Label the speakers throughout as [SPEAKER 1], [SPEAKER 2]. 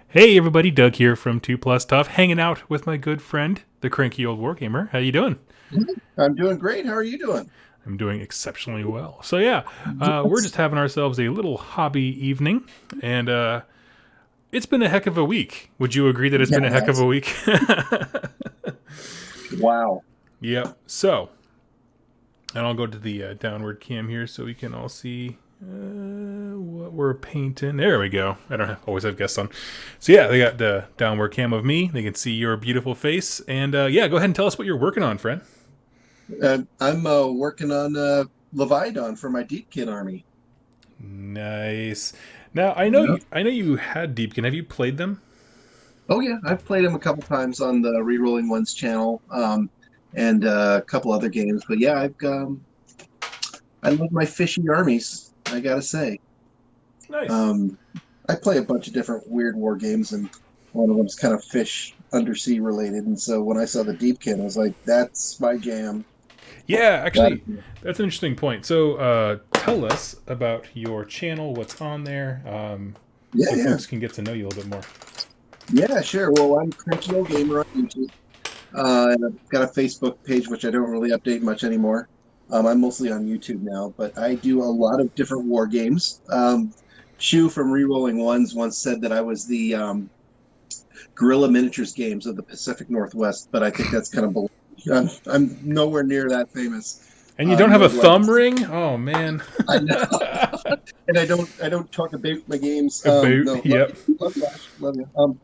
[SPEAKER 1] Hey everybody, Doug here from 2 Plus Tough, hanging out with my good friend, the Cranky old Wargamer. How you doing?
[SPEAKER 2] I'm doing great. How are you doing?
[SPEAKER 1] I'm doing exceptionally well. So yeah, we're
[SPEAKER 2] Yes.
[SPEAKER 1] just having ourselves a little hobby evening, and it's been a heck of a week. Would you agree that it's
[SPEAKER 2] Yeah,
[SPEAKER 1] been a heck of a week?
[SPEAKER 2] wow.
[SPEAKER 1] Yep. So, and I'll go to the downward cam here so we can all see what we're painting. There we go. I don't always have guests on. So yeah, they got the downward cam of me. They can see your beautiful face. And yeah, go ahead and tell us what you're working on, friend.
[SPEAKER 2] I'm working on Leviathan for my Deepkin army.
[SPEAKER 1] Nice. Now
[SPEAKER 2] Yeah.
[SPEAKER 1] I know you had Deepkin. Have you played them?
[SPEAKER 2] Oh yeah, I've played him a couple times on the Rerolling Ones channel, and a couple other games. But yeah, I love my fishy armies. I gotta say,
[SPEAKER 1] Nice.
[SPEAKER 2] um, I play a bunch of different weird war games, and one of them's kind of fish undersea related. And so when I saw the Deepkin, I was like, "That's my jam."
[SPEAKER 1] Yeah,
[SPEAKER 2] That,
[SPEAKER 1] actually, that's an interesting point. So tell us about your channel, what's on there,
[SPEAKER 2] yeah,
[SPEAKER 1] so
[SPEAKER 2] yeah.
[SPEAKER 1] folks can get to know you a little bit more.
[SPEAKER 2] Yeah, sure. Well, I'm Cranky Old Gamer on YouTube, and I've got a Facebook page which I don't really update much anymore. I'm mostly on YouTube now, but I do a lot of different war games. Shu from Rerolling Ones once said that I was the Guerrilla Miniatures Games of the Pacific Northwest, but I think that's kind of I'm nowhere near that famous.
[SPEAKER 1] And you don't have
[SPEAKER 2] Nor
[SPEAKER 1] a
[SPEAKER 2] do I.
[SPEAKER 1] thumb ring? Oh man.
[SPEAKER 2] I know, and I don't talk about my games. No,
[SPEAKER 1] About
[SPEAKER 2] love
[SPEAKER 1] yep.
[SPEAKER 2] you, love you, Ash, love you.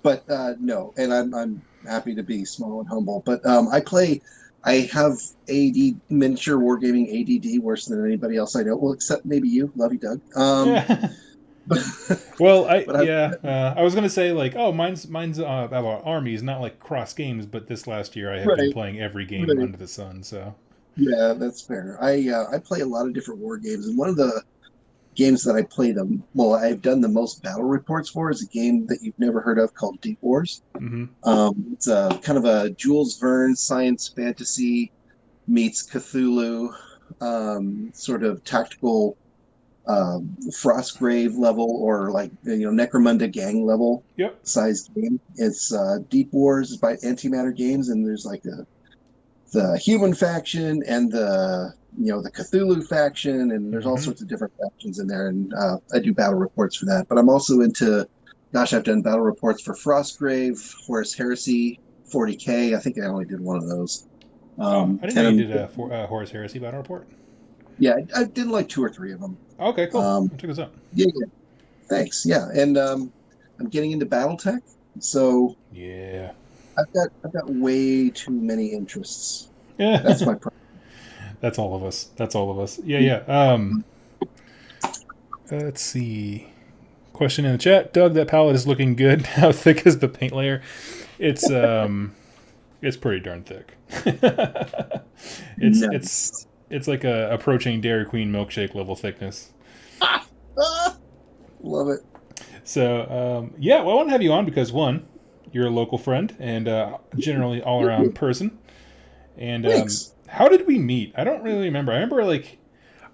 [SPEAKER 2] But no, and I'm happy to be small and humble. But I play. I have AD miniature wargaming ADD worse than anybody else I know. Well, except maybe you, love you, Doug.
[SPEAKER 1] Yeah.
[SPEAKER 2] But,
[SPEAKER 1] Well, I
[SPEAKER 2] but I
[SPEAKER 1] yeah, I was gonna say like, oh, mine's about armies, not like cross games. But this last year, I have been
[SPEAKER 2] right,
[SPEAKER 1] playing every game
[SPEAKER 2] right.
[SPEAKER 1] under the sun. So
[SPEAKER 2] Yeah, that's fair. I play a lot of different war games, and one of the games that I play them well, I've done the most battle reports for is a game that you've never heard of called Deep Wars.
[SPEAKER 1] mm-hmm.
[SPEAKER 2] It's a kind of a Jules Verne science fantasy meets Cthulhu, sort of tactical Frostgrave level or like Necromunda gang level
[SPEAKER 1] Yep.
[SPEAKER 2] sized game. It's Deep Wars by Antimatter Games, and there's like the human faction and the Cthulhu faction, and there's all
[SPEAKER 1] Mm-hmm.
[SPEAKER 2] sorts of different factions in there. And I do battle reports for that. But I'm also into, gosh, I've done battle reports for Frostgrave, Horus Heresy, 40K. I think I only did one of those.
[SPEAKER 1] Oh, I didn't know
[SPEAKER 2] And
[SPEAKER 1] you
[SPEAKER 2] I'm
[SPEAKER 1] did a Horus Heresy battle report.
[SPEAKER 2] Yeah, I did like two or three of them.
[SPEAKER 1] Okay, cool.
[SPEAKER 2] Um,
[SPEAKER 1] I'll check this out.
[SPEAKER 2] yeah, yeah, thanks. Yeah, and I'm getting into BattleTech, so
[SPEAKER 1] Yeah.
[SPEAKER 2] I've got way too many interests. That's
[SPEAKER 1] Yeah.
[SPEAKER 2] my problem.
[SPEAKER 1] That's all of us. That's all of us. Yeah, yeah. Let's see. Question in the chat, Doug. That palette is looking good. How thick is the paint layer? It's it's pretty darn thick. it's
[SPEAKER 2] Nice.
[SPEAKER 1] it's it's like a approaching Dairy Queen milkshake level thickness.
[SPEAKER 2] Ah, love it.
[SPEAKER 1] So yeah, well, I want to have you on because one, you're a local friend and generally all around person. And
[SPEAKER 2] Thanks.
[SPEAKER 1] how did we meet? I don't really remember. I remember like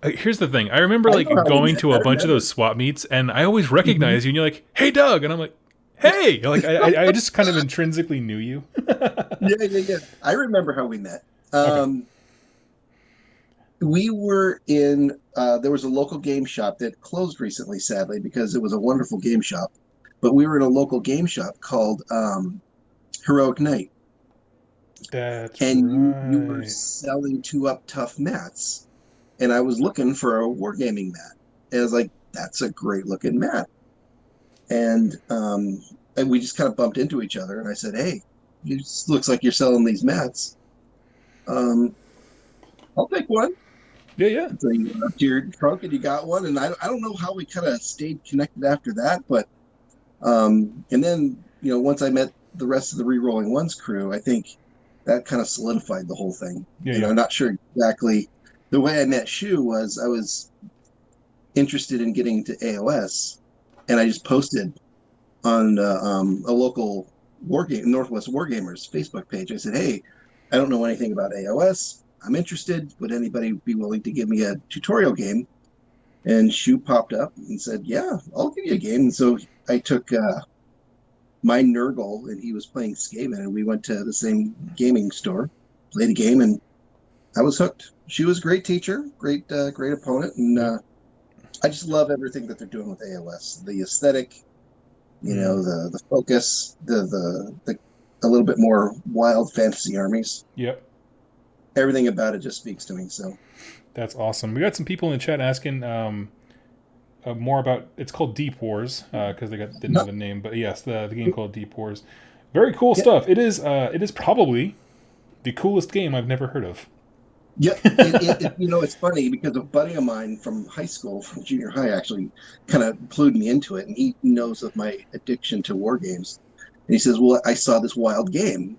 [SPEAKER 1] here's the thing. I remember
[SPEAKER 2] I know
[SPEAKER 1] like
[SPEAKER 2] how we
[SPEAKER 1] going
[SPEAKER 2] met.
[SPEAKER 1] to
[SPEAKER 2] I
[SPEAKER 1] a bunch of
[SPEAKER 2] remember.
[SPEAKER 1] those swap meets, and I always
[SPEAKER 2] Mhm.
[SPEAKER 1] recognize you, and you're like, "Hey, Doug," and I'm like, "Hey!" Like I just kind of intrinsically knew you.
[SPEAKER 2] Yeah, yeah, yeah. I remember how we met.
[SPEAKER 1] Okay.
[SPEAKER 2] We were in. There was a local game shop that closed recently, sadly, because it was a wonderful game shop. But we were in a local game shop called Heroic Knight,
[SPEAKER 1] That's
[SPEAKER 2] and you were
[SPEAKER 1] right.
[SPEAKER 2] selling two up tough mats, and I was looking for a wargaming mat. And I was like, "That's a great looking mat," and we just kind of bumped into each other. And I said, "Hey, it looks like you're selling these mats. Um, I'll take one."
[SPEAKER 1] Yeah, yeah.
[SPEAKER 2] So you went up to your trunk and you got one, and I don't know how we kind of stayed connected after that, but and then once I met the rest of the Rerolling Ones crew, I think that kind of solidified the whole thing.
[SPEAKER 1] Yeah,
[SPEAKER 2] And
[SPEAKER 1] yeah.
[SPEAKER 2] I'm not sure exactly the way I met Shu was I was interested in getting into AOS, and I just posted on a local Northwest Wargamers Facebook page. I said, "Hey, I don't know anything about AOS. I'm interested. Would anybody be willing to give me a tutorial game?" And Shu popped up and said, "Yeah, I'll give you a game." And so I took my Nurgle, and he was playing Skaven, and we went to the same gaming store, played a game, and I was hooked. She was a great teacher, great opponent, and I just love everything that they're doing with AOS. The aesthetic, the focus, the a little bit more wild fantasy armies.
[SPEAKER 1] Yep.
[SPEAKER 2] Everything about it just speaks to me. So
[SPEAKER 1] that's awesome. We got some people in the chat asking more about. It's called Deep Wars because didn't know the name, but yes, the game called Deep Wars. Very cool stuff. It is probably the coolest game I've never heard of.
[SPEAKER 2] Yep. It's funny because a buddy of mine from high school, from junior high, actually kind of clued me into it, and he knows of my addiction to war games. And he says, "Well, I saw this wild game,"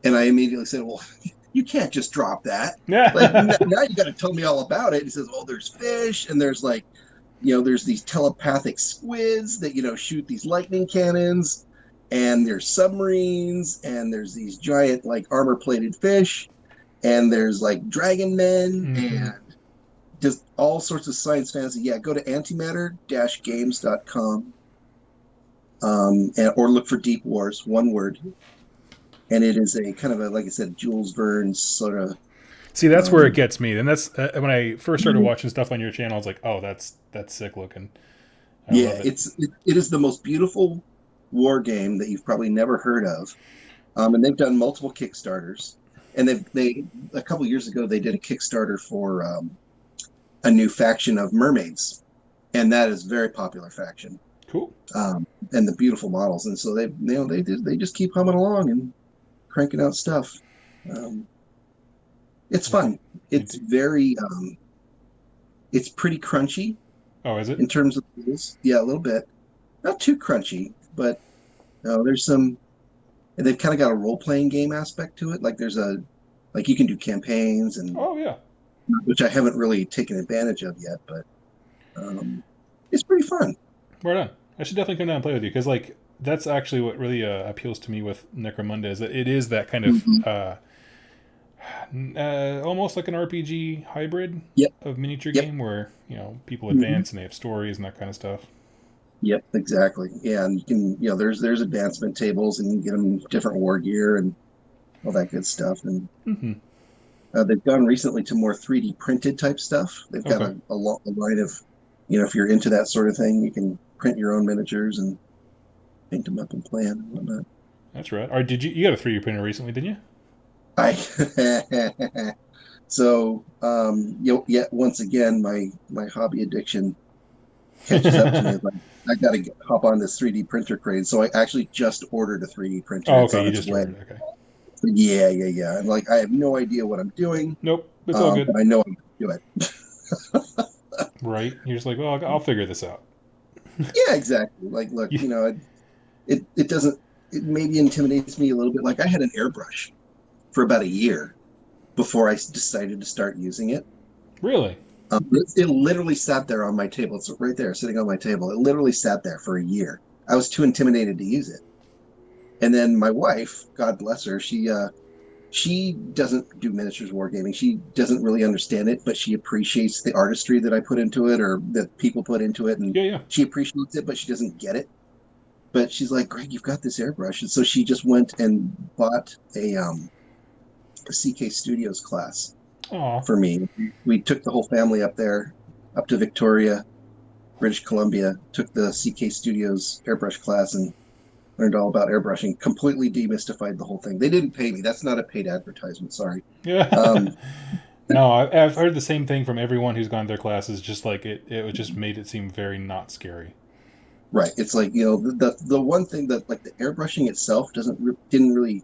[SPEAKER 2] and I immediately said, "Well, you can't just drop that.
[SPEAKER 1] Yeah.
[SPEAKER 2] Like now you got to tell me all about it." He says, "Well, there's fish, and there's there's these telepathic squids that shoot these lightning cannons, and there's submarines, and there's these giant armor-plated fish." And there's dragon men and just all sorts of science fantasy. Yeah, go to antimatter-games.com or look for Deep Wars, one word. And it is a kind of like I said, Jules Verne sort of.
[SPEAKER 1] See, that's where it gets me. And that's when I first started watching stuff on your channel. I was like, "Oh, that's sick looking." I love it.
[SPEAKER 2] It is the most beautiful war game that you've probably never heard of, and they've done multiple Kickstarters. And they a couple years ago they did a Kickstarter for a new faction of mermaids, and that is a very popular faction.
[SPEAKER 1] Cool.
[SPEAKER 2] And the beautiful models, and so they just keep humming along and cranking out stuff. It's fun. It's very it's pretty crunchy.
[SPEAKER 1] Oh, is it?
[SPEAKER 2] In terms of rules, yeah, a little bit. Not too crunchy, but there's some. And they've kind of got a role-playing game aspect to it. You can do campaigns and which I haven't really taken advantage of yet, but it's pretty fun.
[SPEAKER 1] Right on. I should definitely come down and play with you because that's actually what really appeals to me with Necromunda is that it is that kind of almost like an RPG hybrid of miniature game where people advance and they have stories and that kind of stuff.
[SPEAKER 2] Yep, exactly. Yeah, and you can, there's advancement tables, and you can get them different war gear and all that good stuff. And they've gone recently to more 3D printed type stuff. They've got a line of, if you're into that sort of thing, you can print your own miniatures and paint them up and plan and whatnot.
[SPEAKER 1] That's right. Or did you got a 3D printer recently, didn't you?
[SPEAKER 2] So once again, my hobby addiction catches up to me. I got to hop on this 3D printer craze. So I actually just ordered a 3D printer.
[SPEAKER 1] Oh, okay. You just ordered it. Okay.
[SPEAKER 2] Yeah. And I have no idea what I'm doing.
[SPEAKER 1] Nope. It's all good.
[SPEAKER 2] But I know I'm going to do
[SPEAKER 1] it. Right. You're just like, well, I'll figure this out.
[SPEAKER 2] Yeah, exactly. Look, it doesn't, it maybe intimidates me a little bit. I had an airbrush for about a year before I decided to start using it.
[SPEAKER 1] Really?
[SPEAKER 2] It literally sat there on my table. It's right there, sitting on my table. It literally sat there for a year. I was too intimidated to use it. And then my wife, God bless her, she doesn't do miniatures wargaming. She doesn't really understand it, but she appreciates the artistry that I put into it or that people put into it. And she appreciates it, but she doesn't get it. But she's like, "Greg, you've got this airbrush." And so she just went and bought a CK Studios class.
[SPEAKER 1] Aww.
[SPEAKER 2] For me. We took the whole family up there, up to Victoria, British Columbia, took the CK Studios airbrush class and learned all about airbrushing, completely demystified the whole thing. They didn't pay me. That's not a paid advertisement, sorry.
[SPEAKER 1] Yeah. No, I've heard the same thing from everyone who's gone to their classes, just it just made it seem very not scary.
[SPEAKER 2] Right. It's the one thing that the airbrushing itself didn't really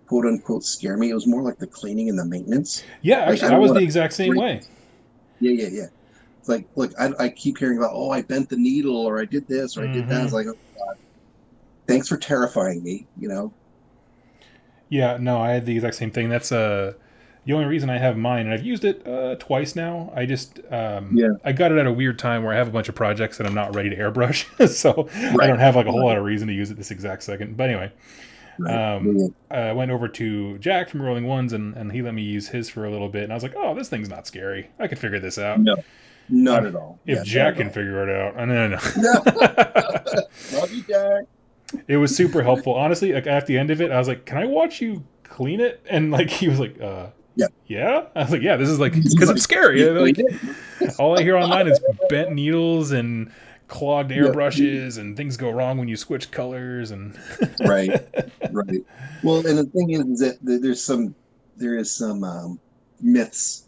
[SPEAKER 2] quote unquote scare me. It was more like the cleaning and the maintenance.
[SPEAKER 1] Yeah, actually, I was the exact same way.
[SPEAKER 2] Yeah. It's look, I keep hearing about, I bent the needle or I did this or I did that. It's like, oh God, thanks for terrifying me,
[SPEAKER 1] Yeah, no, I had the exact same thing. That's the only reason I have mine, and I've used it twice now. I just I got it at a weird time where I have a bunch of projects that I'm not ready to airbrush, so I don't have a whole lot of reason to use it this exact second. But anyway. I went over to Jack from Rolling Ones, and he let me use his for a little bit, and I was like, "Oh, this thing's not scary. I can figure this out."
[SPEAKER 2] No, not at all.
[SPEAKER 1] If Jack can figure it out, I know.
[SPEAKER 2] Love you, Jack.
[SPEAKER 1] It was super helpful. Honestly, like at the end of it, I was like, "Can I watch you clean it?" And like he was like,
[SPEAKER 2] Yeah.
[SPEAKER 1] yeah." I was like, "Yeah, this is like
[SPEAKER 2] He's
[SPEAKER 1] because
[SPEAKER 2] like,
[SPEAKER 1] it's scary."
[SPEAKER 2] you cleaned
[SPEAKER 1] Like
[SPEAKER 2] it?
[SPEAKER 1] all I hear online is bent needles and clogged
[SPEAKER 2] Yep.
[SPEAKER 1] airbrushes and things go wrong when you switch colors and
[SPEAKER 2] Right. Right. Well, and the thing is that there is some myths,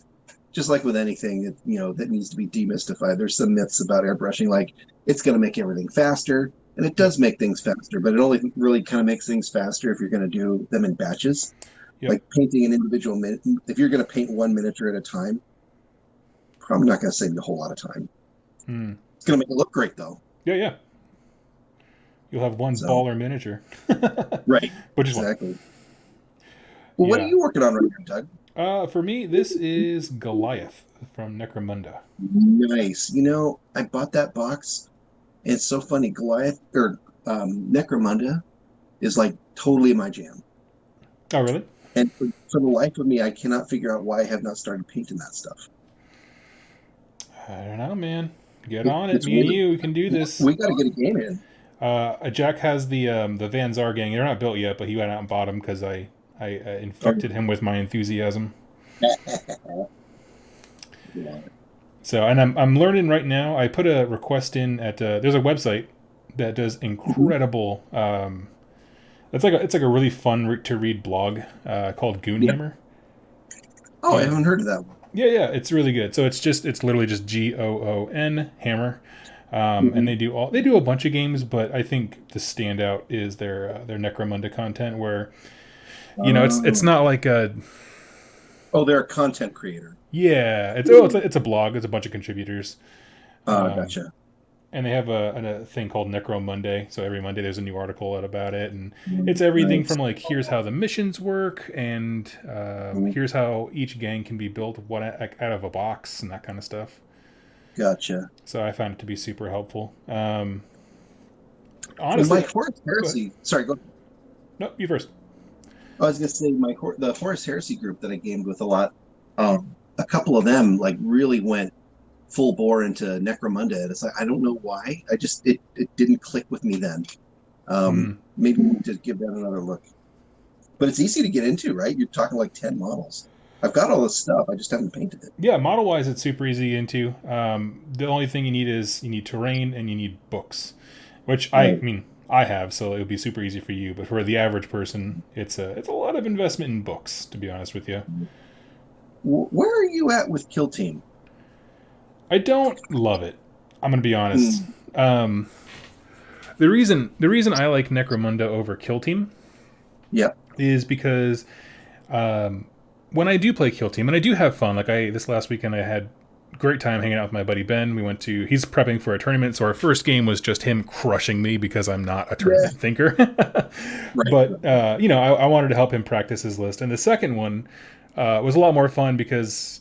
[SPEAKER 2] just like with anything that that needs to be demystified. There's some myths about airbrushing, like it's going to make everything faster, and it
[SPEAKER 1] yep,
[SPEAKER 2] does make things faster, but it only really kind of makes things faster if you're going to do them in batches,
[SPEAKER 1] yep.
[SPEAKER 2] like painting an individual minute. If you're going to paint one miniature at a time, probably not going to save you a whole lot of time.
[SPEAKER 1] Hmm.
[SPEAKER 2] It's going to make it look great though.
[SPEAKER 1] Yeah, yeah. You'll have one
[SPEAKER 2] So,
[SPEAKER 1] baller miniature,
[SPEAKER 2] right,
[SPEAKER 1] but just one.
[SPEAKER 2] exactly. Well, what are
[SPEAKER 1] Yeah.
[SPEAKER 2] you working on right now, Doug?
[SPEAKER 1] For me, this is Goliath from Necromunda.
[SPEAKER 2] Nice. I bought that box. And it's so funny. Goliath or Necromunda is like totally my jam.
[SPEAKER 1] Oh, really?
[SPEAKER 2] And for the life of me, I cannot figure out why I have not started painting that stuff.
[SPEAKER 1] I don't know, man. Get on it.
[SPEAKER 2] It's
[SPEAKER 1] Me and
[SPEAKER 2] really,
[SPEAKER 1] you, we can do this.
[SPEAKER 2] we got to get a game in.
[SPEAKER 1] Jack has the Van Zar gang. They're not built yet, but he went out and bought them because I infected him with my enthusiasm.
[SPEAKER 2] Yeah.
[SPEAKER 1] So, and I'm learning right now. I put a request in at there's a website that does
[SPEAKER 2] Mhm.
[SPEAKER 1] incredible. It's like a really fun to read blog called
[SPEAKER 2] Yeah.
[SPEAKER 1] Goonhammer.
[SPEAKER 2] Oh, I
[SPEAKER 1] And
[SPEAKER 2] haven't heard of that one.
[SPEAKER 1] yeah, it's really good. So it's literally just Goon Hammer, and
[SPEAKER 2] Mhm.
[SPEAKER 1] they do a bunch of games, but I think the standout is their Necromunda content, where it's
[SPEAKER 2] Um,
[SPEAKER 1] not like a
[SPEAKER 2] they're a content creator.
[SPEAKER 1] yeah, it's a blog. It's a bunch of contributors, um,
[SPEAKER 2] Gotcha.
[SPEAKER 1] and they have a thing called Necro Monday. So every Monday there's a new article out about it, and it's everything
[SPEAKER 2] Nice.
[SPEAKER 1] from like here's how the missions work, and
[SPEAKER 2] Mhm.
[SPEAKER 1] here's how each gang can be built out of a box and that kind of stuff.
[SPEAKER 2] Gotcha.
[SPEAKER 1] So I found it to be super helpful.
[SPEAKER 2] Well, my
[SPEAKER 1] Honestly,
[SPEAKER 2] Horus
[SPEAKER 1] go ahead.
[SPEAKER 2] Heresy. Sorry, go.
[SPEAKER 1] No, you first.
[SPEAKER 2] I was gonna say the Horus Heresy group that I gamed with a lot. A couple of them like really went full bore into Necromunda, and it's like I don't know why. It didn't click with me then.
[SPEAKER 1] Hmm.
[SPEAKER 2] Maybe we need to give that another look. But it's easy to get into, right? You're talking like 10 models. I've got all this stuff. I just haven't painted it.
[SPEAKER 1] Yeah, model wise, it's super easy into. The only thing you need is you need terrain and you need books, which I
[SPEAKER 2] Right.
[SPEAKER 1] mean I have, so it would be super easy for you. But for the average person, it's a lot of investment in books, to be honest with you.
[SPEAKER 2] Where are you at with Kill Team?
[SPEAKER 1] I don't love it. I'm gonna be honest.
[SPEAKER 2] Mm,
[SPEAKER 1] Um, the reason I like Necromunda over Kill Team
[SPEAKER 2] yep.
[SPEAKER 1] is because um, when I do play Kill Team, and I do have fun, like this last weekend I had great time hanging out with my buddy Ben. He's prepping for a tournament, so our first game was just him crushing me because I'm not a
[SPEAKER 2] Yeah.
[SPEAKER 1] tournament thinker.
[SPEAKER 2] Right.
[SPEAKER 1] But I wanted to help him practice his list, and the second one was a lot more fun because,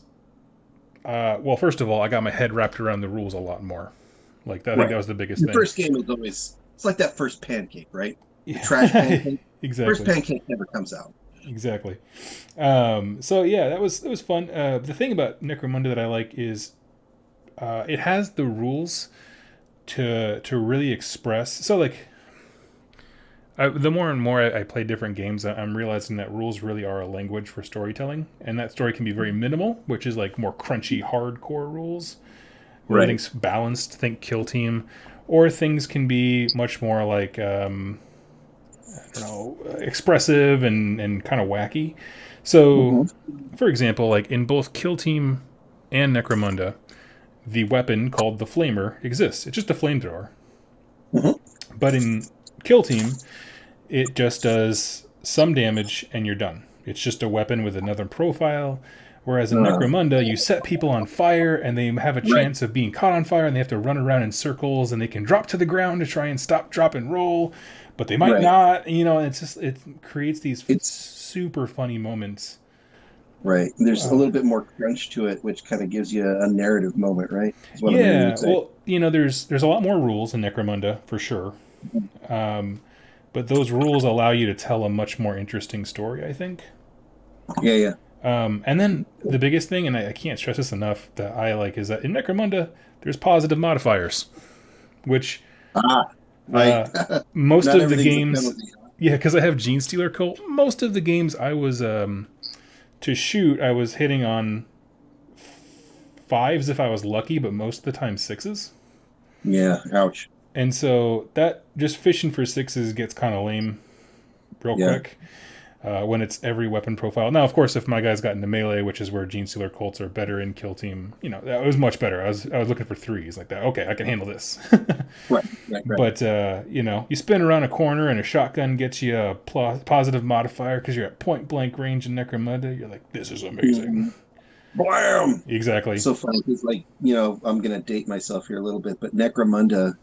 [SPEAKER 1] well, first of all, I got my head wrapped around the rules a lot more. Like I think that
[SPEAKER 2] Right.
[SPEAKER 1] was the biggest
[SPEAKER 2] Your
[SPEAKER 1] thing.
[SPEAKER 2] first game is always it's like that first pancake, right? The trash
[SPEAKER 1] Yeah,
[SPEAKER 2] pancake. First
[SPEAKER 1] exactly.
[SPEAKER 2] pancake never comes out.
[SPEAKER 1] Exactly. So yeah, that was fun. The thing about Necromunda that I like is it has the rules to really express. So like, the more and more I play different games, I'm realizing that rules really are a language for storytelling, and that story can be very minimal, which is like more crunchy, hardcore rules where
[SPEAKER 2] Right.
[SPEAKER 1] everything's balanced. Think Kill Team, or things can be much more like I don't know, expressive and kind of wacky. So,
[SPEAKER 2] Hmm.
[SPEAKER 1] for example, like in both Kill Team and Necromunda, the weapon called the Flamer exists. It's just a flamethrower.
[SPEAKER 2] Hmm.
[SPEAKER 1] But in Kill Team, it just does some damage and you're done. It's just a weapon with another profile. Whereas in
[SPEAKER 2] Uh,
[SPEAKER 1] Necromunda, you set people on fire and they have a
[SPEAKER 2] right.
[SPEAKER 1] chance of being caught on fire and they have to run around in circles and they can drop to the ground to try and stop, drop, and roll, but they might
[SPEAKER 2] Right.
[SPEAKER 1] not. It creates these
[SPEAKER 2] It's
[SPEAKER 1] super funny moments.
[SPEAKER 2] right. There's a
[SPEAKER 1] Uh,
[SPEAKER 2] little bit more crunch to it, which kind of gives you a narrative moment, right? Is what I'm hearing you
[SPEAKER 1] yeah,
[SPEAKER 2] say.
[SPEAKER 1] well, there's a lot more rules in Necromunda for sure. Um, but those rules allow you to tell a much more interesting story, I think.
[SPEAKER 2] Yeah, yeah.
[SPEAKER 1] And then the biggest thing, and I can't stress this enough, that I like is that in Necromunda, there's positive modifiers, which
[SPEAKER 2] Ah, Right.
[SPEAKER 1] Most
[SPEAKER 2] Not
[SPEAKER 1] of the
[SPEAKER 2] everything's a
[SPEAKER 1] games,
[SPEAKER 2] penalty.
[SPEAKER 1] yeah, because I have Gene Stealer Cult. Most of the games I was to shoot, I was hitting on fives if I was lucky, but most of the time sixes.
[SPEAKER 2] Yeah. Ouch.
[SPEAKER 1] And so that just fishing for sixes gets kind of lame real
[SPEAKER 2] Yeah.
[SPEAKER 1] quick when it's every weapon profile. Now, of course, if my guys got into melee, which is where Gene Stealer Colts are better in kill team, that was much better. I was looking for threes like that. Okay, I can handle this.
[SPEAKER 2] Right. Right. Right.
[SPEAKER 1] But you spin around a corner and a shotgun gets you a positive modifier because you're at point blank range in Necromunda. You're like, this is amazing.
[SPEAKER 2] Blam!
[SPEAKER 1] Exactly.
[SPEAKER 2] So funny because, I'm going to date myself here a little bit, but Necromunda,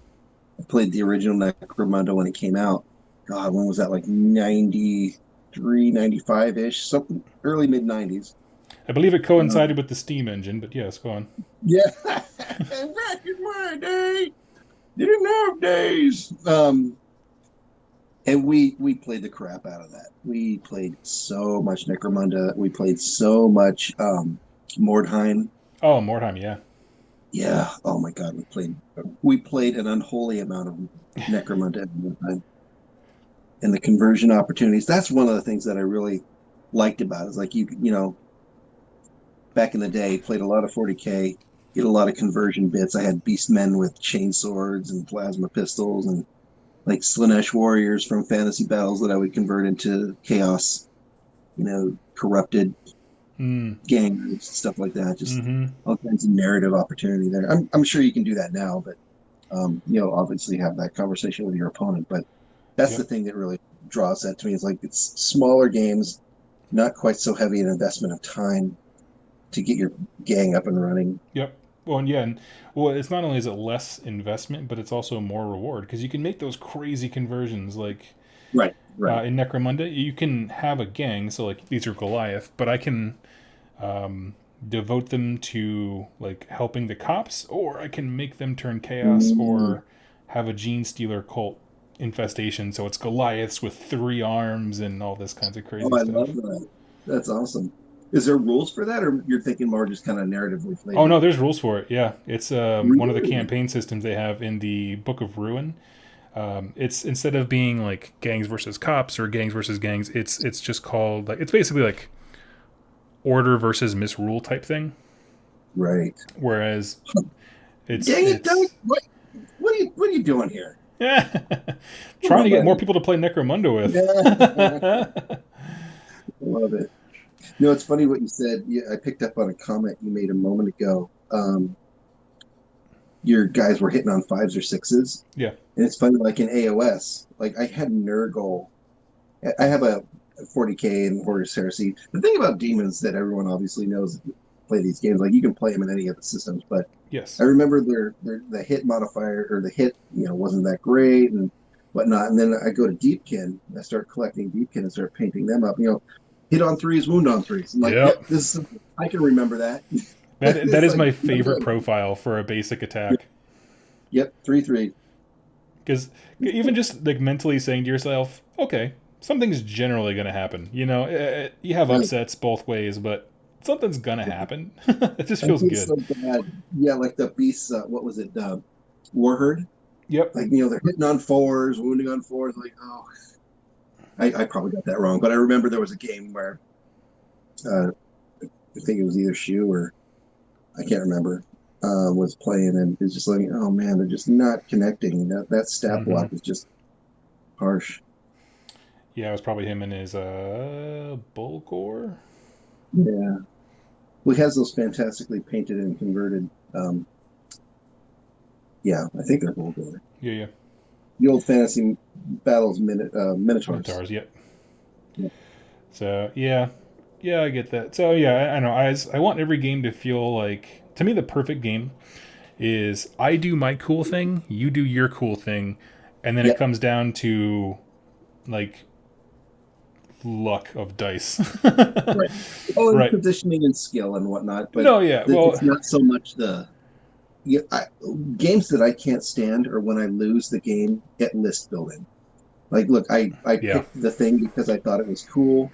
[SPEAKER 2] I played the original Necromunda when it came out. God, when was that? Like 93, 95 ish, something early mid 90s.
[SPEAKER 1] I believe it coincided with the Steam engine, but yes, go on.
[SPEAKER 2] Yeah, back in my day, didn't have days. And we played the crap out of that. We played so much Necromunda. We played so much Mordheim.
[SPEAKER 1] Oh, Mordheim, yeah.
[SPEAKER 2] Yeah. Oh my God, we played an unholy amount of Necromunda at one time. And the conversion opportunities. That's one of the things that I really liked about it. Is like back in the day, played a lot of 40K, get a lot of conversion bits. I had beastmen with chainswords and plasma pistols and like Slanesh warriors from fantasy battles that I would convert into chaos, corrupted gangs, stuff like that. Just all kinds of narrative opportunity there. I'm sure you can do that now, but obviously have that conversation with your opponent. But that's the thing that really draws that to me. Is like it's smaller games, not quite so heavy an investment of time to get your gang up and running.
[SPEAKER 1] Yep. Well, and it's not only is it less investment, but it's also more reward because you can make those crazy conversions. Like,
[SPEAKER 2] right.
[SPEAKER 1] In Necromunda, you can have a gang. So like these are Goliath, but I can devote them to like helping the cops, or I can make them turn chaos, or have a Gene Stealer cult infestation. So it's Goliaths with 3 arms and all this kinds of crazy stuff.
[SPEAKER 2] I love that. That's awesome. Is there rules for that, or you're thinking more just kind of narratively flavor?
[SPEAKER 1] Oh no, there's rules for it. Yeah, it's one of the campaign systems they have in the Book of Ruin. It's instead of being like gangs versus cops or gangs versus gangs, it's just called it's basically like order versus misrule type thing.
[SPEAKER 2] Right.
[SPEAKER 1] Whereas it's
[SPEAKER 2] dang it, Doug! What are you doing here?
[SPEAKER 1] Yeah, trying to get more people to play Necromunda with.
[SPEAKER 2] Love it. It's funny what you said. I picked up on a comment you made a moment ago. Your guys were hitting on 5s or 6s.
[SPEAKER 1] Yeah.
[SPEAKER 2] And it's funny, like in AOS, like I had Nurgle. I have a 40K and Horus Heresy. The thing about demons that everyone obviously knows play these games, like you can play them in any of the systems, but
[SPEAKER 1] yes,
[SPEAKER 2] I remember the hit modifier or the hit, wasn't that great and whatnot. And then I go to Deepkin, I start collecting Deepkin and start painting them up. Hit on 3s, wound on 3s. I'm like, I can remember that.
[SPEAKER 1] That is my favorite profile for a basic attack.
[SPEAKER 2] Yep, 3/3.
[SPEAKER 1] Because even just like mentally saying to yourself, okay, something's generally going to happen. You have upsets both ways, but something's going to happen. It just feels good.
[SPEAKER 2] So bad. Yeah, like the beasts, what was it? Warherd?
[SPEAKER 1] Yep.
[SPEAKER 2] Like, they're hitting on 4s, wounding on 4s. Like, oh. I probably got that wrong, but I remember there was a game where I think it was either Shu or I can't remember was playing, and it's just like, oh man, they're just not connecting. That stat block is just harsh.
[SPEAKER 1] Yeah, it was probably him and his Bulgor.
[SPEAKER 2] Yeah, well, he has those fantastically painted and converted. Yeah, I think they're Bulgor.
[SPEAKER 1] Yeah.
[SPEAKER 2] The old fantasy battles Minotaurs.
[SPEAKER 1] Minotaurs, yep. Yeah. So yeah, I get that. So yeah, I know. I want every game to feel like, to me, the perfect game is I do my cool thing, you do your cool thing, and then it comes down to like luck of dice.
[SPEAKER 2] Right. Oh, and positioning and skill and whatnot. But it's not so much games that I can't stand are when I lose the game at list building. Like, look, I picked the thing because I thought it was cool,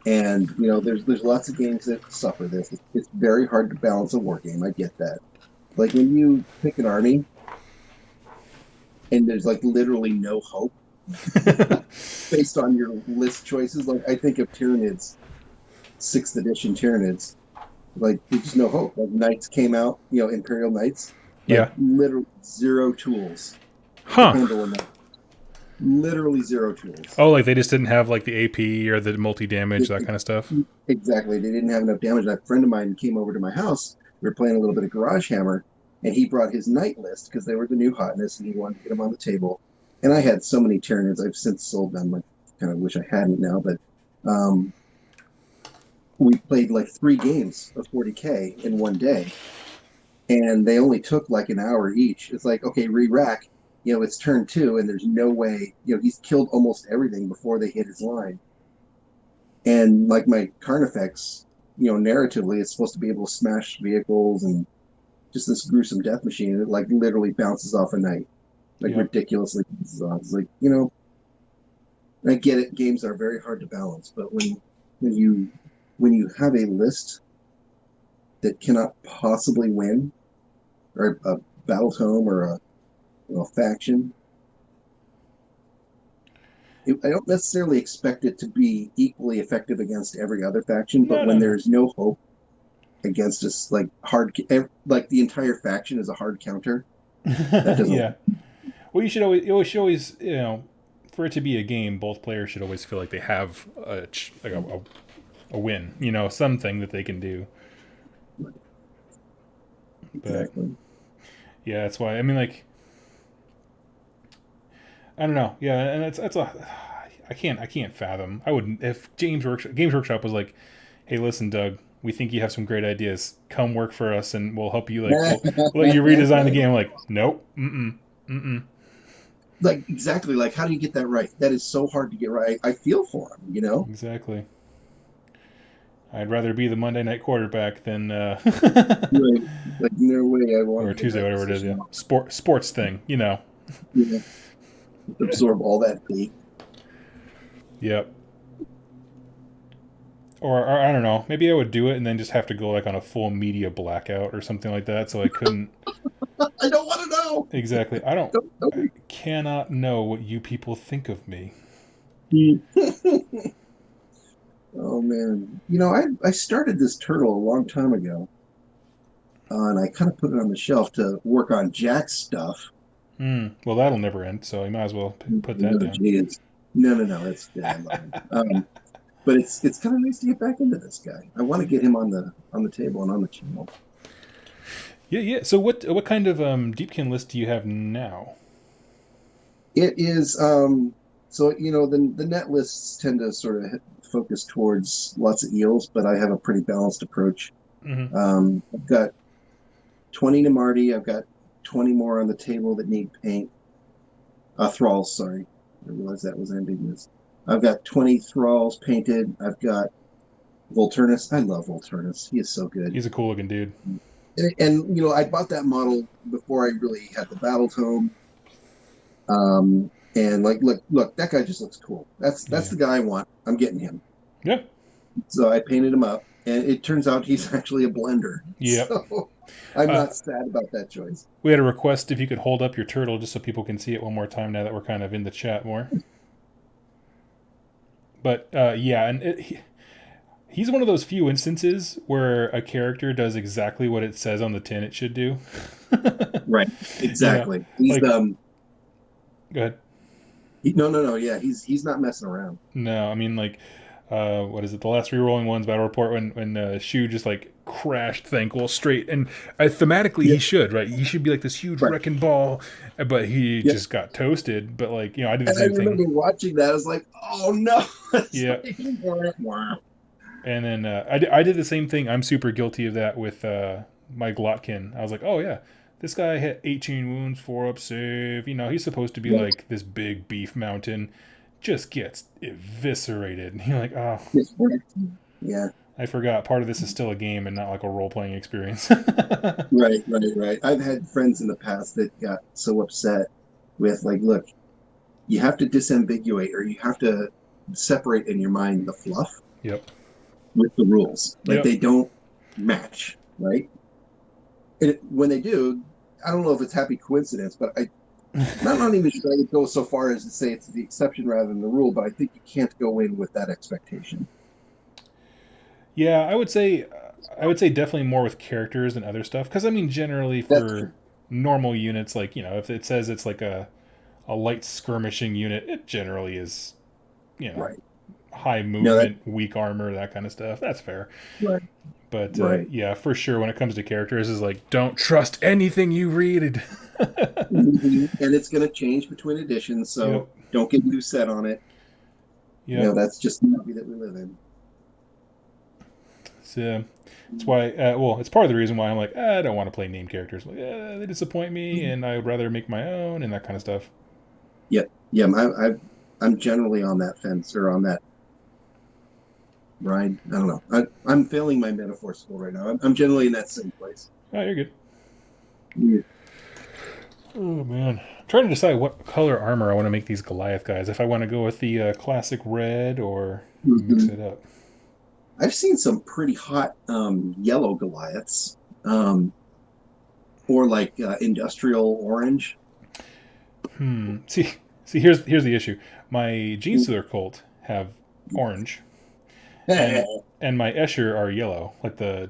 [SPEAKER 2] and there's lots of games that suffer this. It's very hard to balance a war game. I get that. Like when you pick an army, and there's like literally no hope based on your list choices. Like I think of Tyranids, 6th edition Tyranids, like there's just no hope. Like Knights came out, Imperial Knights, like
[SPEAKER 1] Yeah.
[SPEAKER 2] literally zero tools to
[SPEAKER 1] Huh.
[SPEAKER 2] handle a knight. Literally zero tools.
[SPEAKER 1] Oh, like they just didn't have like the AP or the multi-damage, that kind of stuff?
[SPEAKER 2] Exactly. They didn't have enough damage. A friend of mine came over to my house. We were playing a little bit of Garage Hammer, and he brought his knight list because they were the new hotness, and he wanted to get them on the table. And I had so many Tyranids. I've since sold them. I kind of wish I hadn't now, but we played like 3 games of 40K in one day, and they only took like an hour each. It's like, okay, re-rack, it's turn 2, and there's no way, he's killed almost everything before they hit his line. And like my Carnifex, narratively, it's supposed to be able to smash vehicles and just this gruesome death machine. It like literally bounces off a knight, like ridiculously bounces off. It's like, I get it. Games are very hard to balance, but when you have a list that cannot possibly win, or a battle tome or a faction, I don't necessarily expect it to be equally effective against every other faction, but when there's no hope against us, like like the entire faction is a hard counter. That doesn't.
[SPEAKER 1] Yeah. Well, you should always, for it to be a game, both players should always feel like they have a win, something that they can do.
[SPEAKER 2] Exactly.
[SPEAKER 1] But, yeah, that's why. I mean, like, I don't know. Yeah, and I can't fathom. I wouldn't if Games Workshop was like, hey, listen, Doug, we think you have some great ideas. Come work for us, and we'll help you. Like, we'll let you redesign the game. I'm like, nope,
[SPEAKER 2] Like exactly. Like, how do you get that right? That is so hard to get right. I feel for him.
[SPEAKER 1] Exactly. I'd rather be the Monday night quarterback than
[SPEAKER 2] Right. Like no way I want
[SPEAKER 1] or
[SPEAKER 2] to
[SPEAKER 1] Tuesday, whatever it is. Yeah, sports thing.
[SPEAKER 2] Yeah. Absorb all that hate.
[SPEAKER 1] Yep. Or I don't know. Maybe I would do it and then just have to go like on a full media blackout or something like that, so I couldn't.
[SPEAKER 2] I don't want to know.
[SPEAKER 1] Exactly. I cannot know what you people think of me.
[SPEAKER 2] Oh man, I started this turtle a long time ago, and I kind of put it on the shelf to work on Jack's stuff.
[SPEAKER 1] Well, that'll never end, so you might as well put that down.
[SPEAKER 2] Geez. No, it's dead. But it's kind of nice to get back into this guy. I want to get him on the table and on the channel.
[SPEAKER 1] Yeah. So what kind of Deepkin list do you have now?
[SPEAKER 2] It is so the net lists tend to sort of focus towards lots of eels, but I have a pretty balanced approach.
[SPEAKER 1] Mm-hmm.
[SPEAKER 2] I've got 20 Namarti. I've got 20 more on the table that need paint. Thralls, sorry. I realized that was ambiguous. I've got 20 Thralls painted. I've got Volturnus. I love Volturnus. He is so good.
[SPEAKER 1] He's a cool looking dude.
[SPEAKER 2] And I bought that model before I really had the battle tome. And like, look, that guy just looks cool. That's the guy I want. I'm getting him.
[SPEAKER 1] Yeah.
[SPEAKER 2] So I painted him up, and it turns out he's actually a blender.
[SPEAKER 1] Yep.
[SPEAKER 2] So I'm not sad about that choice.
[SPEAKER 1] We had a request if you could hold up your turtle just so people can see it one more time now that we're kind of in the chat more. But yeah, and he's one of those few instances where a character does exactly what it says on the tin it should do.
[SPEAKER 2] Right. Exactly. He's
[SPEAKER 1] go ahead.
[SPEAKER 2] No. Yeah, he's not messing around.
[SPEAKER 1] No, I mean like, what is it? The last rerolling ones battle report when Shu just like crashed Thankful straight, and thematically he should, right? He should be like this huge wrecking ball, but he just got toasted. But like I did the same thing.
[SPEAKER 2] I remember watching that. I was like, oh no.
[SPEAKER 1] Yeah. And then I did the same thing. I'm super guilty of that with my Glotkin. I was like, oh yeah, this guy hit 18 wounds, 4-up save. He's supposed to be like this big beef mountain. Just gets eviscerated. And you're like, oh.
[SPEAKER 2] Yeah.
[SPEAKER 1] I forgot. Part of this is still a game and not like a role-playing experience.
[SPEAKER 2] Right. I've had friends in the past that got so upset with like, look, you have to disambiguate, or you have to separate in your mind the fluff.
[SPEAKER 1] Yep.
[SPEAKER 2] With the rules. Like they don't match, right? And when they do, I don't know if it's happy coincidence, but Not even sure I would go so far as to say it's the exception rather than the rule, but I think you can't go in with that expectation.
[SPEAKER 1] Yeah, I would say definitely more with characters than other stuff. Because I mean, generally
[SPEAKER 2] That's
[SPEAKER 1] for
[SPEAKER 2] true.
[SPEAKER 1] normal units, like if it says it's like a light skirmishing unit, it generally is you know
[SPEAKER 2] Right.
[SPEAKER 1] high
[SPEAKER 2] No, that's
[SPEAKER 1] movement, weak armor, that kind of stuff. That's fair.
[SPEAKER 2] right.
[SPEAKER 1] But
[SPEAKER 2] Right.
[SPEAKER 1] yeah, for sure, when it comes to characters, is like don't trust anything you read.
[SPEAKER 2] And it's going to change between editions,
[SPEAKER 1] Yep.
[SPEAKER 2] so don't get too set on it.
[SPEAKER 1] Yep.
[SPEAKER 2] That's just the hobby that we live in.
[SPEAKER 1] So that's why. Well, it's part of the reason why I'm like, I don't want to play named characters. Like, they disappoint me, and I would rather make my own and that kind of stuff.
[SPEAKER 2] Yeah, yeah. I'm generally on that fence or on that ride. I don't know. I'm failing my metaphor skill right now. I'm generally in that same place.
[SPEAKER 1] Oh, you're good.
[SPEAKER 2] Yeah.
[SPEAKER 1] Oh man, I'm trying to decide what color armor I want to make these Goliath guys. If I want to go with the classic red or mix
[SPEAKER 2] Mhm.
[SPEAKER 1] it up.
[SPEAKER 2] I've seen some pretty hot yellow Goliaths, um, or like industrial orange.
[SPEAKER 1] See, here's the issue. My Gene Stealer Colt have orange, and and my Escher are yellow, like the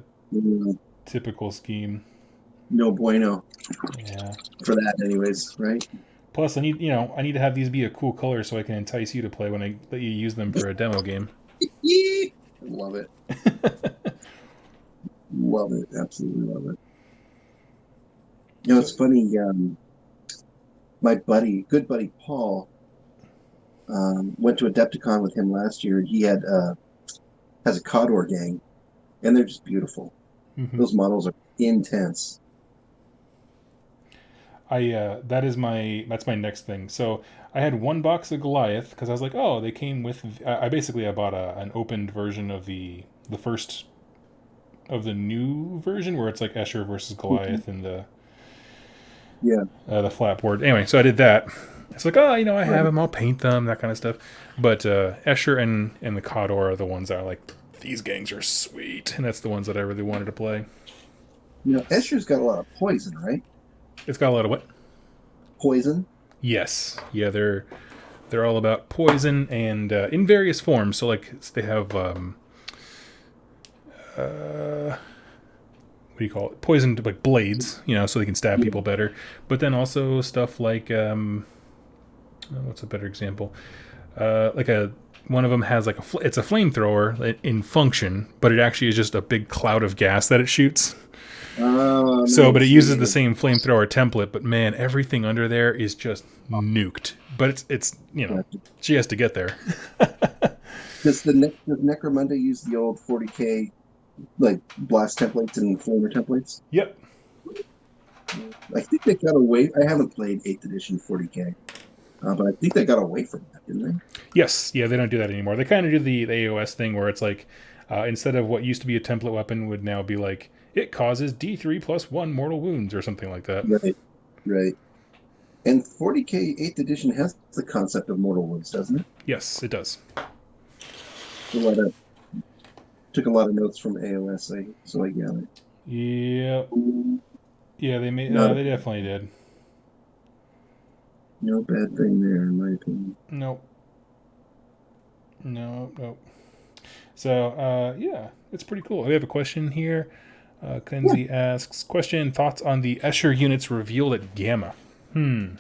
[SPEAKER 1] typical scheme.
[SPEAKER 2] No bueno
[SPEAKER 1] Yeah.
[SPEAKER 2] for that, anyways, right?
[SPEAKER 1] Plus, I need to have these be a cool color so I can entice you to play when I let you use them for a demo game.
[SPEAKER 2] Love it. Love it. Absolutely love it.
[SPEAKER 1] So,
[SPEAKER 2] It's funny. My buddy, good buddy Paul, went to Adepticon with him last year. He has a Cawdor gang, and they're just beautiful.
[SPEAKER 1] mhm.
[SPEAKER 2] Those models are intense.
[SPEAKER 1] That's my next thing. So I had one box of Goliath because I was like, oh, they came with. I bought an opened version of the first of the new version where it's like Escher versus
[SPEAKER 2] Mhm.
[SPEAKER 1] Goliath and
[SPEAKER 2] Yeah,
[SPEAKER 1] the flat board. Anyway, so I did that. It's like, oh, I have
[SPEAKER 2] right.
[SPEAKER 1] them. I'll paint them, that kind of stuff. But Escher and the Cawdor are the ones that are like, these gangs are sweet, and that's the ones that I really wanted to play.
[SPEAKER 2] Escher's got a lot of poison, right?
[SPEAKER 1] It's got a lot of what?
[SPEAKER 2] Poison.
[SPEAKER 1] Yes, yeah, they're all about poison and in various forms. So like they have what do you call it? Poisoned like blades, so they can stab
[SPEAKER 2] Yeah.
[SPEAKER 1] people better. But then also stuff like what's a better example? Like a one of them has like it's a flamethrower in function, but it actually is just a big cloud of gas that it shoots. So, but it
[SPEAKER 2] Nice.
[SPEAKER 1] uses
[SPEAKER 2] Yeah.
[SPEAKER 1] the same flamethrower template. But man, everything under there is just nuked. But it's
[SPEAKER 2] Gotcha.
[SPEAKER 1] she has to get there.
[SPEAKER 2] Does Necromunda use the old 40K like blast templates and flamer templates?
[SPEAKER 1] Yep.
[SPEAKER 2] I think they got away. I haven't played 8th edition 40K, but I think they got away from that, didn't they?
[SPEAKER 1] Yes. Yeah, they don't do that anymore. They kind of do the AOS thing where it's like instead of what used to be a template weapon would now be like it causes D3+1 mortal wounds or something like that.
[SPEAKER 2] Right, right. And 40K 8th edition has the concept of mortal wounds, doesn't it?
[SPEAKER 1] Yes, it does.
[SPEAKER 2] A lot of took a lot of notes from AOS, so I gather.
[SPEAKER 1] Yeah. Yeah, they made.
[SPEAKER 2] Not a,
[SPEAKER 1] They definitely did.
[SPEAKER 2] no bad thing there, in my opinion.
[SPEAKER 1] Nope. No. Nope. So, yeah, it's pretty cool. We have a question here.
[SPEAKER 2] Yeah.
[SPEAKER 1] Kenzie asks, question, thoughts on the Escher units revealed at Gamma? I'm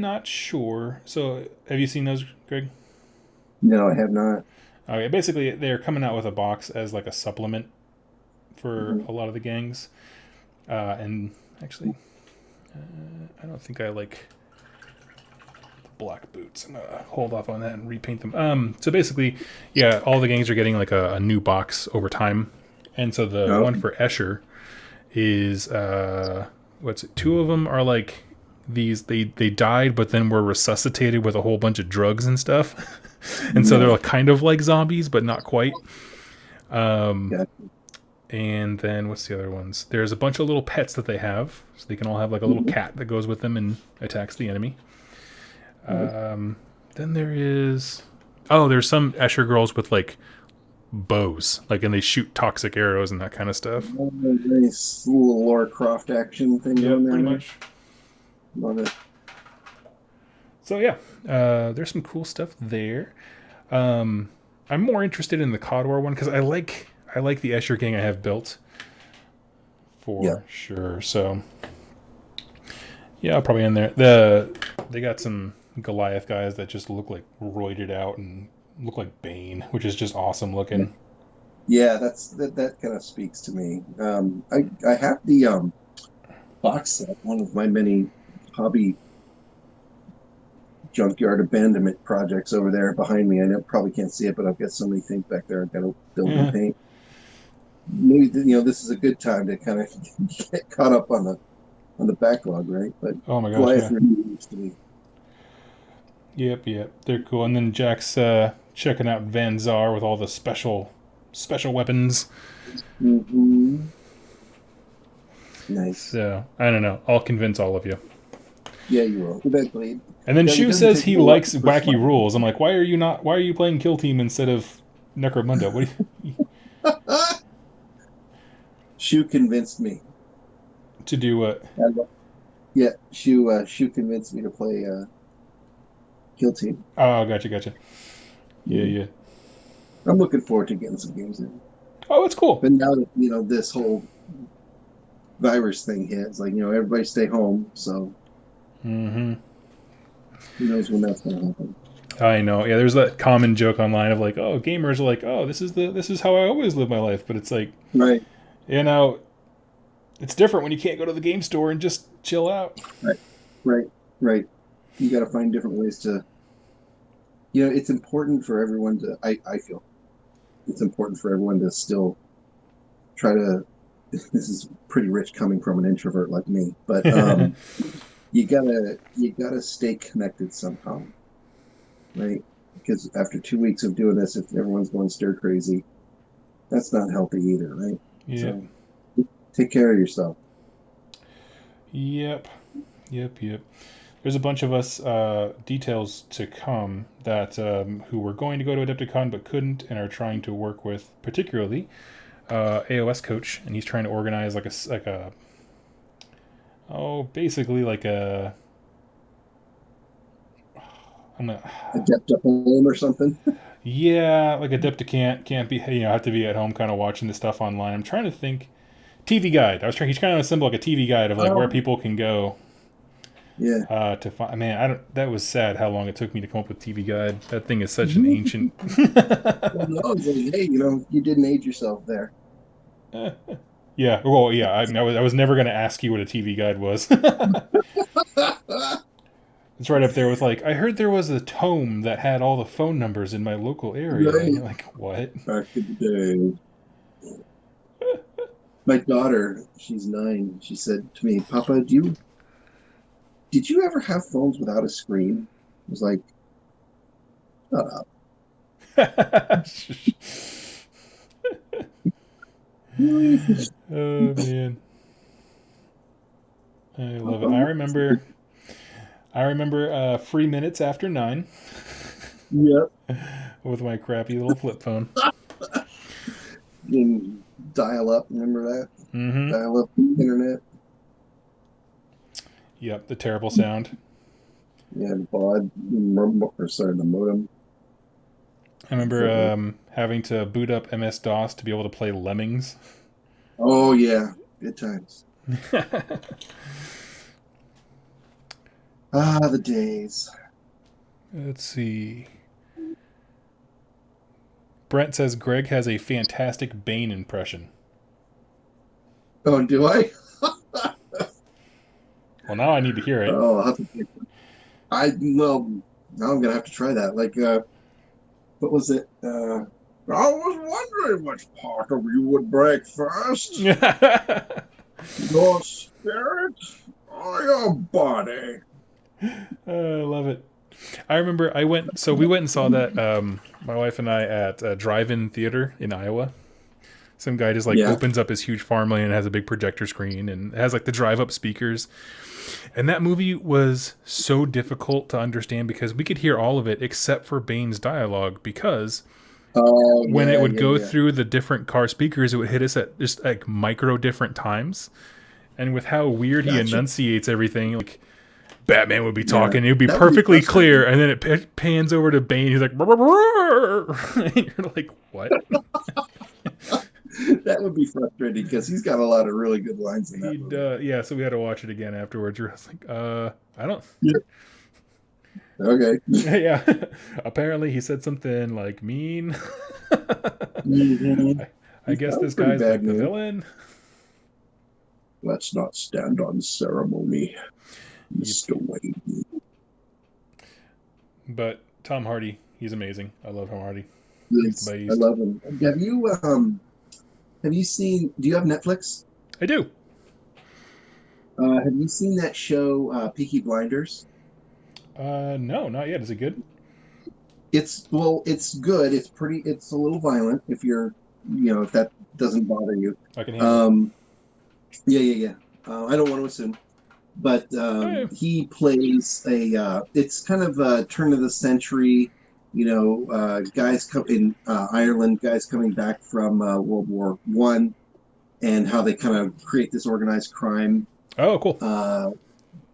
[SPEAKER 1] not sure. So, have you seen those, Greg?
[SPEAKER 2] No, I have not.
[SPEAKER 1] Okay, basically, they're coming out with a box as like a supplement for
[SPEAKER 2] Mhm.
[SPEAKER 1] a lot of the gangs. And actually, I don't think I like black boots. I'm gonna hold off on that and repaint them. So basically, yeah, all the gangs are getting like a new box over time, and so the
[SPEAKER 2] Oh,
[SPEAKER 1] one for Escher is what's it? Two of them are like these. They died, but then were resuscitated with a whole bunch of drugs and stuff, and so they're
[SPEAKER 2] no.
[SPEAKER 1] like, kind of like zombies, but not quite.
[SPEAKER 2] Got
[SPEAKER 1] And then what's the other ones? There's a bunch of little pets that they have, so they can all have like a little cat that goes with them and attacks the enemy. Then there is there's some Escher girls with like bows, like, and they shoot toxic arrows and that kind of stuff.
[SPEAKER 2] Oh, nice little Lara Croft action thing
[SPEAKER 1] Yeah,
[SPEAKER 2] going there.
[SPEAKER 1] pretty
[SPEAKER 2] Man.
[SPEAKER 1] much.
[SPEAKER 2] Love it.
[SPEAKER 1] So yeah, there's some cool stuff there. I'm more interested in the COD War one because I like the Escher gang I have built for sure. So yeah, I'll probably end there. They got some Goliath guys that just look like roided out and look like Bane, which is just awesome looking.
[SPEAKER 2] Yeah, that kind of speaks to me. I have the box set, one of my many hobby junkyard abandonment projects over there behind me. Probably can't see it, but I've got so many things back there I've got to build and paint. Maybe this is a good time to kind of get caught up on the backlog, right? But
[SPEAKER 1] oh my gosh, yeah.
[SPEAKER 2] To me.
[SPEAKER 1] Yep, they're cool. And then Jack's checking out Van Zar with all the special weapons.
[SPEAKER 2] Mm-hmm. Nice.
[SPEAKER 1] So I don't know. I'll convince all of you.
[SPEAKER 2] Yeah, you will eventually.
[SPEAKER 1] And then Shu says he likes wacky rules. I'm like, why are you playing Kill Team instead of Necromunda? What do you...
[SPEAKER 2] Shu convinced me.
[SPEAKER 1] To do what?
[SPEAKER 2] Yeah, Shu convinced me to play Kill Team.
[SPEAKER 1] Oh, gotcha. Yeah.
[SPEAKER 2] I'm looking forward to getting some games in.
[SPEAKER 1] Oh, it's cool.
[SPEAKER 2] But now that this whole virus thing hits, like everybody stay home, so
[SPEAKER 1] who
[SPEAKER 2] knows when that's gonna happen.
[SPEAKER 1] I know. Yeah, there's that common joke online of like, oh, gamers are like, oh, this is how I always live my life, but it's like,
[SPEAKER 2] right.
[SPEAKER 1] It's different when you can't go to the game store and just chill out.
[SPEAKER 2] Right. You got to find different ways to. It's important for everyone to. I feel it's important for everyone to still try to. This is pretty rich coming from an introvert like me, but you gotta stay connected somehow, right? Because after 2 weeks of doing this, if everyone's going stir crazy, that's not healthy either, right?
[SPEAKER 1] Yeah.
[SPEAKER 2] So, take care of yourself.
[SPEAKER 1] Yep. There's a bunch of us details to come that who were going to go to Adepticon but couldn't and are trying to work with, particularly AOS coach, and he's trying to organize basically like a
[SPEAKER 2] Adepticon or something.
[SPEAKER 1] Yeah, like Adepticon can't be have to be at home kind of watching the stuff online. I'm trying to think. TV guide. He's trying to assemble like a TV guide of like where people can go.
[SPEAKER 2] Yeah.
[SPEAKER 1] To find. Man, that was sad how long it took me to come up with TV guide. That thing is such an ancient.
[SPEAKER 2] Well, no, it's like, hey, you didn't age yourself there.
[SPEAKER 1] Yeah. Well, yeah. I was never going to ask you what a TV guide was. It's right up there with like, I heard there was a tome that had all the phone numbers in my local area. Right. And you're like, what?
[SPEAKER 2] Back in the day. My daughter, she's 9. She said to me, "Papa, did you ever have phones without a screen?" I was like, "Shut up."
[SPEAKER 1] Oh man, I love it. I remember 3 minutes after 9.
[SPEAKER 2] Yep.
[SPEAKER 1] With my crappy little flip phone.
[SPEAKER 2] Dial up, remember that?
[SPEAKER 1] Mm-hmm.
[SPEAKER 2] Dial up internet.
[SPEAKER 1] Yep, the terrible sound.
[SPEAKER 2] Yeah, the modem.
[SPEAKER 1] I remember having to boot up MS-DOS to be able to play Lemmings.
[SPEAKER 2] Oh yeah, good times. The days.
[SPEAKER 1] Let's see. Brent says Greg has a fantastic Bane impression.
[SPEAKER 2] Oh, do I?
[SPEAKER 1] Well, now I need to hear it.
[SPEAKER 2] Oh, I'll have to now I'm gonna have to try that. Like, what was it? I was wondering which part of you would break first. Your spirit or your body?
[SPEAKER 1] I love it. I remember we went and saw that, my wife and I, at a drive-in theater in Iowa. Some guy just opens up his huge farmland and has a big projector screen and has like the drive-up speakers. And that movie was so difficult to understand because we could hear all of it except for Bane's dialogue, because
[SPEAKER 2] Oh
[SPEAKER 1] when it
[SPEAKER 2] yeah,
[SPEAKER 1] would
[SPEAKER 2] yeah,
[SPEAKER 1] go
[SPEAKER 2] yeah.
[SPEAKER 1] through the different car speakers, it would hit us at just like micro different times. And with how weird he
[SPEAKER 2] Gotcha.
[SPEAKER 1] enunciates everything, like Batman would be
[SPEAKER 2] Yeah,
[SPEAKER 1] talking, it would be
[SPEAKER 2] that would be
[SPEAKER 1] perfectly clear,
[SPEAKER 2] frustrating.
[SPEAKER 1] and then it pans over to Bane. He's like, "Brr, brr, brr." And you're like, what?
[SPEAKER 2] That would be frustrating because he's got a lot of really good lines in that
[SPEAKER 1] He'd
[SPEAKER 2] movie.
[SPEAKER 1] yeah. So we had to watch it again afterwards. I was like, I don't.
[SPEAKER 2] Yeah. Okay.
[SPEAKER 1] Yeah. Apparently, he said something like mean.
[SPEAKER 2] Hmm.
[SPEAKER 1] I
[SPEAKER 2] He's
[SPEAKER 1] guess
[SPEAKER 2] got a
[SPEAKER 1] this
[SPEAKER 2] pretty
[SPEAKER 1] guy's
[SPEAKER 2] bad
[SPEAKER 1] like the
[SPEAKER 2] name.
[SPEAKER 1] villain.
[SPEAKER 2] Let's not stand on ceremony,
[SPEAKER 1] Yep.
[SPEAKER 2] Mr. Wayne.
[SPEAKER 1] But Tom Hardy, he's amazing. I love Tom Hardy. He's the
[SPEAKER 2] Yes, I
[SPEAKER 1] beast.
[SPEAKER 2] love him. Have you seen? Do you have Netflix?
[SPEAKER 1] I do.
[SPEAKER 2] Have you seen that show, Peaky Blinders?
[SPEAKER 1] No, not yet. Is it good?
[SPEAKER 2] It's good. It's pretty. It's a little violent if you're, if that doesn't bother you.
[SPEAKER 1] I can handle it.
[SPEAKER 2] Um, yeah, yeah, yeah. I don't want to assume, but
[SPEAKER 1] Oh, yeah.
[SPEAKER 2] he plays a. It's kind of a turn of the century. Guys come in Ireland, guys coming back from World War I, and how they kind of create this organized crime
[SPEAKER 1] Oh, cool.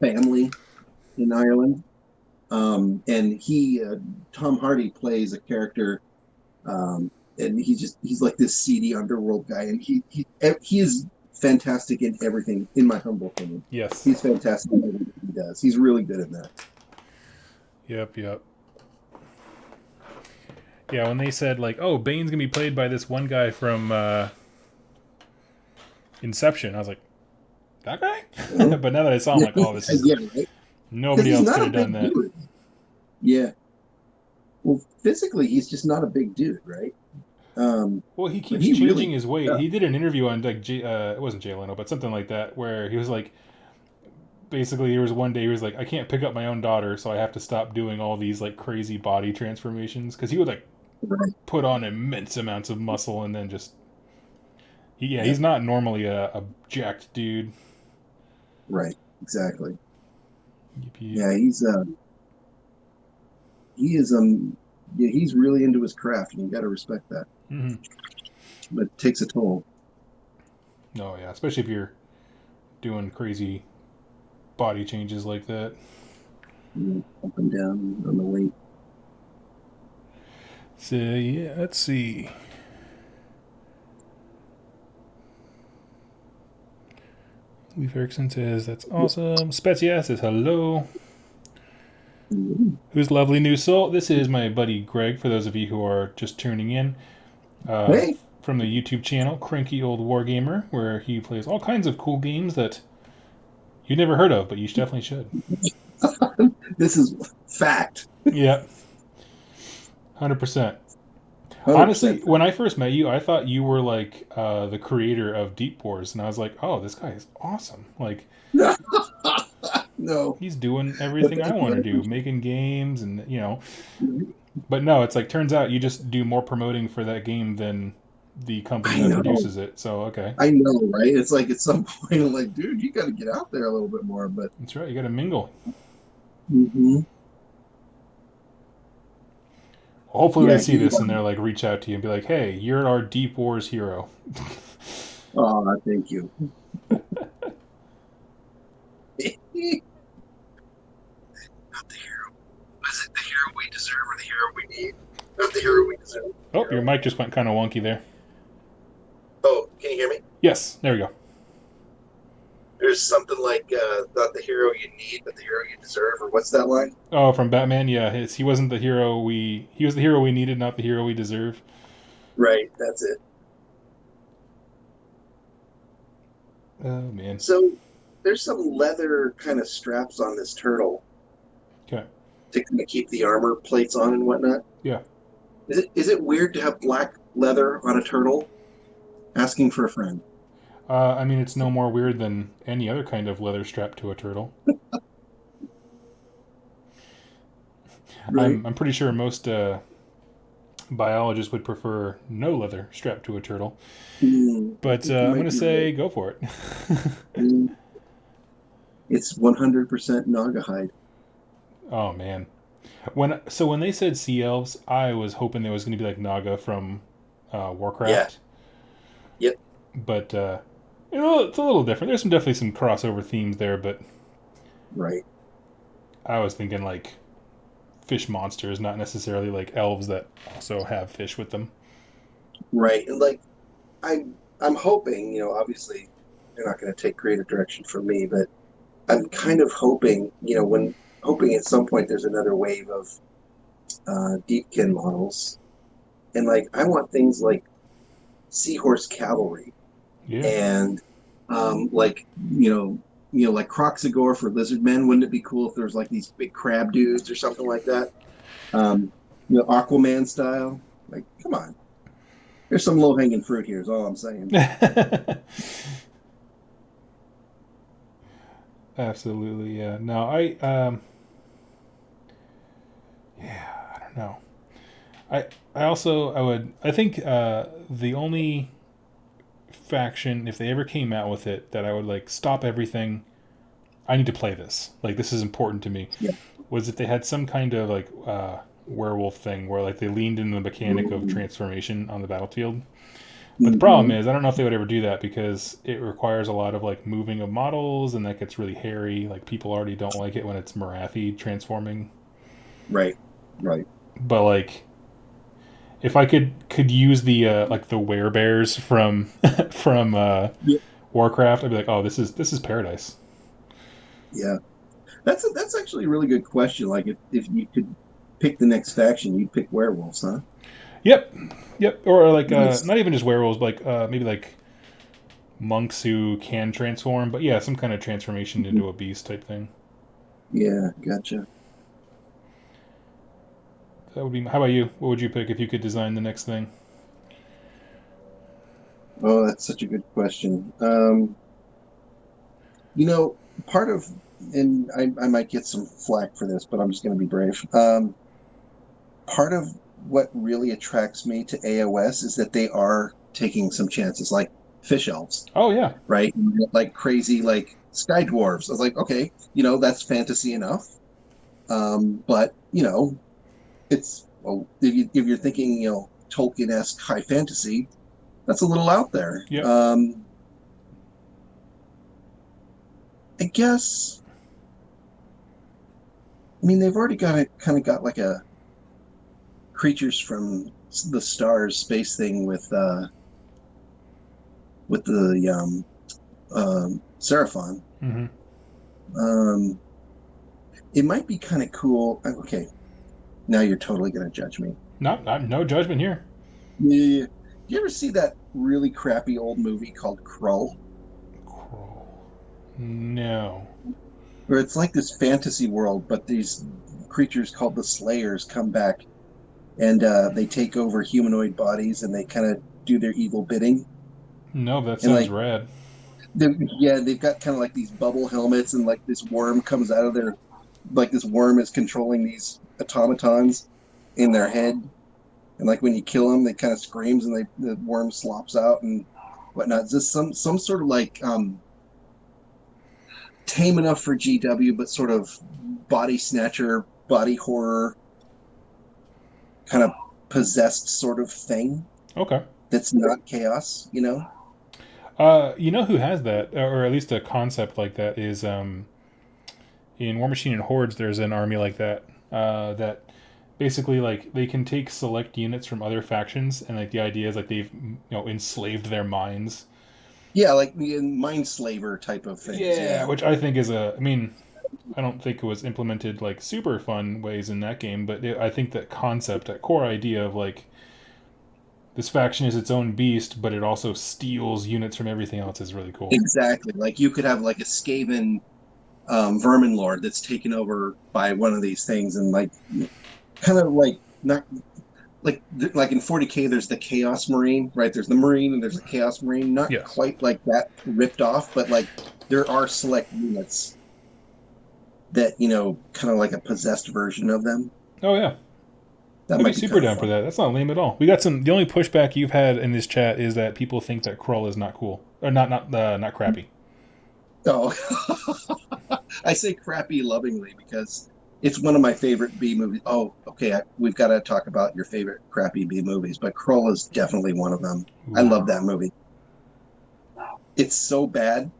[SPEAKER 2] family in Ireland. And Tom Hardy plays a character, and he's like this seedy underworld guy, and he is fantastic in everything. In my humble opinion,
[SPEAKER 1] Yes.
[SPEAKER 2] he's fantastic in everything he does. He's really good in that.
[SPEAKER 1] Yep. Yep. Yeah, when they said like, "Oh, Bane's gonna be played by this one guy from Inception," I was like, "That guy?"
[SPEAKER 2] Uh-huh.
[SPEAKER 1] But now that I saw him, like, "Oh, this is
[SPEAKER 2] Yeah, right. Because
[SPEAKER 1] nobody
[SPEAKER 2] he's
[SPEAKER 1] else
[SPEAKER 2] not
[SPEAKER 1] could
[SPEAKER 2] a
[SPEAKER 1] have done
[SPEAKER 2] big
[SPEAKER 1] that."
[SPEAKER 2] dude. Yeah. Well, physically, he's just not a big dude, right?
[SPEAKER 1] Well, he
[SPEAKER 2] But
[SPEAKER 1] keeps
[SPEAKER 2] he
[SPEAKER 1] changing
[SPEAKER 2] really.
[SPEAKER 1] his weight.
[SPEAKER 2] Yeah.
[SPEAKER 1] He did an interview on like it wasn't Jay Leno, but something like that, where he was like, basically, there was one day he was like, "I can't pick up my own daughter, so I have to stop doing all these like crazy body transformations," because he would like
[SPEAKER 2] Right.
[SPEAKER 1] put on immense amounts of muscle and then just
[SPEAKER 2] Yeah.
[SPEAKER 1] he's not normally a jacked dude.
[SPEAKER 2] Right. Exactly.
[SPEAKER 1] Yep, yep.
[SPEAKER 2] Yeah. He is yeah, he's really into his craft, and you got to respect that.
[SPEAKER 1] Mm-hmm.
[SPEAKER 2] But it takes a toll.
[SPEAKER 1] Oh yeah, especially if you're doing crazy body changes like that.
[SPEAKER 2] Up and down on the weight.
[SPEAKER 1] So yeah, let's see. Leaf Erickson says that's awesome. Spezia says hello. Who's lovely new soul? This is my buddy Greg. For those of you who are just tuning in,
[SPEAKER 2] Hey,
[SPEAKER 1] from the YouTube channel Cranky Old Wargamer, where he plays all kinds of cool games that you never heard of, but you definitely should.
[SPEAKER 2] this is fact.
[SPEAKER 1] Yeah, 100%.
[SPEAKER 2] 100%
[SPEAKER 1] Honestly,
[SPEAKER 2] fact.
[SPEAKER 1] when I first met you, I thought you were like the creator of Deep Wars, and I was like, "Oh, this guy is awesome! Like,
[SPEAKER 2] No,
[SPEAKER 1] he's doing
[SPEAKER 2] but
[SPEAKER 1] everything I
[SPEAKER 2] thank you.
[SPEAKER 1] want to do, making games, and But no, it's like turns out you just do more promoting for that game than the company
[SPEAKER 2] I
[SPEAKER 1] that
[SPEAKER 2] know.
[SPEAKER 1] produces it. So okay,
[SPEAKER 2] I know, right? It's like at some point, I'm like, dude, you got to get out there a little bit more. But
[SPEAKER 1] that's right. You got to mingle.
[SPEAKER 2] hmm
[SPEAKER 1] Hopefully, they
[SPEAKER 2] yeah,
[SPEAKER 1] see this and they're like, reach out to you and be like, "Hey, you're our Deep Wars hero."
[SPEAKER 2] oh, thank you. Not the hero. Was it the hero we deserve or the hero we need? Not the hero we deserve.
[SPEAKER 1] Oh, your mic just went kind of wonky there.
[SPEAKER 2] Oh, can you hear me?
[SPEAKER 1] Yes, there we go.
[SPEAKER 2] There's something like not the hero you need, but the hero you deserve, or what's that line?
[SPEAKER 1] Oh, from Batman, yeah, he wasn't the hero he was the hero we needed, not the hero we deserve.
[SPEAKER 2] Right, that's it.
[SPEAKER 1] Oh man.
[SPEAKER 2] So there's some leather kind of straps on this turtle
[SPEAKER 1] Okay.
[SPEAKER 2] to kind of keep the armor plates on and whatnot.
[SPEAKER 1] Yeah.
[SPEAKER 2] Is it weird to have black leather on a turtle? Asking for a friend.
[SPEAKER 1] I mean, it's no more weird than any other kind of leather strap to a turtle.
[SPEAKER 2] Right.
[SPEAKER 1] I'm pretty sure most biologists would prefer no leather strapped to a turtle. But I'm going to say go for it.
[SPEAKER 2] It's 100% naga hide.
[SPEAKER 1] Oh, man. When they said sea elves, I was hoping there was going to be like Naga from
[SPEAKER 2] Yeah.
[SPEAKER 1] Warcraft,
[SPEAKER 2] Yep.
[SPEAKER 1] but it's a little different. There's definitely some crossover themes there, but
[SPEAKER 2] Right.
[SPEAKER 1] I was thinking like fish monsters, not necessarily like elves that also have fish with them.
[SPEAKER 2] Right. And like I'm hoping, obviously they're not going to take creative direction from me, but I'm kind of hoping, when hoping at some point there's another wave of deepkin models, and like I want things like seahorse cavalry
[SPEAKER 1] Yeah.
[SPEAKER 2] and like like Croxagore for lizard men. Wouldn't it be cool if there was like these big crab dudes or something like that? Aquaman style. Like, come on, there's some low hanging fruit here. Is all I'm saying.
[SPEAKER 1] Absolutely, yeah. No, yeah, I don't know. I I think the only faction, if they ever came out with it, that I would like stop everything. I need to play this. Like this is important to me.
[SPEAKER 2] Yeah.
[SPEAKER 1] Was if they had some kind of like werewolf thing where like they leaned into the mechanic of transformation on the battlefield. But the problem
[SPEAKER 2] Mm-hmm.
[SPEAKER 1] is, I don't know if they would ever do that because it requires a lot of like moving of models, and that gets really hairy. Like people already don't like it when it's Marathi transforming.
[SPEAKER 2] Right. Right.
[SPEAKER 1] But like, if I could use the like the werebears from from
[SPEAKER 2] Yeah.
[SPEAKER 1] Warcraft, I'd be like, oh, this is paradise.
[SPEAKER 2] Yeah. That's actually a really good question. Like, if you could pick the next faction, you'd pick werewolves, huh?
[SPEAKER 1] Yep, yep. Or like
[SPEAKER 2] Nice.
[SPEAKER 1] not even just werewolves, but like maybe like monks who can transform. But yeah, some kind of transformation
[SPEAKER 2] Mhm.
[SPEAKER 1] into a beast type thing.
[SPEAKER 2] Yeah, gotcha.
[SPEAKER 1] That would be. How about you? What would you pick if you could design the next thing?
[SPEAKER 2] Oh, that's such a good question. You know, part of, and I might get some flack for this, but I'm just going to be brave. Part of what really attracts me to AOS is that they are taking some chances, like fish elves,
[SPEAKER 1] Oh yeah,
[SPEAKER 2] right? Like crazy, like sky dwarves. I was like, okay, that's fantasy enough. But it's well, if you're thinking, Tolkien-esque high fantasy, that's a little out there.
[SPEAKER 1] yep.
[SPEAKER 2] I guess. I mean, they've already got like a creatures from the stars space thing with the Seraphon.
[SPEAKER 1] Mm-hmm.
[SPEAKER 2] Um, it might be kind of cool. Okay, now you're totally gonna judge me.
[SPEAKER 1] Not no judgment here.
[SPEAKER 2] Yeah. You ever see that really crappy old movie called Krull?
[SPEAKER 1] Crawl. No.
[SPEAKER 2] Where it's like this fantasy world, but these creatures called the Slayers come back and they take over humanoid bodies and they kind of do their evil bidding.
[SPEAKER 1] No, that
[SPEAKER 2] And
[SPEAKER 1] sounds
[SPEAKER 2] like,
[SPEAKER 1] rad.
[SPEAKER 2] they, yeah, they've got kind of like these bubble helmets, and like this worm comes out of their, like this worm is controlling these automatons in their head. And like when you kill them, they kind of screams and the worm slops out and whatnot. Is this some sort of like tame enough for GW, but sort of body snatcher, body horror, kind of possessed sort of thing
[SPEAKER 1] Okay.
[SPEAKER 2] that's not chaos?
[SPEAKER 1] You know who has that, or at least a concept like that is in War Machine and Hordes. There's an army like that that basically like they can take select units from other factions, and like the idea is like they've enslaved their minds.
[SPEAKER 2] Yeah, like the mind slaver type of things.
[SPEAKER 1] Yeah,
[SPEAKER 2] Yeah.
[SPEAKER 1] which I think is a. I mean, I don't think it was implemented like super fun ways in that game, but I think that concept, that core idea of like this faction is its own beast, but it also steals units from everything else is really cool.
[SPEAKER 2] Exactly. Like you could have like a Skaven vermin lord that's taken over by one of these things, and like kind of like not like in 40K there's the Chaos Marine, right? There's the Marine and there's the Chaos Marine. Not
[SPEAKER 1] Yes.
[SPEAKER 2] quite like that ripped off, but like there are select units that kind of like a possessed version of them.
[SPEAKER 1] Oh yeah.
[SPEAKER 2] That
[SPEAKER 1] I'd be
[SPEAKER 2] might be
[SPEAKER 1] super
[SPEAKER 2] kind of
[SPEAKER 1] down for
[SPEAKER 2] fun.
[SPEAKER 1] that. That's not lame at all. We got some. The only pushback you've had in this chat is that people think that Krull is not cool or not crappy.
[SPEAKER 2] Oh, I say crappy lovingly because It's one of my favorite B movies. Oh, okay. We've got to talk about your favorite crappy B movies, but Krull is definitely one of them. I
[SPEAKER 1] Ooh.
[SPEAKER 2] love that movie. It's so bad.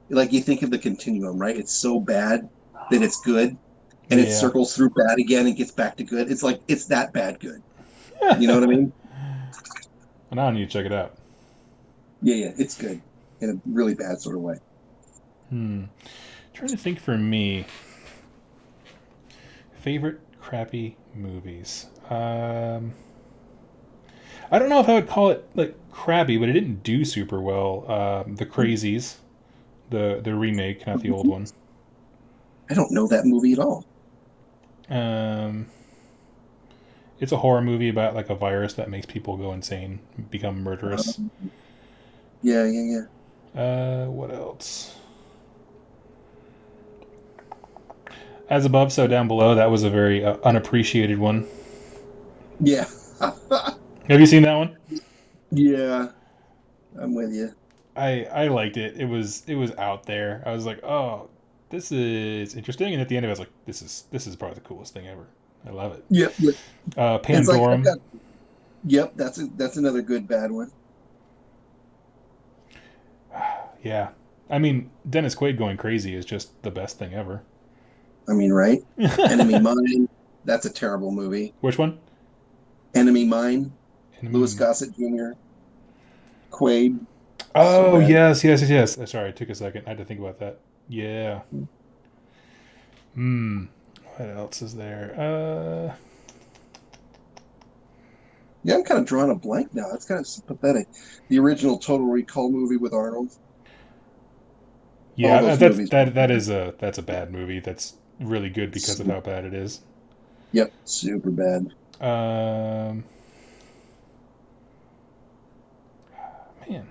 [SPEAKER 2] Like you think of the continuum, right? It's so bad that it's good, and it
[SPEAKER 1] Yeah.
[SPEAKER 2] circles through bad again and gets back to good. It's like it's that bad good. You know what I mean?
[SPEAKER 1] And I need to check it out.
[SPEAKER 2] Yeah, it's good in a really bad sort of way.
[SPEAKER 1] Trying to think for me. Favorite crappy movies. I don't know if I would call it like crappy, but it didn't do super well. The Crazies, the remake, not the old one.
[SPEAKER 2] I don't know that movie at all.
[SPEAKER 1] Um, it's a horror movie about like a virus that makes people go insane, become murderous.
[SPEAKER 2] Um, yeah.
[SPEAKER 1] What else? As above, so down below. That was a very unappreciated one.
[SPEAKER 2] Yeah.
[SPEAKER 1] Have you seen that one?
[SPEAKER 2] Yeah, I'm with you.
[SPEAKER 1] I liked it. It was out there. I was like, oh, this is interesting. And at the end of it, I was like, this is probably the coolest thing ever. I love it.
[SPEAKER 2] Yep. It's like I've
[SPEAKER 1] Pandorum.
[SPEAKER 2] got. Yep, that's another good bad one.
[SPEAKER 1] Yeah. I mean, Dennis Quaid going crazy is just the best thing ever.
[SPEAKER 2] I mean, right? Enemy Mine. That's a terrible movie.
[SPEAKER 1] Which one?
[SPEAKER 2] Enemy Mine. Louis
[SPEAKER 1] Enemy.
[SPEAKER 2] Gossett Jr. Quaid. So
[SPEAKER 1] Oh
[SPEAKER 2] bad.
[SPEAKER 1] yes. Sorry, it took a second. I had to think about that. Yeah. Hmm. What else is there?
[SPEAKER 2] Yeah, I'm kind of drawing a blank now. That's kind of pathetic. The original Total Recall movie with Arnold. All
[SPEAKER 1] Yeah.
[SPEAKER 2] those
[SPEAKER 1] That's
[SPEAKER 2] movies.
[SPEAKER 1] that's a bad movie. That's really good because of how bad it is.
[SPEAKER 2] Yep, super bad.
[SPEAKER 1] Um. Man.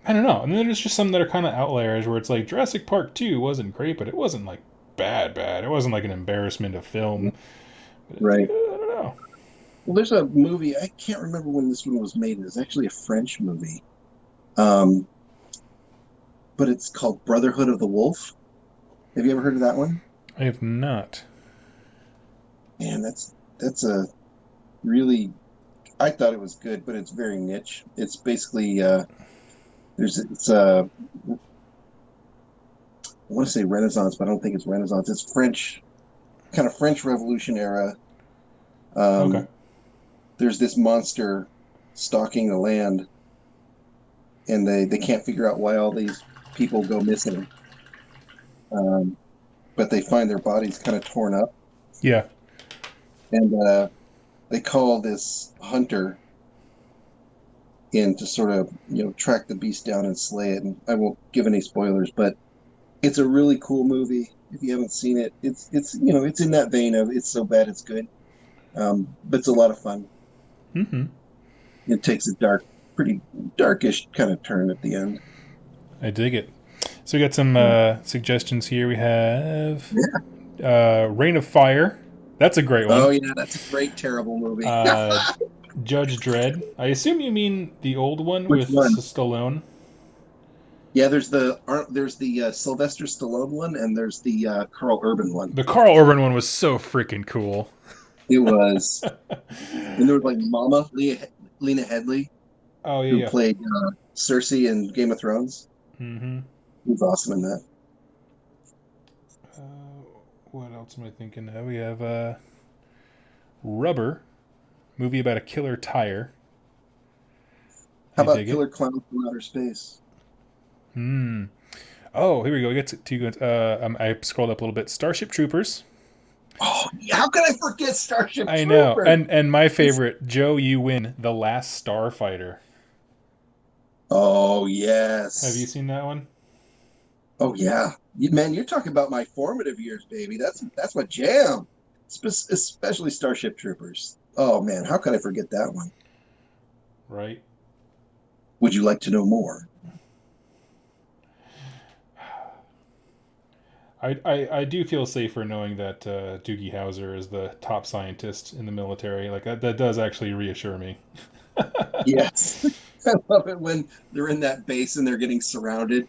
[SPEAKER 1] I don't know. And then there's just some that are kind of outliers where it's like Jurassic Park 2 wasn't great, but it wasn't like bad. It wasn't like an embarrassment of film. But
[SPEAKER 2] Right.
[SPEAKER 1] I don't know.
[SPEAKER 2] Well, there's a movie. I can't remember when this one was made. It's actually a French movie. Um, but it's called Brotherhood of the Wolf. Have you ever heard of that one?
[SPEAKER 1] I have not.
[SPEAKER 2] Man, that's a really. I thought it was good, but it's very niche. It's basically there's it's I want to say Renaissance, but I don't think it's Renaissance. It's French, kind of French Revolution era.
[SPEAKER 1] Okay.
[SPEAKER 2] Um, there's this monster stalking the land, and they can't figure out why all these people go missing. Um, but they find their bodies kind of torn up,
[SPEAKER 1] Yeah.
[SPEAKER 2] and they call this hunter in to sort of track the beast down and slay it. And I won't give any spoilers, but it's a really cool movie. If you haven't seen it, it's it's in that vein of it's so bad it's good, but it's a lot of fun.
[SPEAKER 1] Mm-hmm.
[SPEAKER 2] It takes a pretty darkish kind of turn at the end.
[SPEAKER 1] I dig it. So we got some suggestions here. We have
[SPEAKER 2] Yeah.
[SPEAKER 1] Reign of Fire. That's a great
[SPEAKER 2] Oh
[SPEAKER 1] one.
[SPEAKER 2] yeah, that's a great terrible movie.
[SPEAKER 1] Uh, Judge Dredd. I assume you mean the old one
[SPEAKER 2] Which
[SPEAKER 1] with
[SPEAKER 2] one?
[SPEAKER 1] Stallone.
[SPEAKER 2] Yeah, there's the Sylvester Stallone one, and there's the Carl Urban one.
[SPEAKER 1] The Carl Urban one was so freaking cool.
[SPEAKER 2] It was, and there was like Mama Lena Headey,
[SPEAKER 1] Oh
[SPEAKER 2] who
[SPEAKER 1] yeah.
[SPEAKER 2] played Cersei in Game of Thrones.
[SPEAKER 1] Mm-hmm.
[SPEAKER 2] He was awesome in that.
[SPEAKER 1] Uh, what else am I thinking of? We have Rubber, movie about a killer tire.
[SPEAKER 2] How
[SPEAKER 1] I
[SPEAKER 2] about
[SPEAKER 1] dig it.
[SPEAKER 2] Killer Clowns from Outer Space?
[SPEAKER 1] Hmm. Oh, here we go. We get to I scrolled up a little bit. Starship Troopers.
[SPEAKER 2] Oh, how could I forget Starship
[SPEAKER 1] I know.
[SPEAKER 2] Troopers?
[SPEAKER 1] And my favorite, Joe, you win, The Last Starfighter.
[SPEAKER 2] Oh
[SPEAKER 1] Have you
[SPEAKER 2] yes.
[SPEAKER 1] seen that one?
[SPEAKER 2] Oh yeah. Man, you're talking about my formative years, baby. That's my jam. Especially Starship Troopers. Oh man, how could I forget that one?
[SPEAKER 1] Right.
[SPEAKER 2] Would you like to know more?
[SPEAKER 1] I do feel safer knowing that Doogie Howser is the top scientist in the military. Like that does actually reassure me.
[SPEAKER 2] Yes. I love it when they're in that base and they're getting surrounded.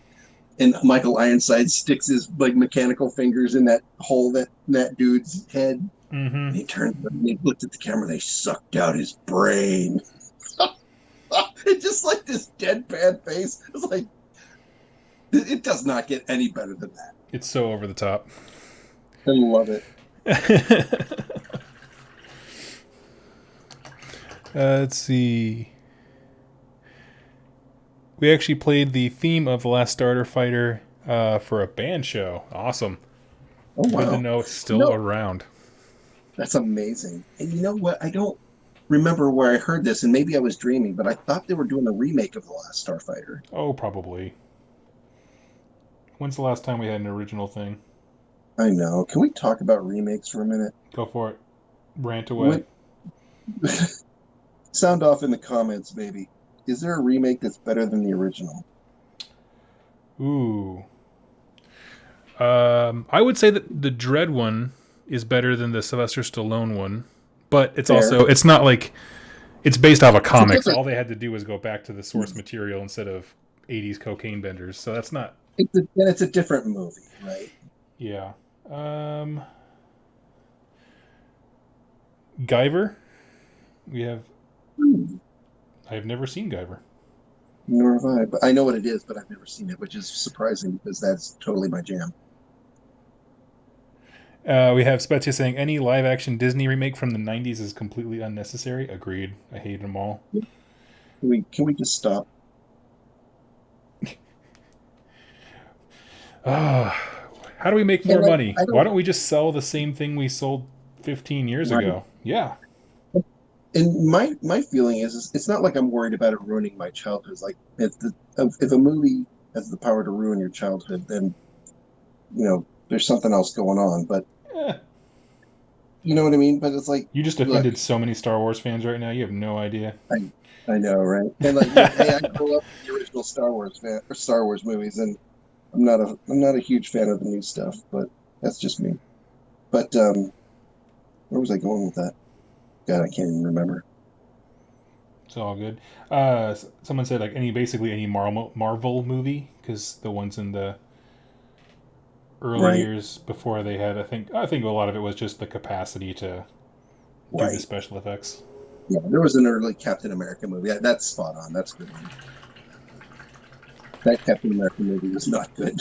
[SPEAKER 2] and Michael Ironside sticks his like mechanical fingers in that hole in that dude's head,
[SPEAKER 1] Mm-hmm.
[SPEAKER 2] and he turns and he looked at the camera. And they sucked out his brain. It's just like this deadpan face. It's like it does not get any better than that.
[SPEAKER 1] It's so over the top.
[SPEAKER 2] I love it.
[SPEAKER 1] Let's see. We actually played the theme of The Last Starter Fighter for a band show. Awesome.
[SPEAKER 2] Oh wow!
[SPEAKER 1] Good to know it's still around.
[SPEAKER 2] That's amazing. And you know what? I don't remember where I heard this, and maybe I was dreaming, but I thought they were doing a remake of The Last Starfighter.
[SPEAKER 1] Oh, probably. When's the last time we had an original thing?
[SPEAKER 2] I know. Can we talk about remakes for a minute?
[SPEAKER 1] Go for it. Rant away.
[SPEAKER 2] Sound off in the comments, baby. Is there a remake that's better than the original?
[SPEAKER 1] Ooh. I would say that the Dread one is better than the Sylvester Stallone one, but it's also it's not like it's based off a comic. So all they had to do was go back to the source material instead of 80s cocaine benders. So that's not.
[SPEAKER 2] It's a different movie, right?
[SPEAKER 1] Yeah. Guyver. We have. I have never seen Guyver.
[SPEAKER 2] Nor have I, but I know what it is, but I've never seen it, which is surprising because that's totally my jam.
[SPEAKER 1] We have Spezia saying any live-action Disney remake from the 90s is completely unnecessary. Agreed. I hate them all.
[SPEAKER 2] Can we just stop?
[SPEAKER 1] How do we make more money? Why don't we just sell the same thing we sold 15 years ago? Yeah.
[SPEAKER 2] And my feeling is it's not like I'm worried about it ruining my childhood. Like if a movie has the power to ruin your childhood, then there's something else going on. But you know what I mean. But it's like
[SPEAKER 1] you just offended so many Star Wars fans right now. You have no idea.
[SPEAKER 2] I know, right? And like, hey, I grew up with the original Star Wars movies, and I'm not a huge fan of the new stuff. But that's just me. But where was I going with that? God, I can't even remember.
[SPEAKER 1] It's all good. Someone said like basically any Marvel movie, because the ones in the early years before they had, I think a lot of it was just the capacity to do the special effects.
[SPEAKER 2] Yeah, there was an early Captain America movie. That's spot on. That's a good one. That Captain America movie was not good.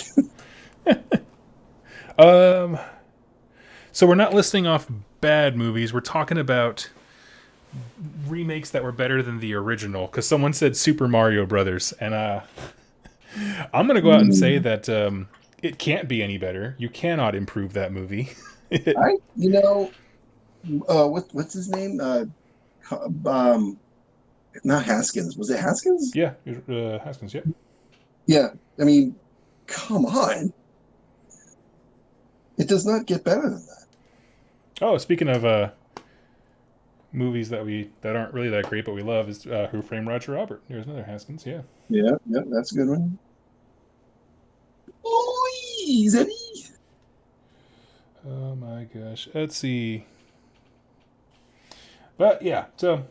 [SPEAKER 1] So we're not listing off bad movies. We're talking about remakes that were better than the original. Because someone said Super Mario Brothers, and I'm gonna go out and say that it can't be any better. You cannot improve that movie.
[SPEAKER 2] What's his name? Not Haskins. Was it Haskins?
[SPEAKER 1] Yeah, Haskins. Yeah.
[SPEAKER 2] Yeah. I mean, come on. It does not get better than that.
[SPEAKER 1] Oh, speaking of movies that aren't really that great but we love, is Who Framed Roger Rabbit. There's another Haskins. Yeah.
[SPEAKER 2] Yeah. That's a good one. Oh, easy.
[SPEAKER 1] Oh my gosh. Let's see. But yeah, so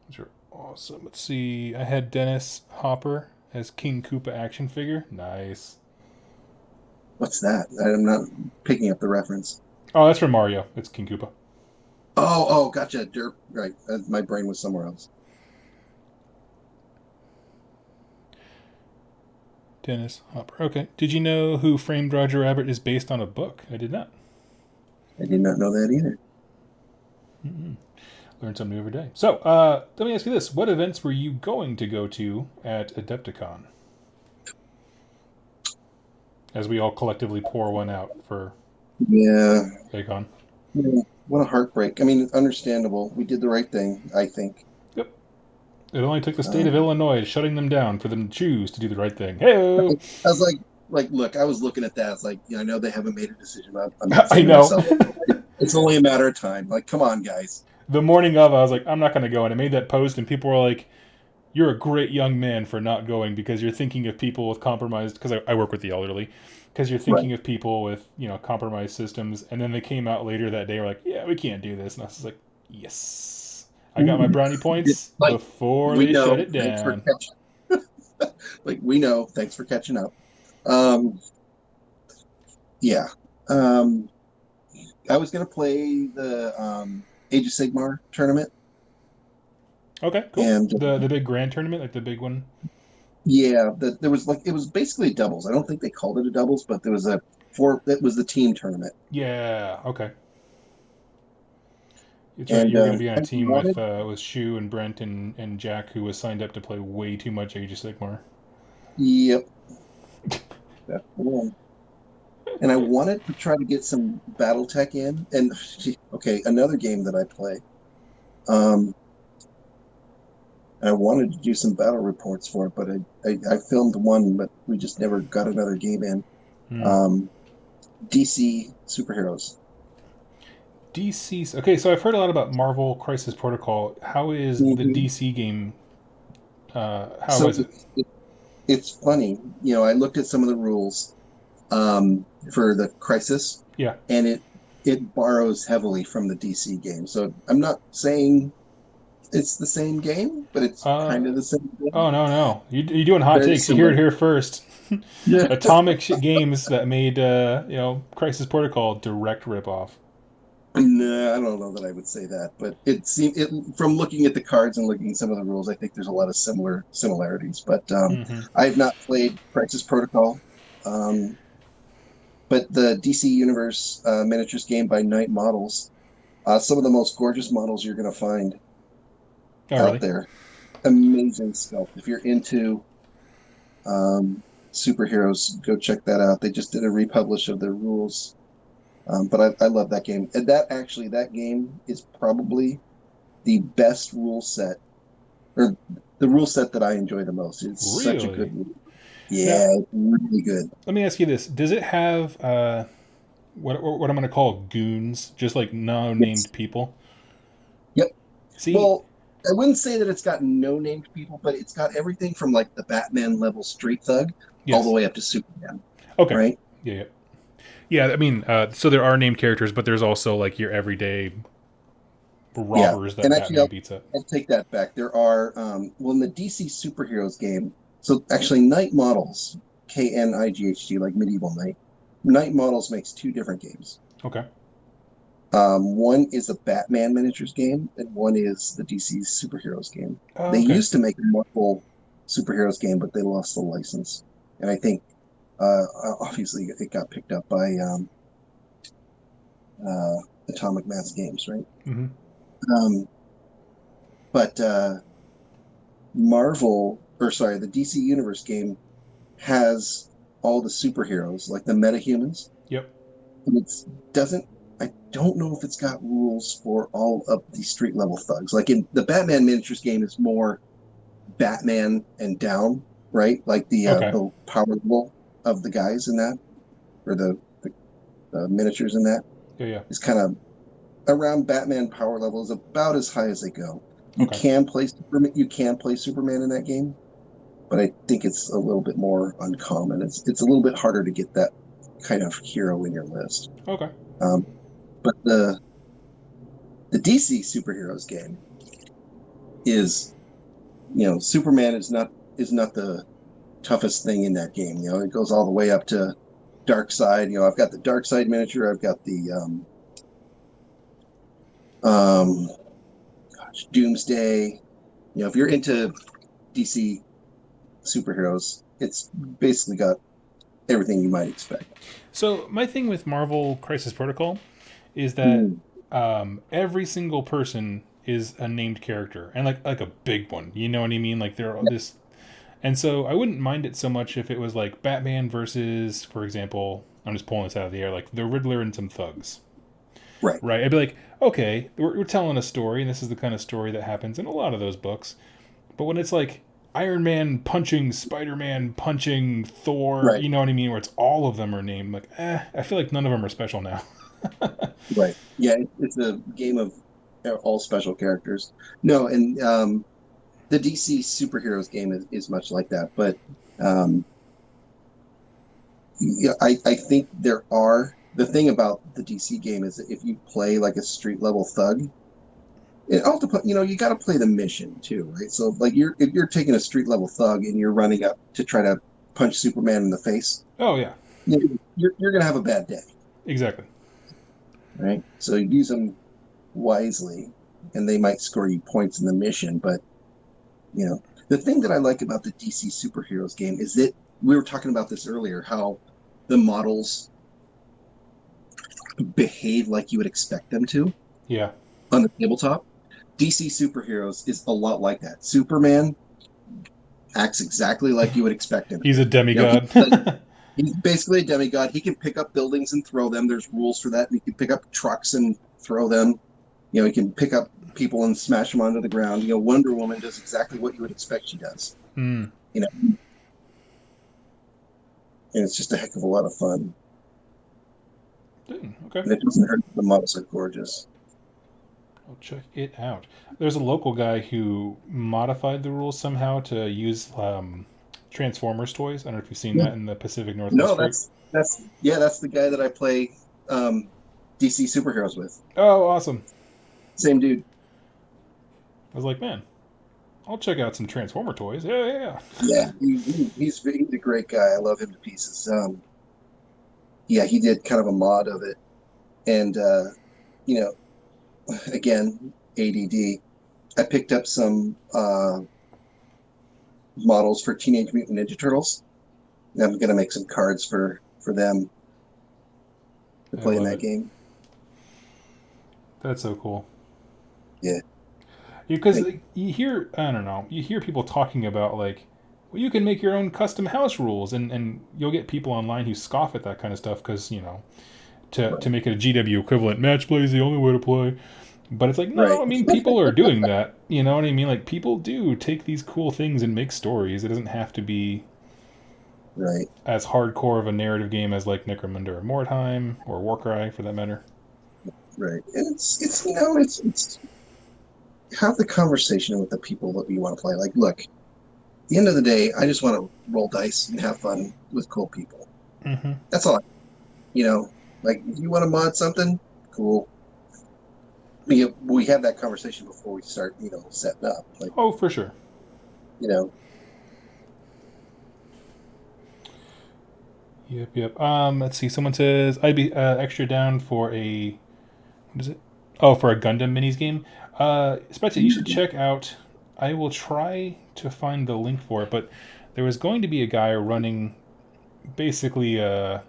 [SPEAKER 1] these are awesome. Let's see. I had Dennis Hopper as King Koopa action figure. Nice.
[SPEAKER 2] What's that? I'm not picking up the reference.
[SPEAKER 1] Oh, that's from Mario. It's King Koopa.
[SPEAKER 2] Oh, gotcha. Derp. Right. My brain was somewhere else.
[SPEAKER 1] Dennis Hopper. Okay. Did you know Who Framed Roger Rabbit is based on a book? I did not.
[SPEAKER 2] I did not know that either.
[SPEAKER 1] Learn something new every day. So, let me ask you this. What events were you going to go to at Adepticon? As we all collectively pour one out for Bacon.
[SPEAKER 2] Yeah, what a heartbreak. I mean, understandable. We did the right thing, I think.
[SPEAKER 1] Yep. It only took the state of Illinois shutting them down for them to choose to do the right thing. Hey-o!
[SPEAKER 2] I was like, look, I was looking at that. It's like, I know they haven't made a decision.
[SPEAKER 1] I know.
[SPEAKER 2] It's only a matter of time. Like, come on, guys.
[SPEAKER 1] The morning of, I was like, I'm not going to go. And I made that post, and people were like, you're a great young man for not going because you're thinking of people with compromised, because I work with the elderly, because you're thinking of people with, compromised systems. And then they came out later that day, and were like, yeah, we can't do this. And I was like, yes. I got my brownie points before they shut it down.
[SPEAKER 2] Like, we know. Thanks for catching up. Um, yeah. Um, I was gonna play the Age of Sigmar tournament,
[SPEAKER 1] Okay, cool.
[SPEAKER 2] and
[SPEAKER 1] The big grand tournament, like the big one.
[SPEAKER 2] yeah, there was like it was basically doubles. I don't think they called it a doubles, but there was a four. That was the team tournament,
[SPEAKER 1] Yeah. Okay. It's right.
[SPEAKER 2] and
[SPEAKER 1] You were going to be on a
[SPEAKER 2] I
[SPEAKER 1] team
[SPEAKER 2] wanted,
[SPEAKER 1] with Shu and Brent and Jack, who was signed up to play way too much Age of Sigmar.
[SPEAKER 2] yep, that's the one. And I wanted to try to get some BattleTech in. And okay, another game that I play. Um, I wanted to do some battle reports for it, but I filmed one, but we just never got another game in.
[SPEAKER 1] Hmm.
[SPEAKER 2] Um, DC superheroes.
[SPEAKER 1] DC. Okay, so I've heard a lot about Marvel Crisis Protocol. How is the
[SPEAKER 2] Hmm.
[SPEAKER 1] DC game? How
[SPEAKER 2] So
[SPEAKER 1] is it?
[SPEAKER 2] it's funny, I looked at some of the rules for the Crisis,
[SPEAKER 1] Yeah.
[SPEAKER 2] and it borrows heavily from the DC game. So I'm not saying it's the same game, but it's
[SPEAKER 1] Uh.
[SPEAKER 2] kind of the same game.
[SPEAKER 1] Oh no no. You're doing hot
[SPEAKER 2] Very
[SPEAKER 1] takes. You hear it
[SPEAKER 2] similar.
[SPEAKER 1] here first.
[SPEAKER 2] Yeah.
[SPEAKER 1] Atomic Games that made Crisis Protocol direct ripoff.
[SPEAKER 2] No, I don't know that I would say that, but it seemed from looking at the cards and looking at some of the rules, I think there's a lot of similarities. But
[SPEAKER 1] Mm-hmm.
[SPEAKER 2] I have not played Crisis Protocol, um, but the DC Universe miniatures game by Night Models, some of the most gorgeous models you're going to find
[SPEAKER 1] Oh
[SPEAKER 2] out
[SPEAKER 1] really?
[SPEAKER 2] there. Amazing sculpt. If you're into superheroes, go check that out. They just did a republish of their rules. But I love that game. And that game is probably the best rule set, or the rule set that I enjoy the most. It's such a
[SPEAKER 1] Really?
[SPEAKER 2] good rule.
[SPEAKER 1] Now
[SPEAKER 2] Yeah, it's really good.
[SPEAKER 1] let me ask you this: does it have what I'm going to call goons, just like no
[SPEAKER 2] Yes.
[SPEAKER 1] named people?
[SPEAKER 2] Yep.
[SPEAKER 1] See,
[SPEAKER 2] Well, I wouldn't say that it's got no named people, but it's got everything from like the Batman level street thug all the
[SPEAKER 1] yes,
[SPEAKER 2] way up to Superman,
[SPEAKER 1] okay,
[SPEAKER 2] right?
[SPEAKER 1] yeah, yeah, yeah. I mean, so there are named characters, but there's also like your everyday
[SPEAKER 2] Yeah.
[SPEAKER 1] robbers that
[SPEAKER 2] And actually,
[SPEAKER 1] Batman beats up.
[SPEAKER 2] I'll take that back. There are, well, in the DC superheroes game, so actually, Night Models, Knight, like medieval Knight, Night Models makes two different games.
[SPEAKER 1] Okay,
[SPEAKER 2] One is a Batman miniatures game, and one is the DC superheroes game. They
[SPEAKER 1] okay,
[SPEAKER 2] used to make a Marvel superheroes game, but they lost the license. And I think, obviously, it got picked up by uh, Atomic Mass Games, right?
[SPEAKER 1] mm-hmm.
[SPEAKER 2] Um, but the DC Universe game has all the superheroes, like the metahumans.
[SPEAKER 1] Yep,
[SPEAKER 2] And doesn't, I don't know if it's got rules for all of the street level thugs. Like in the Batman miniatures game is more Batman and down, right? Like
[SPEAKER 1] okay,
[SPEAKER 2] the power level of the guys in that, or the miniatures in that
[SPEAKER 1] yeah, yeah,
[SPEAKER 2] is kind of around Batman power level is about as high as they go.
[SPEAKER 1] okay,
[SPEAKER 2] You can play Superman in that game, but I think it's a little bit more uncommon. It's a little bit harder to get that kind of hero in your list.
[SPEAKER 1] okay.
[SPEAKER 2] Um, but the DC superheroes game is, Superman is not the toughest thing in that game. It goes all the way up to Dark Side. I've got the Dark Side miniature. I've got the Doomsday. If you're into DC superheroes, it's basically got everything you might expect.
[SPEAKER 1] So my thing with Marvel Crisis Protocol is that
[SPEAKER 2] Mm.
[SPEAKER 1] every single person is a named character and like a big one. You know what I mean? Like they're all this, and so I wouldn't mind it so much if it was like Batman versus, for example, I'm just pulling this out of the air, like the Riddler and some thugs.
[SPEAKER 2] Right.
[SPEAKER 1] Right? I'd be like, okay, we're telling a story, and this is the kind of story that happens in a lot of those books. But when it's like Iron Man punching Spider Man punching Thor,
[SPEAKER 2] Right.
[SPEAKER 1] you know what I mean? Where it's all of them are named, like, I feel like none of them are special now.
[SPEAKER 2] Right. Yeah, it's a game of all special characters. No, and the DC superheroes game is much like that. But um, yeah, I think the thing about the DC game is that if you play like a street level thug, it all depends. You got to play the mission too, right? So, like, if you're taking a street level thug and you're running up to try to punch Superman in the face,
[SPEAKER 1] Oh yeah,
[SPEAKER 2] you're gonna have a bad day,
[SPEAKER 1] exactly.
[SPEAKER 2] right? So use them wisely, and they might score you points in the mission. But the thing that I like about the DC Superheroes game is that we were talking about this earlier, how the models behave like you would expect them to
[SPEAKER 1] Yeah,
[SPEAKER 2] on the tabletop. DC Superheroes is a lot like that. Superman acts exactly like you would expect him.
[SPEAKER 1] he's a demigod.
[SPEAKER 2] He's basically a demigod. He can pick up buildings and throw them. There's rules for that. He can pick up trucks and throw them. He can pick up people and smash them onto the ground. Wonder Woman does exactly what you would expect she does.
[SPEAKER 1] Mm.
[SPEAKER 2] And it's just a heck of a lot of fun.
[SPEAKER 1] Okay.
[SPEAKER 2] And it doesn't hurt. The models are gorgeous.
[SPEAKER 1] I'll check it out. There's a local guy who modified the rules somehow to use Transformers toys. I don't know if you've seen that in the Pacific Northwest.
[SPEAKER 2] No, that's the guy that I play DC Superheroes with.
[SPEAKER 1] Oh, awesome.
[SPEAKER 2] Same dude.
[SPEAKER 1] I was like, man, I'll check out some Transformer toys. Yeah.
[SPEAKER 2] Yeah, he's a great guy. I love him to pieces. He did kind of a mod of it, and again, ADD. I picked up some models for Teenage Mutant Ninja Turtles. And I'm gonna make some cards for them to play in that game.
[SPEAKER 1] That's so cool.
[SPEAKER 2] Yeah.
[SPEAKER 1] Because you hear people talking about like, well, you can make your own custom house rules, and you'll get people online who scoff at that kind of stuff because to make it a GW equivalent, match play is the only way to play. But it's like, no, right. I mean, people are doing that. You know what I mean? Like, people do take these cool things and make stories. It doesn't have to be as hardcore of a narrative game as like Necromunda or Mordheim or Warcry, for that matter.
[SPEAKER 2] Right. And it's have the conversation with the people that you want to play. Like, look, at the end of the day, I just want to roll dice and have fun with cool people.
[SPEAKER 1] Mm-hmm.
[SPEAKER 2] That's all. Like, if you want to mod something, cool. We have that conversation before we start, setting up. Like,
[SPEAKER 1] oh, for sure. Yep. Let's see. Someone says I'd be extra down for a what is it? Oh, for a Gundam minis game. Spencer, you should check out. I will try to find the link for it, but there was going to be a guy running basically a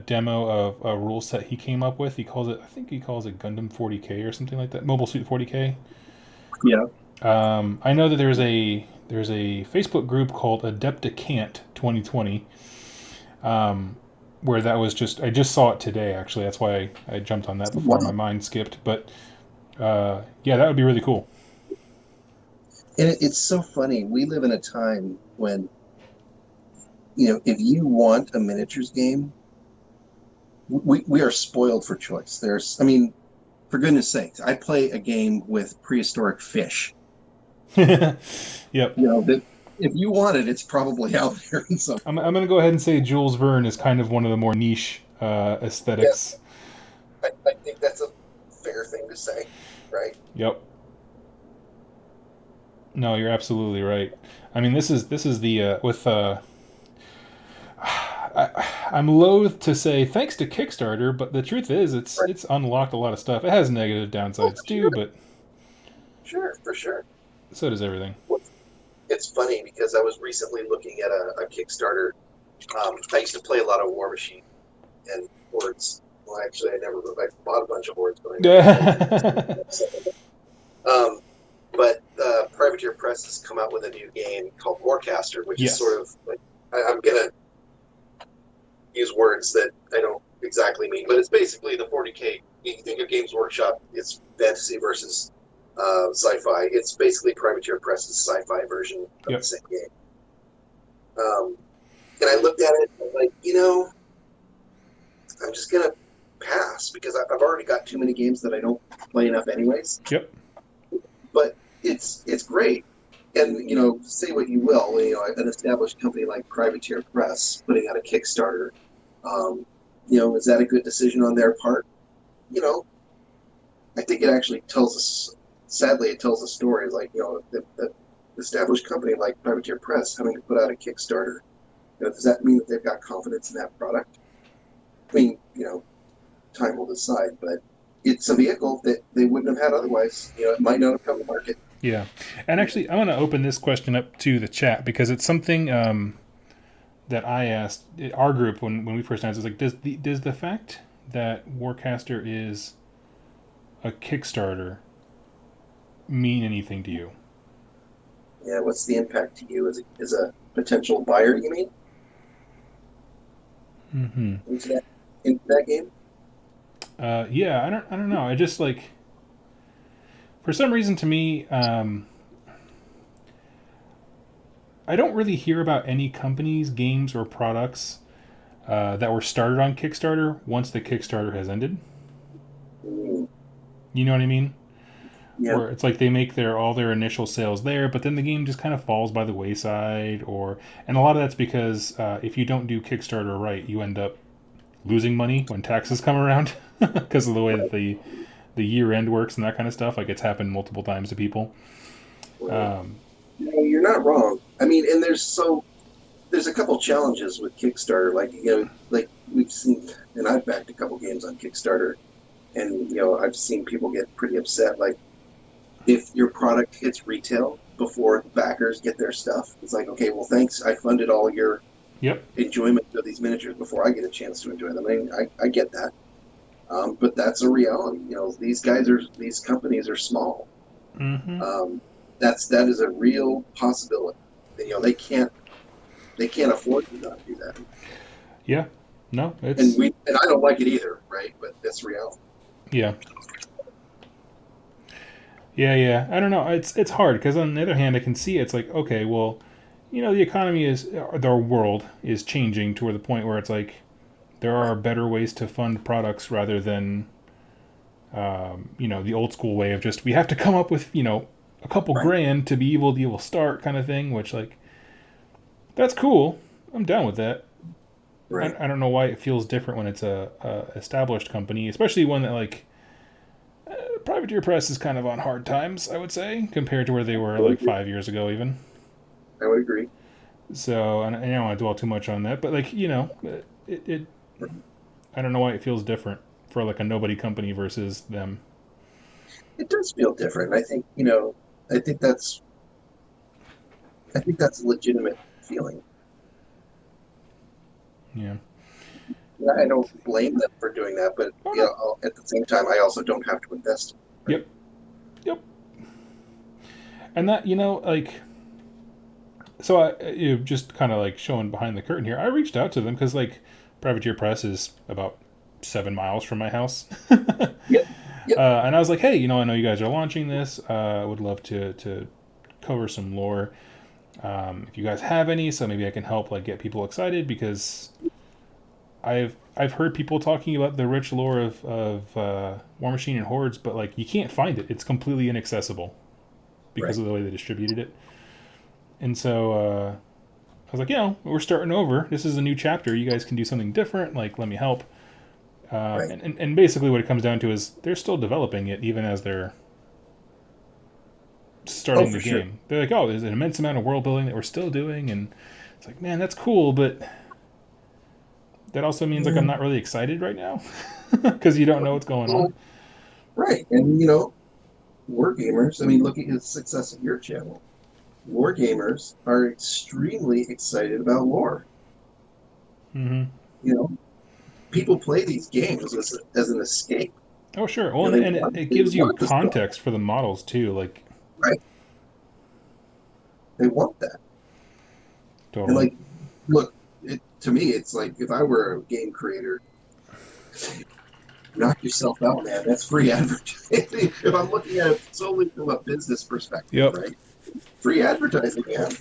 [SPEAKER 1] demo of a rule set he came up with. I think he calls it Gundam 40K or something like that. Mobile Suit 40K.
[SPEAKER 2] Yeah.
[SPEAKER 1] I know that there's a Facebook group called Adepta Cant 2020. Where that was I just saw it today, actually. That's why I jumped on that before my mind skipped. But, that would be really cool.
[SPEAKER 2] And it's so funny. We live in a time when, if you want a miniatures game, we are spoiled for choice. For goodness sakes, I play a game with prehistoric fish.
[SPEAKER 1] Yep.
[SPEAKER 2] If you want it, it's probably out there.
[SPEAKER 1] I'm going to go ahead and say Jules Verne is kind of one of the more niche aesthetics.
[SPEAKER 2] Yes. I think that's a fair thing to say, right?
[SPEAKER 1] Yep. No, you're absolutely right. I mean, this is the with. I'm loath to say thanks to Kickstarter, but the truth is it's unlocked a lot of stuff. It has negative downsides too, but
[SPEAKER 2] sure, for sure.
[SPEAKER 1] So does everything.
[SPEAKER 2] It's funny because I was recently looking at a Kickstarter. I used to play a lot of War Machine and Hordes. Well, actually, I bought a bunch of Hordes, but Privateer Press has come out with a new game called Warcaster, which is sort of like, I'm gonna use words that I don't exactly mean, but it's basically the 40K. You can think of Games Workshop. It's fantasy versus sci-fi. It's basically Privateer Press's sci-fi version of the same game. And I looked at it and I'm like, I'm just gonna pass because I've already got too many games that I don't play enough anyways.
[SPEAKER 1] Yep.
[SPEAKER 2] But it's great. And say what you will, an established company like Privateer Press putting out a Kickstarter, is that a good decision on their part? I think it actually tells us sadly, it tells a story like, the established company like Privateer Press having to put out a Kickstarter. Does that mean that they've got confidence in that product? I mean, time will decide, but it's a vehicle that they wouldn't have had otherwise. It might not have come to market.
[SPEAKER 1] Yeah. And actually, I want to open this question up to the chat because it's something that I asked our group when we first announced. It's like, does the fact that Warcaster is a Kickstarter mean anything to you?
[SPEAKER 2] Yeah, what's the impact to you as a potential buyer, you mean?
[SPEAKER 1] Mm-hmm.
[SPEAKER 2] Into that game?
[SPEAKER 1] Yeah, I don't know. I just like, for some reason to me, I don't really hear about any companies, games, or products that were started on Kickstarter once the Kickstarter has ended.
[SPEAKER 2] Mm.
[SPEAKER 1] You know what I mean?
[SPEAKER 2] Yeah.
[SPEAKER 1] Where it's like they make all their initial sales there, but then the game just kind of falls by the wayside, and a lot of that's because if you don't do Kickstarter right, you end up losing money when taxes come around because of the way that the year end works and that kind of stuff. Like it's happened multiple times to people.
[SPEAKER 2] Right. You're not wrong. I mean, and there's a couple challenges with Kickstarter, like we've seen, and I've backed a couple games on Kickstarter, and I've seen people get pretty upset. Like if your product hits retail before the backers get their stuff, it's like, okay, well, thanks, I funded all your enjoyment of these miniatures before I get a chance to enjoy them. I mean, I get that, but that's a reality. These companies are small.
[SPEAKER 1] Mm-hmm.
[SPEAKER 2] That is a real possibility. They can't afford to not do that.
[SPEAKER 1] Yeah. No, it's
[SPEAKER 2] and I don't like it either, right? But that's reality.
[SPEAKER 1] Yeah. Yeah. I don't know. It's hard because on the other hand, I can see it's like, okay, well, the economy the world is changing to the point where it's like there are better ways to fund products rather than, the old school way of just we have to come up with a couple grand to be able to start kind of thing. Which like that's cool. I'm down with that.
[SPEAKER 2] Right.
[SPEAKER 1] I don't know why it feels different when it's a established company, especially one that like Privateer Press is kind of on hard times, I would say, compared to where they were like 5 years ago, even.
[SPEAKER 2] I would agree.
[SPEAKER 1] So, and I don't want to dwell too much on that, but like it I don't know why it feels different for like a nobody company versus them.
[SPEAKER 2] It does feel different. I think I think that's a legitimate feeling.
[SPEAKER 1] Yeah.
[SPEAKER 2] I don't blame them for doing that, but at the same time, I also don't have to invest.
[SPEAKER 1] Right? Yep. And that like, so I just kind of like showing behind the curtain here. I reached out to them because like Privateer Press is about 7 miles from my house.
[SPEAKER 2] Yep.
[SPEAKER 1] And I was like, hey, I know you guys are launching this. I would love to cover some lore. If you guys have any, so maybe I can help like get people excited because I've heard people talking about the rich lore of War Machine and Hordes, but like you can't find it. It's completely inaccessible because of the way they distributed it. And so I was like, we're starting over. This is a new chapter. You guys can do something different. Like, let me help. And basically what it comes down to is they're still developing it even as they're starting the game. Sure. They're like, there's an immense amount of world building that we're still doing. And it's like, man, that's cool. But that also means like I'm not really excited right now because you don't know what's going on.
[SPEAKER 2] Right. And, Wargamers, I mean, look at the success of your channel. Wargamers are extremely excited about lore.
[SPEAKER 1] Mm-hmm.
[SPEAKER 2] People play these games as an escape.
[SPEAKER 1] Oh, sure. Well, and it gives you context for the models, too. Like,
[SPEAKER 2] right. They want that.
[SPEAKER 1] Totally.
[SPEAKER 2] And, like, look, to me, it's like if I were a game creator, knock yourself out, man. That's free advertising. If I'm looking at it solely from a business perspective, right? Free advertising, man.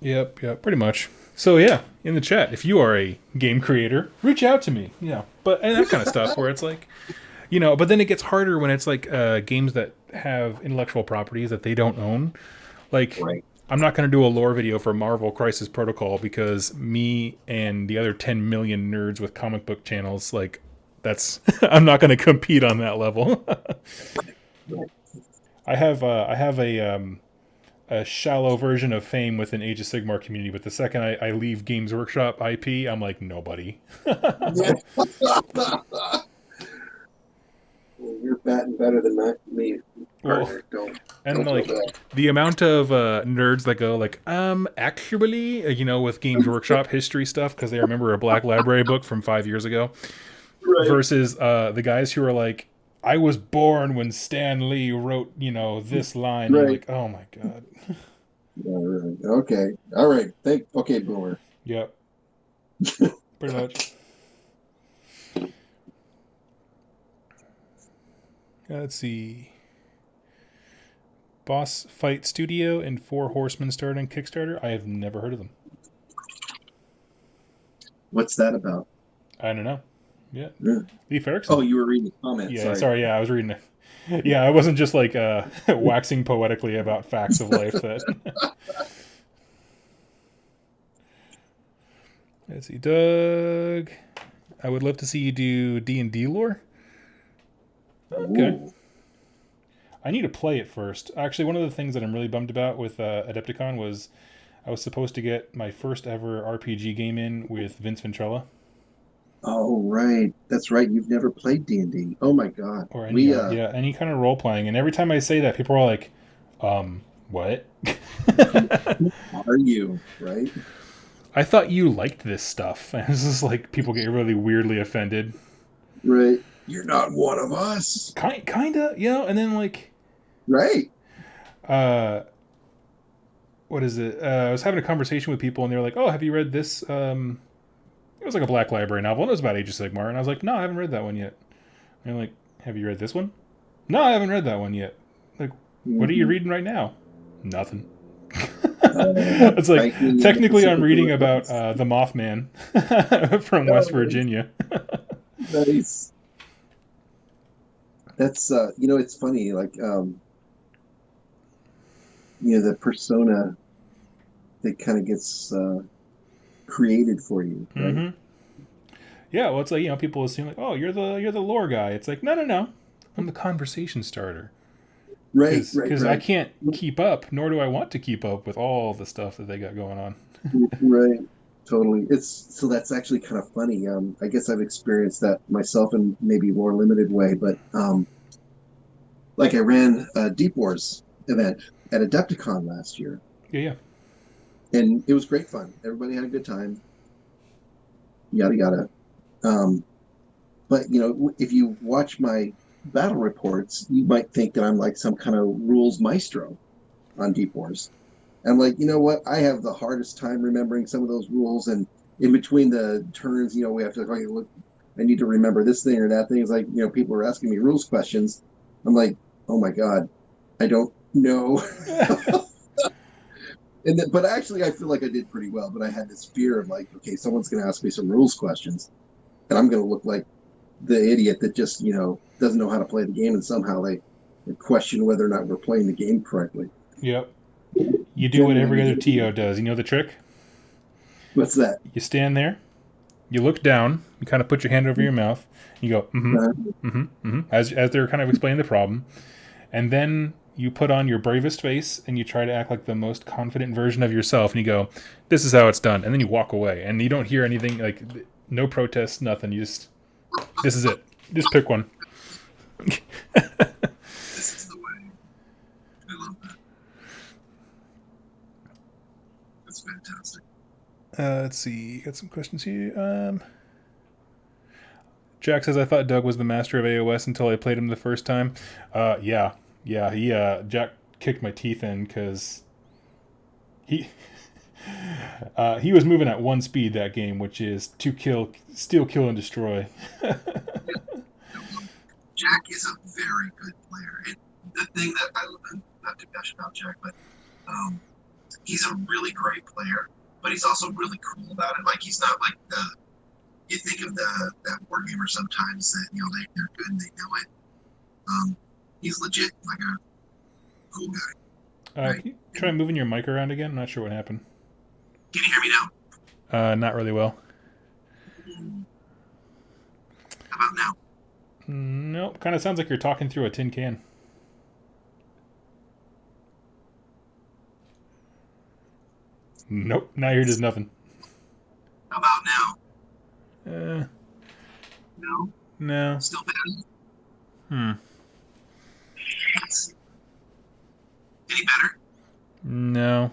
[SPEAKER 1] Yep, pretty much. So yeah, in the chat, if you are a game creator, reach out to me. And that kind of stuff where it's like, but then it gets harder when it's like games that have intellectual properties that they don't own. Like, I'm not going to do a lore video for Marvel Crisis Protocol because me and the other 10 million nerds with comic book channels, like, I'm not going to compete on that level. I have a shallow version of fame within Age of Sigmar community, but the second I leave Games Workshop IP, I'm like nobody.
[SPEAKER 2] Yeah. Well, you're batting better than me,
[SPEAKER 1] Well,
[SPEAKER 2] partner. Don't
[SPEAKER 1] and
[SPEAKER 2] feel
[SPEAKER 1] like
[SPEAKER 2] bad.
[SPEAKER 1] the amount of nerds that go like, actually, with Games Workshop history stuff because they remember a Black Library book from 5 years ago,
[SPEAKER 2] Right.
[SPEAKER 1] versus the guys who are like, I was born when Stan Lee wrote, this line. You're
[SPEAKER 2] Right.
[SPEAKER 1] like, oh my god.
[SPEAKER 2] All right. Okay. All right. Okay, Boomer.
[SPEAKER 1] Yep, pretty much. Let's see. Boss Fight Studio and Four Horsemen starting Kickstarter. I have never heard of them.
[SPEAKER 2] What's that about?
[SPEAKER 1] I don't know. Yeah.
[SPEAKER 2] Yeah.
[SPEAKER 1] Leif Erikson.
[SPEAKER 2] Oh, you were reading the comments.
[SPEAKER 1] Yeah,
[SPEAKER 2] Sorry.
[SPEAKER 1] sorry. Yeah, I was reading it. Yeah, I wasn't just like waxing poetically about facts of life. That. Let's see, Doug. I would love to see you do D&D lore. Okay.
[SPEAKER 2] Ooh.
[SPEAKER 1] I need to play it first. Actually, one of the things that I'm really bummed about with Adepticon was I was supposed to get my first ever RPG game in with Vince Ventrella.
[SPEAKER 2] Oh, right. That's right. You've never played D&D. Oh my God.
[SPEAKER 1] Or any
[SPEAKER 2] We
[SPEAKER 1] yeah, any kind of role playing. And every time I say that, people are like, what?
[SPEAKER 2] who are you, right?
[SPEAKER 1] I thought you liked this stuff. And it's just like people get really weirdly offended.
[SPEAKER 2] Right. You're not one of us.
[SPEAKER 1] Kinda, and then like
[SPEAKER 2] Right.
[SPEAKER 1] what is it? I was having a conversation with people and they were like, "Oh, have you read this it was like a Black Library novel and it was about Age of Sigmar." And I was like, "No, I haven't read that one yet." And they're like, "Have you read this one?" "No, I haven't read that one yet." Like, "What are you reading right now?" "Nothing." It's like technically I'm reading about the Mothman from West Virginia.
[SPEAKER 2] Nice. That's it's funny, like the persona that kind of gets created for you, right?
[SPEAKER 1] Mm-hmm. Yeah, well, it's like people assume like, "Oh, you're the lore guy." It's like, no, I'm the conversation starter
[SPEAKER 2] Right,
[SPEAKER 1] because I can't keep up, nor do I want to keep up with all the stuff that they got going on.
[SPEAKER 2] right. Totally. That's actually kind of funny. I guess I've experienced that myself in maybe more limited way, but like I ran a Deep Wars event at Adepticon last year,
[SPEAKER 1] Yeah.
[SPEAKER 2] and it was great fun. Everybody had a good time. Yada yada. But if you watch my battle reports, you might think that I'm like some kind of rules maestro on Deep Wars. And I'm like, you know what? I have the hardest time remembering some of those rules, and in between the turns, we have to like, look. I need to remember this thing or that thing. It's like people are asking me rules questions. I'm like, oh my god, I don't know. But actually, I feel like I did pretty well. But I had this fear of like, okay, someone's going to ask me some rules questions, and I'm going to look like the idiot that just doesn't know how to play the game, and somehow they question whether or not we're playing the game correctly.
[SPEAKER 1] Yep. You do what every other TO does. You know the trick?
[SPEAKER 2] What's that?
[SPEAKER 1] You stand there, you look down, you kind of put your hand over your mouth, you go, as they're kind of explaining the problem, and then you put on your bravest face and you try to act like the most confident version of yourself, and you go, "This is how it's done," and then you walk away, and you don't hear anything, like no protests, nothing. You just, this is it. Just pick one.
[SPEAKER 2] This is the way. I love that. That's fantastic.
[SPEAKER 1] Let's see. Got some questions here. Jack says, "I thought Doug was the master of AOS until I played him the first time." Yeah. He Jack kicked my teeth in because he he was moving at one speed that game, which is to steal, kill, and destroy.
[SPEAKER 2] Jack is a very good player. The thing that I love, not to gush about Jack, but he's a really great player. But he's also really cool about it. Like he's not like you think of that Wargamer sometimes that they're good and they know it. He's legit like a cool guy.
[SPEAKER 1] Right? Can you try moving your mic around again? I'm not sure what happened.
[SPEAKER 2] Can you hear me
[SPEAKER 1] now? Not really well.
[SPEAKER 2] How about now?
[SPEAKER 1] Nope. Kind of sounds like you're talking through a tin can. Nope. Now you're just nothing.
[SPEAKER 2] How about now?
[SPEAKER 1] Uh,
[SPEAKER 2] No.
[SPEAKER 1] no.
[SPEAKER 2] Still bad.
[SPEAKER 1] Hmm.
[SPEAKER 2] Any better?
[SPEAKER 1] No.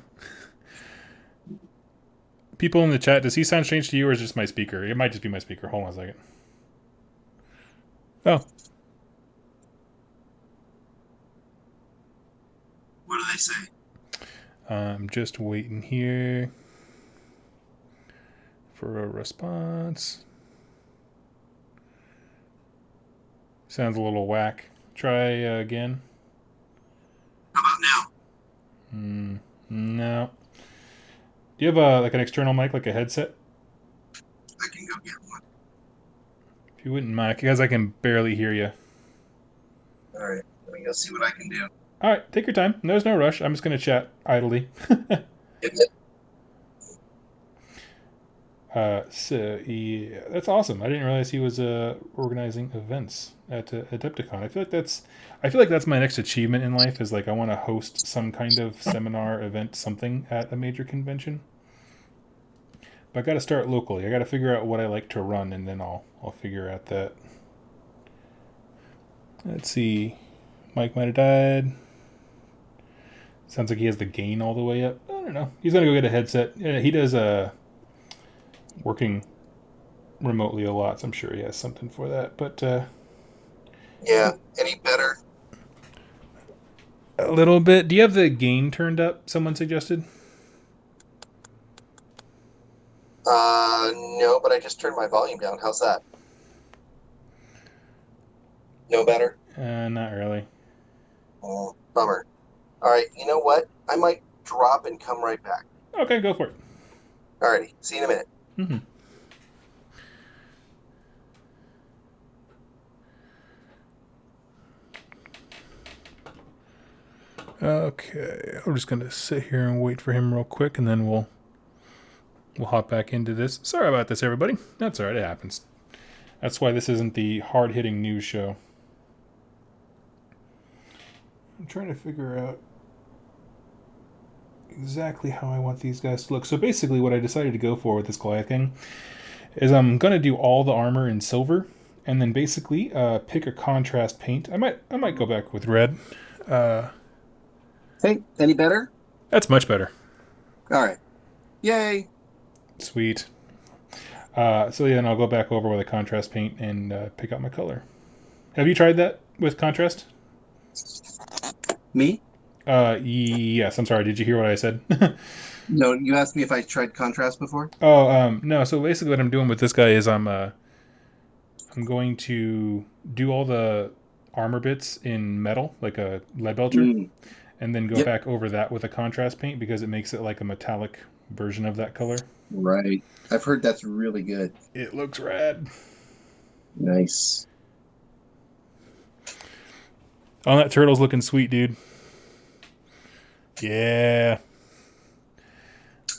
[SPEAKER 1] People in the chat, does he sound strange to you or is it just my speaker? It might just be my speaker. Hold on a second. Oh.
[SPEAKER 2] What do they say?
[SPEAKER 1] I'm just waiting here for a response. Sounds a little whack. Try again.
[SPEAKER 2] How about
[SPEAKER 1] now? No. Do you have a like an external mic, like a headset?
[SPEAKER 2] I can go get one.
[SPEAKER 1] If you wouldn't mind, because I can barely hear you.
[SPEAKER 2] All right, let me go see what I can do.
[SPEAKER 1] All right, take your time. There's no rush. I'm just going to chat idly. So yeah, that's awesome. I didn't realize he was organizing events at Adepticon. I feel like that's my next achievement in life. Is like I want to host some kind of seminar event, something at a major convention. But I got to start locally. I got to figure out what I like to run, and then I'll figure out that. Let's see. Mike might have died. Sounds like he has the gain all the way up. I don't know. He's gonna go get a headset. Yeah, he does working remotely a lot, so I'm sure he has something for that. But
[SPEAKER 2] yeah, any better?
[SPEAKER 1] A little bit. Do you have the gain turned up? Someone suggested.
[SPEAKER 2] No, but I just turned my volume down. How's that? No better?
[SPEAKER 1] Not really.
[SPEAKER 2] Oh, bummer. All right, you know what? I might drop and come right back.
[SPEAKER 1] Okay, go for it.
[SPEAKER 2] Alrighty, see you in a minute.
[SPEAKER 1] Mm-hmm. Okay, I'm just gonna sit here and wait for him real quick, and then we'll hop back into this. Sorry about this, everybody. That's alright. It happens. That's why this isn't the hard-hitting news show. I'm trying to figure out exactly how I want these guys to look. So basically what I decided to go for with this Goliath thing is I'm going to do all the armor in silver and then basically pick a contrast paint. I might go back with red.
[SPEAKER 2] Hey, any better?
[SPEAKER 1] That's much better.
[SPEAKER 2] All right. Yay.
[SPEAKER 1] Sweet. So yeah, and I'll go back over with a contrast paint and pick out my color. Have you tried that with contrast?
[SPEAKER 2] Me?
[SPEAKER 1] Yes. I'm sorry. Did you hear what I said?
[SPEAKER 2] No, you asked me if I tried contrast before?
[SPEAKER 1] Oh, no. So basically what I'm doing with this guy is I'm going to do all the armor bits in metal, like a lead belcher, and then go back over that with a contrast paint because it makes it like a metallic version of that color.
[SPEAKER 2] Right. I've heard that's really good.
[SPEAKER 1] It looks rad.
[SPEAKER 2] Nice.
[SPEAKER 1] Oh, that turtle's looking sweet, dude. Yeah.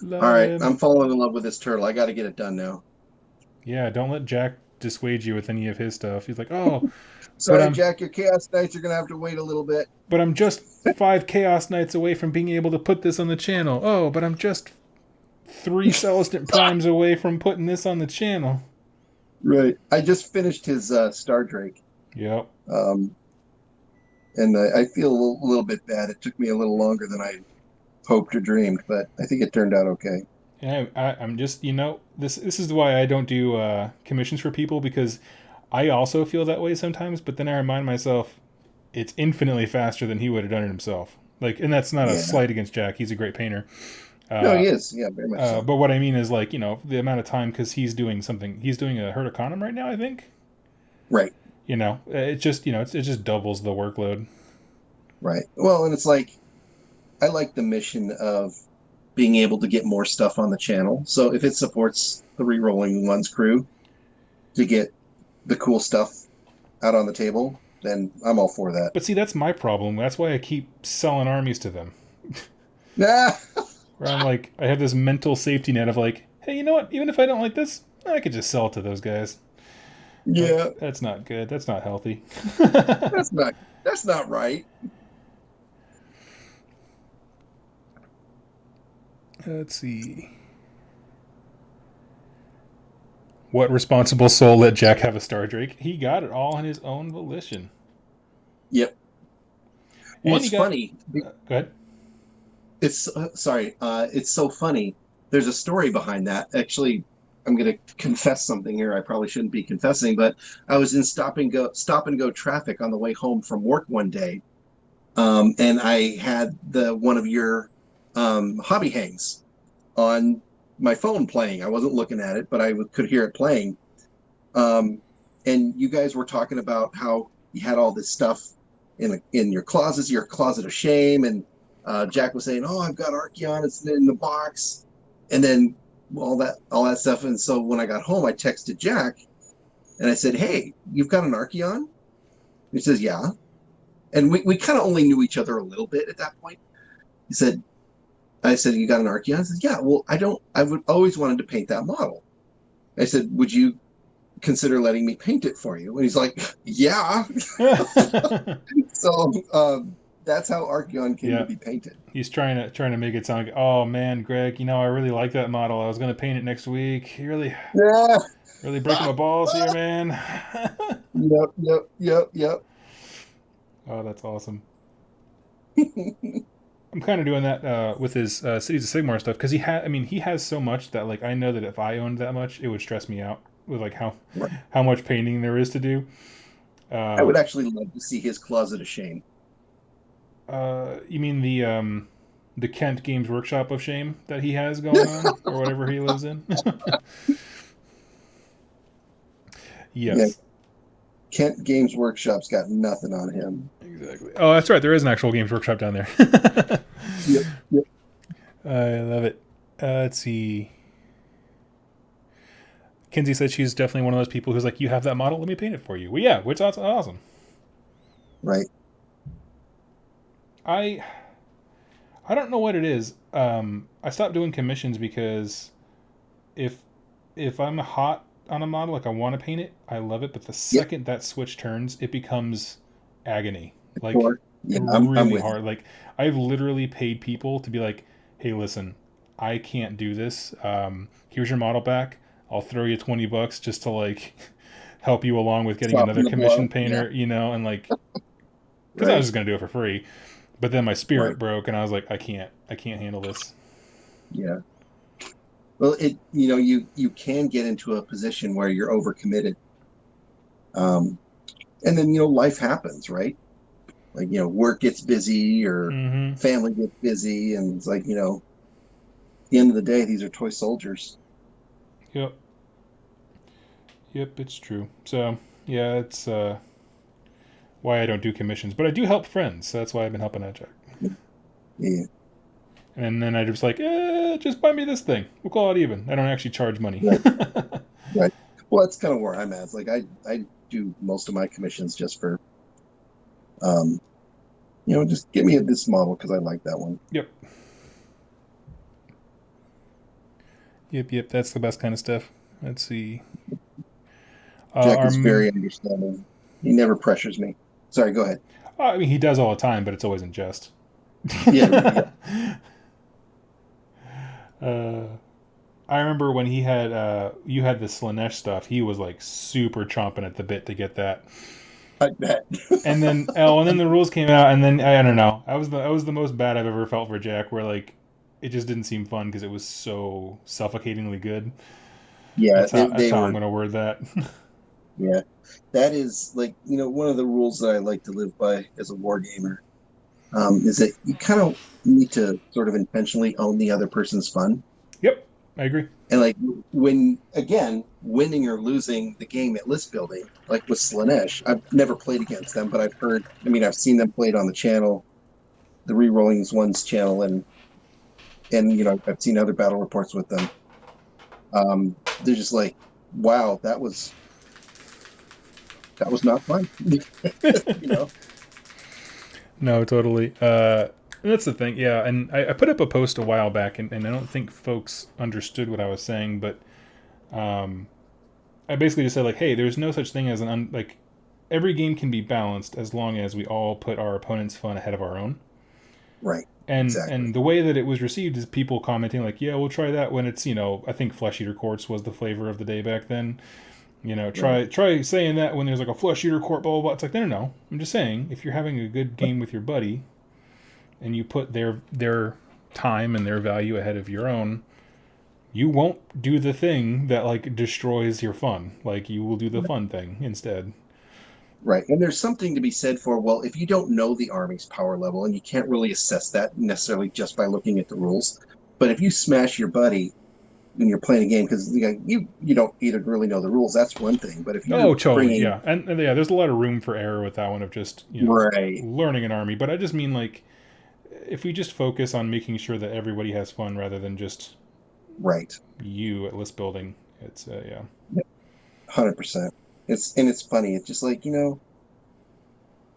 [SPEAKER 2] All right, I'm falling in love with this turtle. I got to get it done now.
[SPEAKER 1] Yeah, don't let Jack dissuade you with any of his stuff. He's like, oh,
[SPEAKER 2] sorry, Jack, your Chaos Knights are going to have to wait a little bit.
[SPEAKER 1] But I'm just 5 Chaos Knights away from being able to put this on the channel. Oh, but I'm just 3 Celestant Primes away from putting this on the channel.
[SPEAKER 2] Right. I just finished his Star Drake.
[SPEAKER 1] Yep.
[SPEAKER 2] And I feel a little bit bad. It took me a little longer than I hoped or dreamed, but I think it turned out okay.
[SPEAKER 1] Yeah, I'm just, this is why I don't do commissions for people, because I also feel that way sometimes, but then I remind myself it's infinitely faster than he would have done it himself. Like, and that's not a slight against Jack. He's a great painter.
[SPEAKER 2] No, he is. Yeah, very much so.
[SPEAKER 1] But what I mean is, like, the amount of time, because he's doing a Herd Econom right now, I think.
[SPEAKER 2] Right.
[SPEAKER 1] It just, it just doubles the workload.
[SPEAKER 2] Right. Well, and it's like, I like the mission of being able to get more stuff on the channel. So if it supports the Rerolling Ones crew to get the cool stuff out on the table, then I'm all for that.
[SPEAKER 1] But see, that's my problem. That's why I keep selling armies to them.
[SPEAKER 2] Nah.
[SPEAKER 1] Where I'm like, I have this mental safety net of like, hey, you know what? Even if I don't like this, I could just sell it to those guys.
[SPEAKER 2] Yeah.
[SPEAKER 1] That's not good. That's not healthy.
[SPEAKER 2] That's not right.
[SPEAKER 1] Let's see. What responsible soul let Jack have a Star Drake? He got it all on his own volition.
[SPEAKER 2] Yep.
[SPEAKER 1] And
[SPEAKER 2] What's funny?
[SPEAKER 1] Go ahead.
[SPEAKER 2] It's it's so funny. There's a story behind that. Actually, I'm going to confess something here. I probably shouldn't be confessing, but I was in stop and go traffic on the way home from work one day, and I had one of your hobby hangs on my phone playing. I wasn't looking at it, but I could hear it playing. And you guys were talking about how you had all this stuff in your closet of shame, and Jack was saying, "Oh, I've got Archeon. It's in the box," and then all that stuff. And so when I got home, I texted Jack, and I said, "Hey, you've got an Archeon?" He says, "Yeah." And we kind of only knew each other a little bit at that point. I said, "You got an Archeon?" He says, "Yeah." Well, I would always wanted to paint that model. I said, "Would you consider letting me paint it for you?" And he's like, "Yeah." So that's how Archeon came to be painted.
[SPEAKER 1] He's trying to make it sound like, oh man, Greg, I really like that model. I was going to paint it next week. You really breaking my balls here, man.
[SPEAKER 2] Yep.
[SPEAKER 1] Oh, that's awesome. I'm kind of doing that with his Cities of Sigmar stuff because he has so much that I know that if I owned that much, it would stress me out with how much painting there is to do.
[SPEAKER 2] I would actually love to see his Closet of Shame.
[SPEAKER 1] You mean the Kent Games Workshop of Shame that he has going on, or whatever he lives in? Yes.
[SPEAKER 2] Yeah. Kent Games Workshop's got nothing on him.
[SPEAKER 1] Exactly. Oh, that's right. There is an actual Games Workshop down there.
[SPEAKER 2] Yep.
[SPEAKER 1] I love it. Let's see. Kinsey said she's definitely one of those people who's like, "You have that model? Let me paint it for you." Well, yeah, which is awesome.
[SPEAKER 2] Right.
[SPEAKER 1] I don't know what it is. I stopped doing commissions because if I'm hot on a model, I want to paint it, I love it, but the second that switch turns, it becomes agony. I'm really hard. I've literally paid people to be like, "Hey, listen, I can't do this. Here's your model back. I'll throw you $20 just to help you along with getting another commission painter, and because I was just gonna do it for free." But then my spirit broke, and I was like, I can't handle this.
[SPEAKER 2] Yeah. Well, you can get into a position where you're overcommitted, and then life happens, right? Work gets busy or family gets busy, and it's at the end of the day, these are toy soldiers.
[SPEAKER 1] Yep, it's true. So yeah, it's why I don't do commissions, but I do help friends. So that's why I've been helping out Jack.
[SPEAKER 2] Yeah.
[SPEAKER 1] And then I just just buy me this thing. We'll call it even. I don't actually charge money.
[SPEAKER 2] Right. Well, that's kind of where I'm at. It's I do most of my commissions just for, just give me this model because I like that one.
[SPEAKER 1] Yep. Yep. That's the best kind of stuff. Let's see.
[SPEAKER 2] Jack is very understanding. He never pressures me. Sorry, go ahead.
[SPEAKER 1] He does all the time, but it's always in jest.
[SPEAKER 2] Yeah.
[SPEAKER 1] I remember when he had you had the Slanesh stuff. He was super chomping at the bit to get that.
[SPEAKER 2] I bet.
[SPEAKER 1] and then the rules came out, and then I don't know. I was the most bad I've ever felt for Jack, where it just didn't seem fun because it was so suffocatingly good.
[SPEAKER 2] Yeah,
[SPEAKER 1] that's how I'm going to word that.
[SPEAKER 2] Yeah, that is one of the rules that I like to live by as a wargamer. Is that you kind of need to sort of intentionally own the other person's fun.
[SPEAKER 1] Yep, I agree.
[SPEAKER 2] And when winning or losing the game at list building, with Slanesh, I've never played against them, but I've seen them played on the channel, the Rerollings One's channel, and I've seen other battle reports with them. They're just wow, that was not fun.
[SPEAKER 1] No, totally. That's the thing, yeah. And I put up a post a while back, and I don't think folks understood what I was saying, but I basically just said hey, there's no such thing as every game can be balanced as long as we all put our opponent's fun ahead of our own.
[SPEAKER 2] Right.
[SPEAKER 1] And the way that it was received is people commenting like, yeah, we'll try that when it's, you know, I think Flesh Eater Quartz was the flavor of the day back then. You know, try saying that when there's like a Flesh Eater Quart, blah, blah, blah. It's like, no. I'm just saying, if you're having a good game with your buddy and you put their time and their value ahead of your own, you won't do the thing that like destroys your fun. Like, you will do the fun thing instead.
[SPEAKER 2] Right. And there's something to be said for, well, if you don't know the army's power level, and you can't really assess that necessarily just by looking at the rules, but if you smash your buddy when you're playing a game, because you don't either really know the rules, that's one thing. But if you're
[SPEAKER 1] totally, yeah. And yeah, there's a lot of room for error with that one of just, you know,
[SPEAKER 2] right,
[SPEAKER 1] learning an army. But I just mean, like, if we just focus on making sure that everybody has fun rather than just you at list building, it's, yeah.
[SPEAKER 2] 100%. It's funny. It's just like, you know,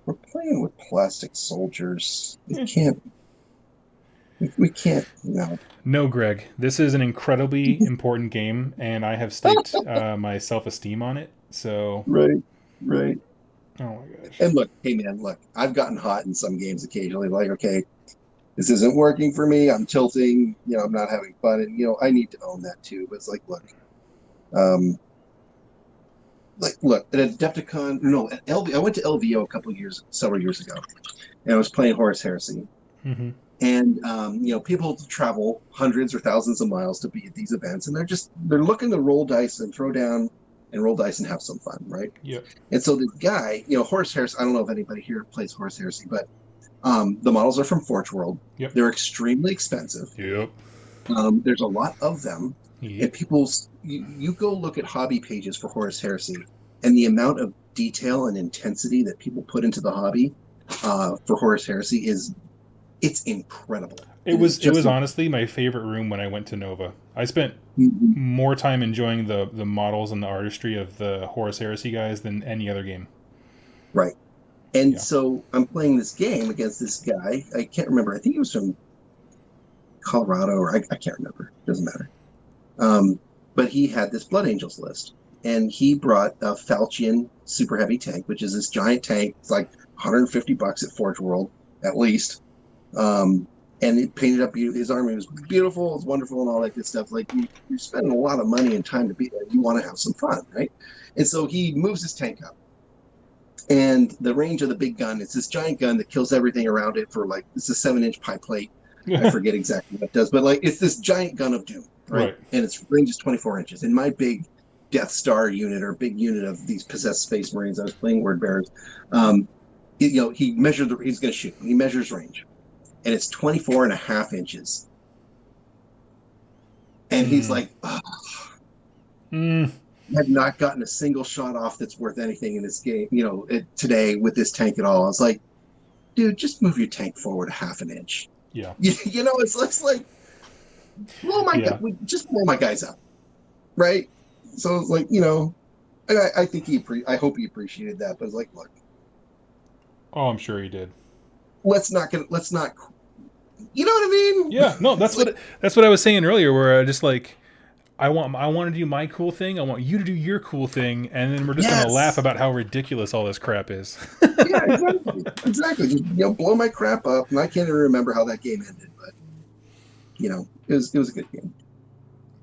[SPEAKER 2] we're playing with plastic soldiers. We can't. We can't.
[SPEAKER 1] No, Greg. This is an incredibly important game, and I have staked my self-esteem on it. So
[SPEAKER 2] right.
[SPEAKER 1] Oh my gosh.
[SPEAKER 2] And look, hey man, I've gotten hot in some games occasionally. Like, okay, this isn't working for me. I'm tilting. You know, I'm not having fun, and you know, I need to own that too. But it's like, look, at Adepticon, no, at LV, I went to LVO several years ago, and I was playing Horus Heresy.
[SPEAKER 1] Mm-hmm.
[SPEAKER 2] And you know, people travel hundreds or thousands of miles to be at these events, and they're looking to roll dice and throw down and roll dice and have some fun, right?
[SPEAKER 1] Yep.
[SPEAKER 2] And so the guy, you know, Horus Heresy, I don't know if anybody here plays Horus Heresy, but the models are from Forge World.
[SPEAKER 1] Yep.
[SPEAKER 2] They're extremely expensive.
[SPEAKER 1] Yep.
[SPEAKER 2] There's a lot of them. Yep. And you go look at hobby pages for Horus Heresy, and the amount of detail and intensity that people put into the hobby for Horus Heresy it's incredible.
[SPEAKER 1] It was honestly my favorite room when I went to Nova. I spent more time enjoying the models and the artistry of the Horus Heresy guys than any other game.
[SPEAKER 2] Right. And so I'm playing this game against this guy. I can't remember. I think he was from Colorado, or I can't remember. Doesn't matter. But he had this Blood Angels list. And he brought a Falchion super heavy tank, which is this giant tank. It's like $150 at Forge World, at least. And it painted up. His army was beautiful, it was wonderful, and all that good stuff. Like, you're spending a lot of money and time to be there. You want to have some fun, right? And so he moves his tank up, and the range of the big gun, it's this giant gun that kills everything around it for it's a 7-inch pie plate. I forget exactly what it does, but it's this giant gun of doom, right? And its range is 24 inches. And my big Death Star unit, or big unit of these possessed Space Marines, I was playing Word Bearers. He measured he's going to shoot. He measures range. And it's 24.5 inches. And he's like, I've not gotten a single shot off that's worth anything in this game, you know, today with this tank at all. I was like, dude, just move your tank forward a half an inch.
[SPEAKER 1] Yeah.
[SPEAKER 2] You know, it's like, just blow my guys up. Right? So it's like, you know, I think I hope he appreciated that, but it's like, look.
[SPEAKER 1] Oh, I'm sure he did.
[SPEAKER 2] Let's not, you know what I mean?
[SPEAKER 1] Yeah, no, that's what I was saying earlier, where I just like, I want to do my cool thing, I want you to do your cool thing, and then we're just gonna laugh about how ridiculous all this crap is.
[SPEAKER 2] Yeah, exactly. Just, you know, blow my crap up, and I can't even remember how that game ended, but you know, it was a good game.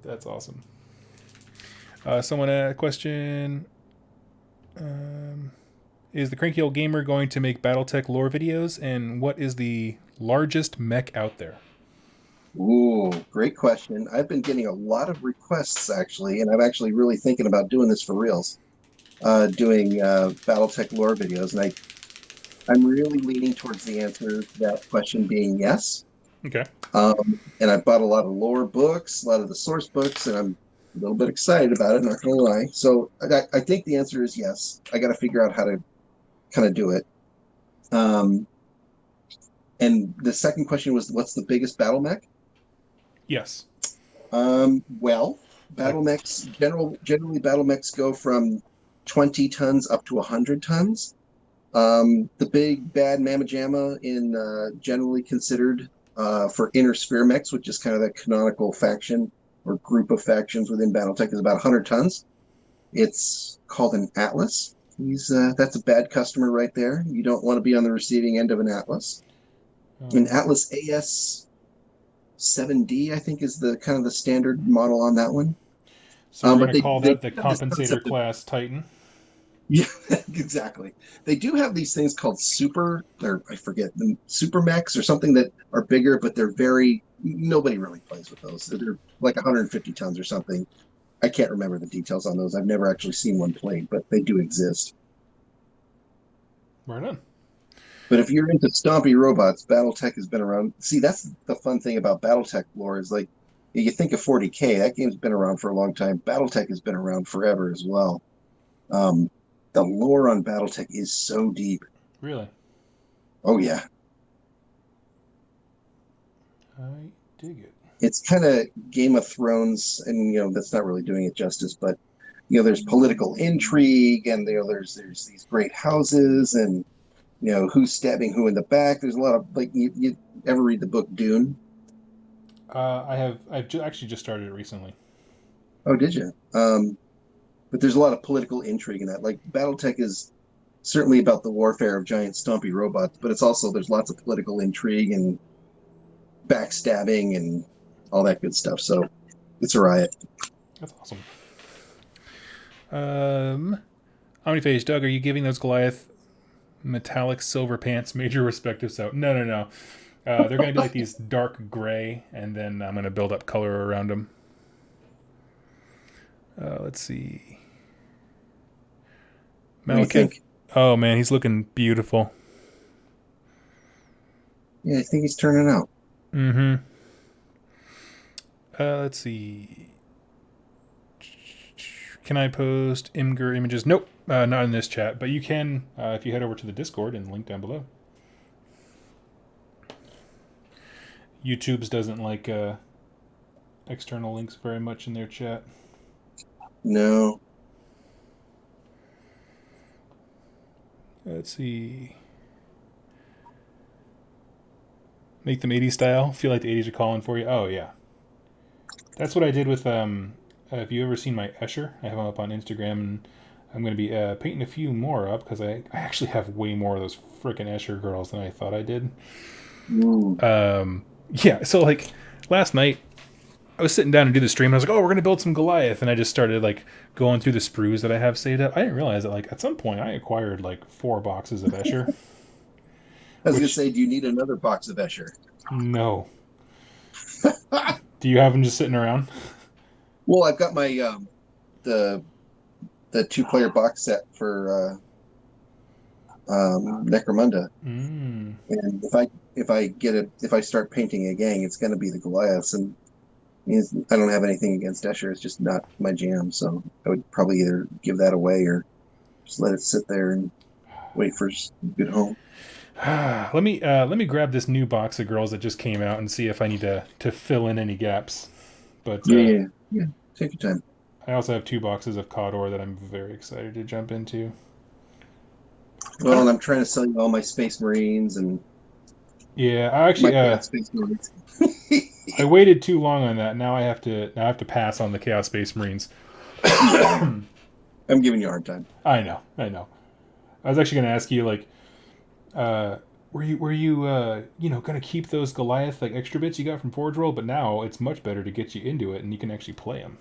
[SPEAKER 1] That's awesome. Someone had a question. Is the Cranky Old Gamer going to make BattleTech lore videos? And what is the largest mech out there?
[SPEAKER 2] Ooh, great question. I've been getting a lot of requests, actually, and I'm actually really thinking about doing this for reals. Doing BattleTech lore videos, and I'm really leaning towards the answer to that question being yes.
[SPEAKER 1] Okay.
[SPEAKER 2] And I bought a lot of lore books, a lot of the source books, and I'm a little bit excited about it, not gonna lie. So I think the answer is yes. I got to figure out how to kind of do it. And the second question was, what's the biggest battle mech? Yes. Well, battle mechs, generally battle mechs go from 20 tons up to 100 tons. The big bad Mamma Jamma in generally considered for Inner Sphere mechs, which is kind of the canonical faction or group of factions within BattleTech, is about 100 tons. It's called an Atlas. That's a bad customer right there. You don't want to be on the receiving end of an Atlas. An Atlas AS 7D, I think, is the kind of the standard model on that one.
[SPEAKER 1] So we're going
[SPEAKER 2] But
[SPEAKER 1] to
[SPEAKER 2] they
[SPEAKER 1] call
[SPEAKER 2] they
[SPEAKER 1] that the
[SPEAKER 2] have this
[SPEAKER 1] compensator
[SPEAKER 2] concept of
[SPEAKER 1] class Titan.
[SPEAKER 2] yeah, exactly. They do have these things called super, or I forget the super mechs or something that are bigger, but they're very nobody really plays with those. They're like 150 tons or something. I can't remember the details on those. I've never actually seen one played, but they do exist.
[SPEAKER 1] Right on.
[SPEAKER 2] But if you're into stompy robots, BattleTech has been around. See, that's the fun thing about BattleTech lore is like you think of 40K, that game's been around for a long time. BattleTech has been around forever as well. Um, the lore on BattleTech is so deep.
[SPEAKER 1] Really?
[SPEAKER 2] Oh yeah,
[SPEAKER 1] I dig it.
[SPEAKER 2] it's kind of Game of Thrones, and that's not really doing it justice. But there's political intrigue, and there's these great houses, and who's stabbing who in the back. There's a lot of like you ever read the book Dune?
[SPEAKER 1] I've actually just started it recently.
[SPEAKER 2] Oh, did you? But there's a lot of political intrigue in that. Like BattleTech is certainly about the warfare of giant stompy robots, but it's also there's lots of political intrigue and backstabbing and all that good stuff. So it's a riot.
[SPEAKER 1] That's awesome. Omniphage Doug, are you giving those Goliath metallic silver pants major respective? So no. They're going to be like these dark gray, and then I'm going to build up color around them. Let's see.
[SPEAKER 2] What do you think?
[SPEAKER 1] Oh man, he's looking beautiful.
[SPEAKER 2] Yeah, I think he's turning out.
[SPEAKER 1] Mm-hmm. Let's see. Can I post Imgur images? Nope, not in this chat. But you can if you head over to the Discord and link down below. YouTube's doesn't like external links very much in their chat.
[SPEAKER 2] No.
[SPEAKER 1] Let's see. Make them 80s style. Feel like the 80s are calling for you. Oh yeah, that's what I did with Have you ever seen my Escher? I have them up on Instagram, and I'm going to be painting a few more up because I actually have way more of those frickin' Escher girls than I thought I did. Yeah, so like last night I was sitting down to do the stream and I was like, oh, we're going to build some Goliath, and I just started like going through the sprues that I have saved up. I didn't realize that like at some point I acquired like 4 boxes of Escher.
[SPEAKER 2] I was going to say, do you need another box of Escher?
[SPEAKER 1] No. Do you have them just sitting around?
[SPEAKER 2] Well, I've got my the 2-player box set for Necromunda, and if I start painting a gang, it's going to be the Goliaths, and I don't have anything against Escher. It's just not my jam, so I would probably either give that away or just let it sit there and wait for a good home.
[SPEAKER 1] let me grab this new box of girls that just came out and see if I need to fill in any gaps. But
[SPEAKER 2] yeah, take your time.
[SPEAKER 1] I also have 2 boxes of Cawdor that I'm very excited to jump into.
[SPEAKER 2] Well, and I'm trying to sell you all my Space Marines and
[SPEAKER 1] yeah, I actually
[SPEAKER 2] Space Marines.
[SPEAKER 1] I waited too long on that. Now I have to pass on the Chaos Space Marines.
[SPEAKER 2] I'm giving you a hard time.
[SPEAKER 1] I know. I was actually going to ask you like, were you going to keep those Goliath like extra bits you got from Forge World? But now it's much better to get you into it and you can actually play them.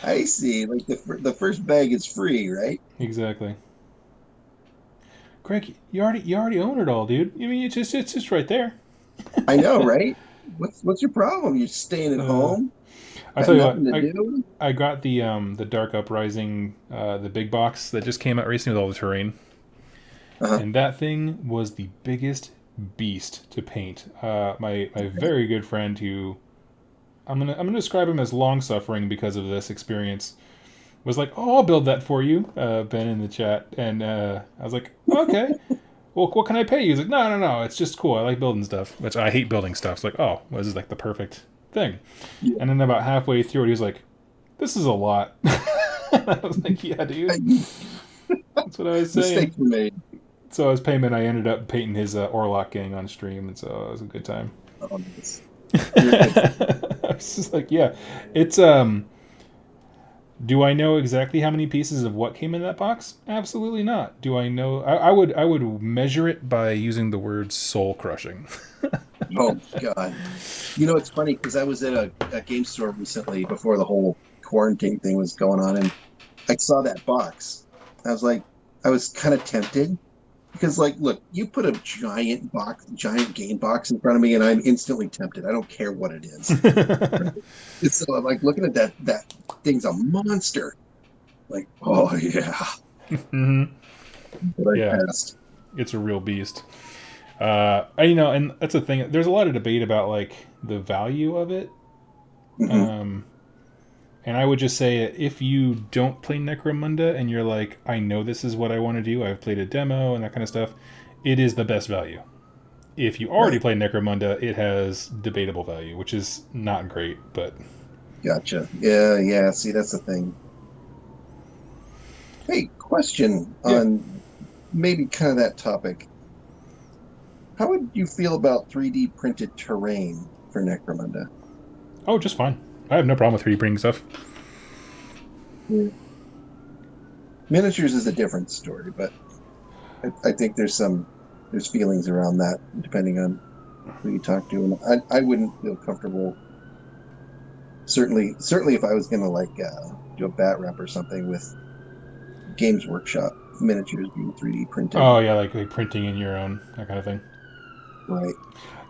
[SPEAKER 2] I see. Like the first bag is free, right?
[SPEAKER 1] Exactly. Cranky, you already own it all, dude. I mean, it's just right there.
[SPEAKER 2] I know, right? What's your problem? You're staying at home.
[SPEAKER 1] I tell you what, I got the Dark Uprising, the big box that just came out recently with all the terrain, and that thing was the biggest beast to paint. My very good friend who I'm gonna describe him as long suffering because of this experience was like, oh, I'll build that for you, Ben in the chat, and I was like, okay. Well, what can I pay you? He's like, no, it's just cool. I like building stuff, which I hate building stuff. It's like, oh, well, this is like the perfect thing. Yeah. And then about halfway through it, he was like, this is a lot. I was like, yeah, dude. That's what I was saying.
[SPEAKER 2] Mistakes were made.
[SPEAKER 1] So as payment, I ended up painting his Orlok gang on stream, and so it was a good time.
[SPEAKER 2] Oh, nice.
[SPEAKER 1] I was just like, yeah, it's Do I know exactly how many pieces of what came in that box? Absolutely not. Do I know? I would measure it by using the word soul crushing.
[SPEAKER 2] Oh God. It's funny because I was at a game store recently before the whole quarantine thing was going on, and I saw that box. I was like, I was kind of tempted because, like, look, you put a giant game box in front of me, and I'm instantly tempted. I don't care what it is. So I'm like looking at that thing's a monster. Like, oh yeah,
[SPEAKER 1] hmm
[SPEAKER 2] but I
[SPEAKER 1] Yeah,
[SPEAKER 2] passed.
[SPEAKER 1] it's a real beast. And that's the thing. There's a lot of debate about like the value of it.
[SPEAKER 2] Hmm.
[SPEAKER 1] Um, and I would just say if you don't play Necromunda and you're like, I know this is what I want to do. I've played a demo and that kind of stuff. It is the best value. If you already
[SPEAKER 2] Right.
[SPEAKER 1] play Necromunda, it has debatable value, which is not great, but
[SPEAKER 2] Gotcha. Yeah, yeah. See, that's the thing. Hey, question
[SPEAKER 1] yeah.
[SPEAKER 2] on maybe kind of that topic. How would you feel about 3D printed terrain for Necromunda?
[SPEAKER 1] Oh, just fine. I have no problem with 3D printing stuff.
[SPEAKER 2] Yeah. Miniatures is a different story, but I think there's feelings around that depending on who you talk to, and I wouldn't feel comfortable. Certainly, if I was gonna like do a bat rep or something with Games Workshop miniatures being 3D printed,
[SPEAKER 1] Oh yeah, like printing in your own that kind of thing.
[SPEAKER 2] right?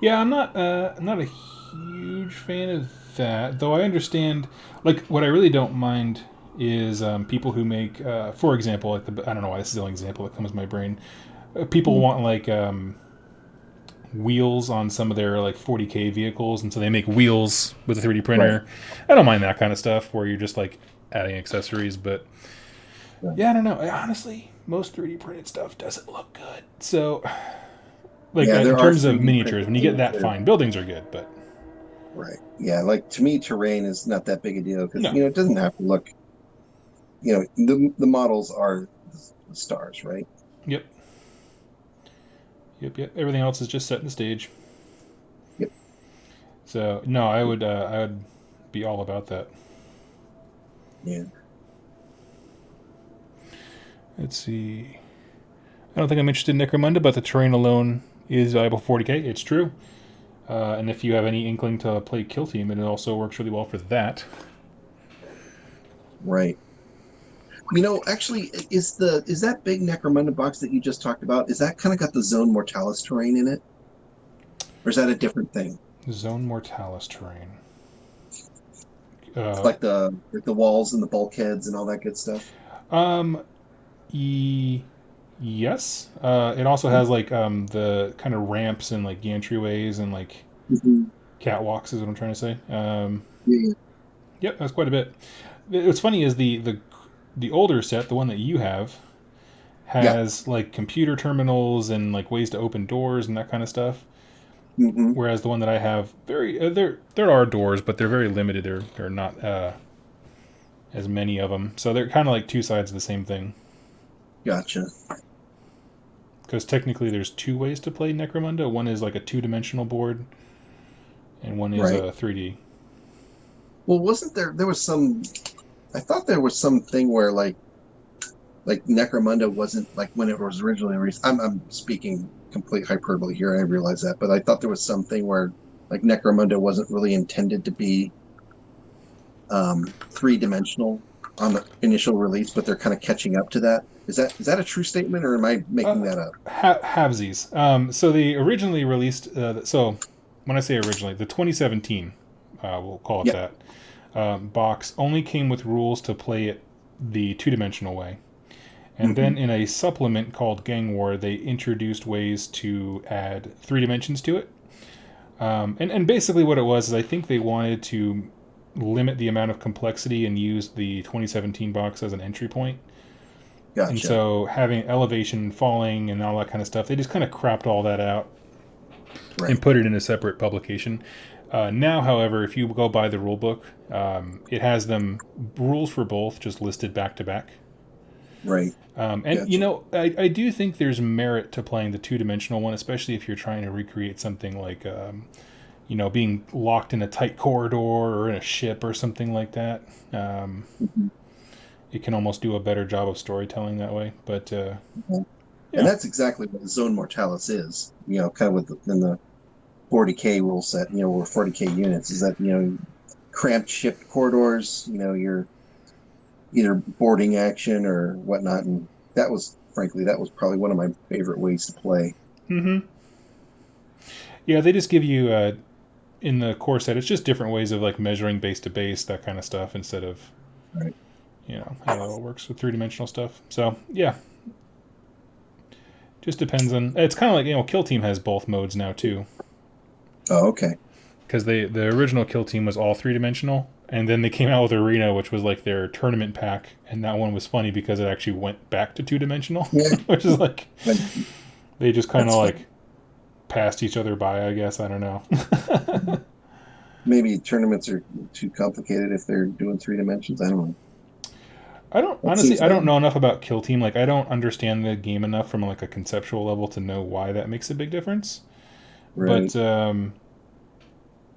[SPEAKER 1] Yeah, I'm not a huge fan of that, though I understand. Like, what I really don't mind is people who make, for example, like I don't know why this is the only example that comes to my brain. People want like wheels on some of their like 40K vehicles, and so they make wheels with a 3D
[SPEAKER 2] Right.
[SPEAKER 1] printer. I don't mind that kind of stuff where you're just like adding accessories, but
[SPEAKER 2] Right.
[SPEAKER 1] yeah, I don't know. Honestly, most 3D printed stuff doesn't look good. So, like
[SPEAKER 2] Yeah,
[SPEAKER 1] in
[SPEAKER 2] there are
[SPEAKER 1] terms of
[SPEAKER 2] 3D
[SPEAKER 1] miniatures,
[SPEAKER 2] printed
[SPEAKER 1] when you get
[SPEAKER 2] things
[SPEAKER 1] that
[SPEAKER 2] that are
[SPEAKER 1] fine, buildings are good, but
[SPEAKER 2] right. Yeah, like to me, terrain is not that big a deal because
[SPEAKER 1] no.
[SPEAKER 2] it doesn't have to look. The models are the stars, right?
[SPEAKER 1] Yep. Yep. Everything else is just setting the stage.
[SPEAKER 2] Yep.
[SPEAKER 1] So no, I would be all about that.
[SPEAKER 2] Yeah.
[SPEAKER 1] Let's see. I don't think I'm interested in Necromunda, but the terrain alone is valuable for 40K. It's true. And if you have any inkling to play Kill Team, it also works really well for that.
[SPEAKER 2] Right. Actually, is that big Necromunda box that you just talked about? Is that kind of got the Zone Mortalis terrain in it, or is that a different thing?
[SPEAKER 1] Zone Mortalis terrain. Uh,
[SPEAKER 2] Like the walls and the bulkheads and all that good stuff.
[SPEAKER 1] um, yes. It also has like the kind of ramps and like gantryways and like
[SPEAKER 2] Mhm.
[SPEAKER 1] catwalks is what I'm trying to say.
[SPEAKER 2] Yeah.
[SPEAKER 1] Yep, that's quite a bit. What's funny is the older set, the one that you have,
[SPEAKER 2] Yeah.
[SPEAKER 1] has like computer terminals and like ways to open doors and that kind of stuff.
[SPEAKER 2] Hmm.
[SPEAKER 1] Whereas the one that I have, very there are doors, but they're very limited. They're not as many of them, so they're kind of like two sides of the same thing.
[SPEAKER 2] Gotcha.
[SPEAKER 1] Because technically, there's two ways to play Necromunda. One is like a two-dimensional board, and one is
[SPEAKER 2] Right.
[SPEAKER 1] a 3D.
[SPEAKER 2] Well, wasn't there was some? I thought there was something where like Necromunda wasn't like when it was originally released. I'm speaking complete hyperbole here, and I realize that, but I thought there was something where like Necromunda wasn't really intended to be 3 dimensional on the initial release, but they're kind of catching up to that. Is that a true statement, or am I making that up?
[SPEAKER 1] Halvesies. So they originally released. So when I say originally, the 2017, we'll call it
[SPEAKER 2] Yeah.
[SPEAKER 1] that, box only came with rules to play it the two-dimensional way. And
[SPEAKER 2] Hmm.
[SPEAKER 1] then in a supplement called Gang War, they introduced ways to add 3 dimensions to it. And basically what it was is I think they wanted to limit the amount of complexity and use the 2017 box as an entry point. And
[SPEAKER 2] Gotcha.
[SPEAKER 1] so having elevation falling and all that kind of stuff, they just kind of crapped all that out and
[SPEAKER 2] Right.
[SPEAKER 1] put it in a separate publication. Now, however, if you go by the rule book, it has them rules for both just listed back to back.
[SPEAKER 2] Right.
[SPEAKER 1] And
[SPEAKER 2] Gotcha.
[SPEAKER 1] I do think there's merit to playing the two-dimensional one, especially if you're trying to recreate something like being locked in a tight corridor or in a ship or something like that.
[SPEAKER 2] Mhm.
[SPEAKER 1] it can almost do a better job of storytelling that way. But
[SPEAKER 2] And
[SPEAKER 1] yeah.
[SPEAKER 2] that's exactly what Zone Mortalis is. Kind of in the 40K rule set. Or 40K units is that cramped ship corridors. You're either boarding action or whatnot, and frankly that was probably one of my favorite ways to play.
[SPEAKER 1] Mm-hmm. Yeah, they just give you in the core set. It's just different ways of like measuring base to base, that kind of stuff, instead of
[SPEAKER 2] Right.
[SPEAKER 1] how that all works with 3-dimensional stuff. So yeah, just depends on. It's kind of like Kill Team has both modes now too,
[SPEAKER 2] Oh, okay.
[SPEAKER 1] because the original Kill Team was all 3-dimensional, and then they came out with Arena, which was like their tournament pack, and that one was funny because it actually went back to 2-dimensional,
[SPEAKER 2] Yeah.
[SPEAKER 1] which is like they just kind of
[SPEAKER 2] That's
[SPEAKER 1] like
[SPEAKER 2] fun.
[SPEAKER 1] passed each other by, I guess. I don't know.
[SPEAKER 2] Maybe tournaments are too complicated if they're doing 3 dimensions. I don't know.
[SPEAKER 1] I don't
[SPEAKER 2] That
[SPEAKER 1] honestly.
[SPEAKER 2] seems
[SPEAKER 1] I don't
[SPEAKER 2] fun.
[SPEAKER 1] know enough about Kill Team. Like, I don't understand the game enough from like a conceptual level to know why that makes a big difference.
[SPEAKER 2] Right.
[SPEAKER 1] But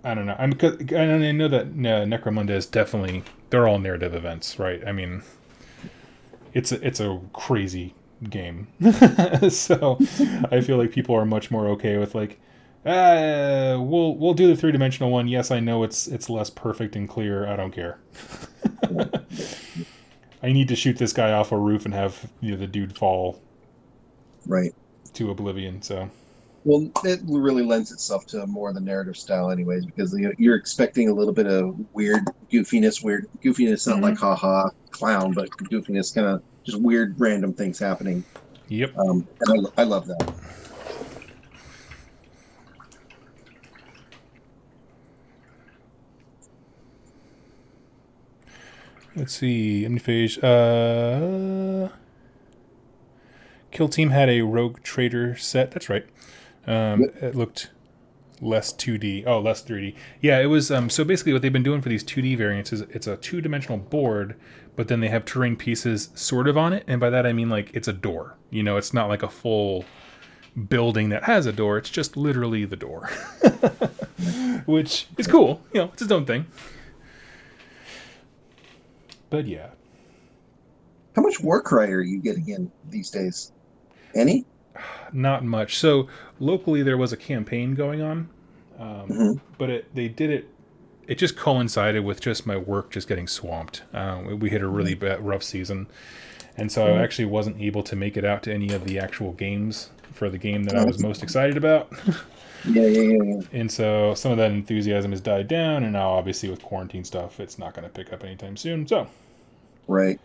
[SPEAKER 1] I don't know. I know that Necromunda is definitely. They're all narrative events, right? I mean, it's a crazy game. So I feel like people are much more okay with like, we'll do the 3-dimensional one. Yes, I know it's less perfect and clear. I don't care.
[SPEAKER 2] Right.
[SPEAKER 1] I need to shoot this guy off a roof and have the dude fall
[SPEAKER 2] Right.
[SPEAKER 1] to oblivion. So
[SPEAKER 2] Well, it really lends itself to more of the narrative style, anyways, because you're expecting a little bit of weird goofiness. Weird goofiness, not like
[SPEAKER 1] mm-hmm.
[SPEAKER 2] haha clown, but goofiness, kind of just weird random things happening.
[SPEAKER 1] Yep.
[SPEAKER 2] And I love that.
[SPEAKER 1] Let's see. Omniphage. Kill Team had a Rogue Trader set. That's right.
[SPEAKER 2] Yep.
[SPEAKER 1] It looked less 2D. Oh, less 3D. Yeah, it was. So basically, what they've been doing for these 2D variants is it's a 2-dimensional board, but then they have terrain pieces sort of on it, and by that I mean like it's a door. It's not like a full building that has a door. It's just literally the door, which is cool. It's its own thing. But yeah,
[SPEAKER 2] How much Warcry are you getting in these days? Any?
[SPEAKER 1] not much. So locally, there was a campaign going on,
[SPEAKER 2] Hmm.
[SPEAKER 1] but they did it. It just coincided with just my work just getting swamped. We hit a really rough season, and so I
[SPEAKER 2] Right.
[SPEAKER 1] actually wasn't able to make it out to any of the actual games for the game that I
[SPEAKER 2] Oh,
[SPEAKER 1] was most excited about.
[SPEAKER 2] yeah, yeah, yeah, yeah.
[SPEAKER 1] And so some of that enthusiasm has died down, and now obviously with quarantine stuff, it's not going to pick up anytime soon. So,
[SPEAKER 2] Right.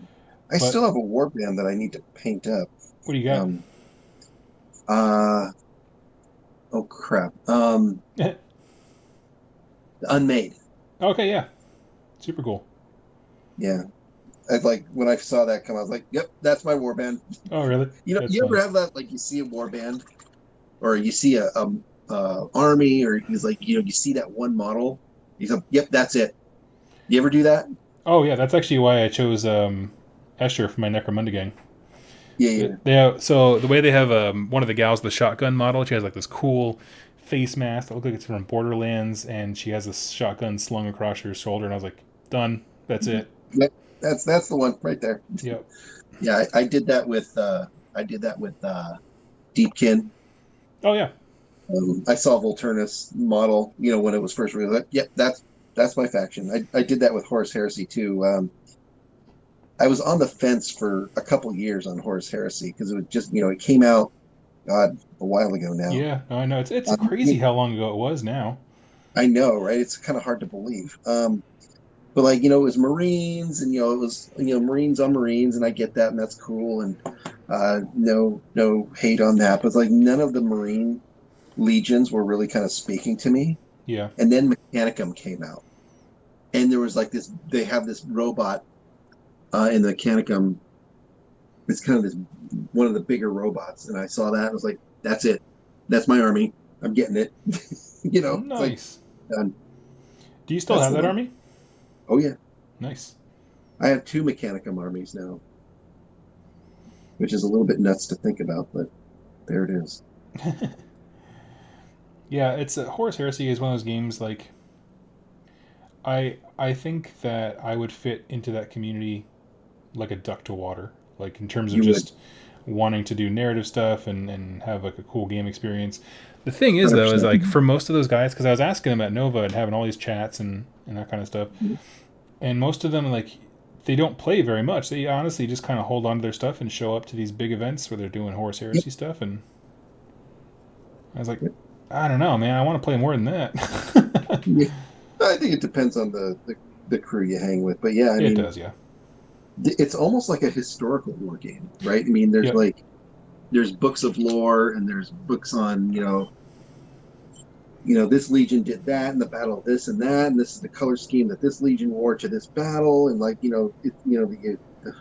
[SPEAKER 2] I
[SPEAKER 1] but
[SPEAKER 2] still have a warband that I need to paint up.
[SPEAKER 1] what do you got?
[SPEAKER 2] Um, uh, oh crap. Unmade.
[SPEAKER 1] Okay, yeah, super cool.
[SPEAKER 2] Yeah. I like when I saw that come, I was like, "Yep, that's my warband."
[SPEAKER 1] Oh, really? That's
[SPEAKER 2] You ever
[SPEAKER 1] fun.
[SPEAKER 2] have that? Like, you see a warband, or you see a army, or he's like, you see that one model. He's like, "Yep, that's it." You ever do that?
[SPEAKER 1] Oh, yeah, that's actually why I chose Escher for my Necromunda gang.
[SPEAKER 2] Yeah, yeah,
[SPEAKER 1] So the way they have one of the gals, the shotgun model, she has like this cool face mask that looks like it's from Borderlands, and she has this shotgun slung across her shoulder. And I was like, done. That's it.
[SPEAKER 2] yep. That's the one right there.
[SPEAKER 1] Yep.
[SPEAKER 2] Yeah, I did that with Deepkin.
[SPEAKER 1] Oh yeah.
[SPEAKER 2] I saw Volturnus model, when it was first released. Like, yep, that's my faction. I did that with Horus Heresy too. I was on the fence for a couple years on Horus Heresy because it was just, it came out, God, a while ago now.
[SPEAKER 1] Yeah. No, I know. It's
[SPEAKER 2] Um,
[SPEAKER 1] crazy how long ago it was now.
[SPEAKER 2] I know, right? It's kind of hard to believe. But like, it was Marines, and it was Marines on Marines, and I get that, and that's cool, and no hate on that. But like, none of the Marine legions were really kind of speaking to me.
[SPEAKER 1] Yeah.
[SPEAKER 2] And then Mechanicum came out, and there was like this. They have this robot in the Mechanicum. It's kind of this one of the bigger robots, and I saw that and I was like, "That's it. That's my army. I'm getting it." It's like,
[SPEAKER 1] Nice.
[SPEAKER 2] done.
[SPEAKER 1] Do you still
[SPEAKER 2] That's
[SPEAKER 1] have
[SPEAKER 2] the
[SPEAKER 1] that
[SPEAKER 2] one.
[SPEAKER 1] army?
[SPEAKER 2] Oh yeah,
[SPEAKER 1] Nice.
[SPEAKER 2] I have 2 Mechanicum armies now, which is a little bit nuts to think about, but there it is.
[SPEAKER 1] Yeah, it's Horus Heresy is one of those games like I think that I would fit into that community like a duck to water, like in terms of
[SPEAKER 2] You would
[SPEAKER 1] just wanting to do narrative stuff and have like a cool game experience. The thing is, though, is
[SPEAKER 2] 100%.
[SPEAKER 1] like for most of those guys, because I was asking them at Nova and having all these chats and that kind of stuff, and most of them, like, they don't play very much. They honestly just kind of hold on to their stuff and show up to these big events where they're doing Horus
[SPEAKER 2] Yep.
[SPEAKER 1] Heresy stuff. And I was like, I don't know, man. I want to play more than that.
[SPEAKER 2] Yeah. I think it depends on the crew you hang with, but yeah, I
[SPEAKER 1] It
[SPEAKER 2] mean,
[SPEAKER 1] does, yeah.
[SPEAKER 2] it's almost like a historical war game, right? I mean, there's
[SPEAKER 1] Yep.
[SPEAKER 2] like there's books of lore and there's books on this legion did that in the battle of this and that, and this is the color scheme that this legion wore to this battle, and like the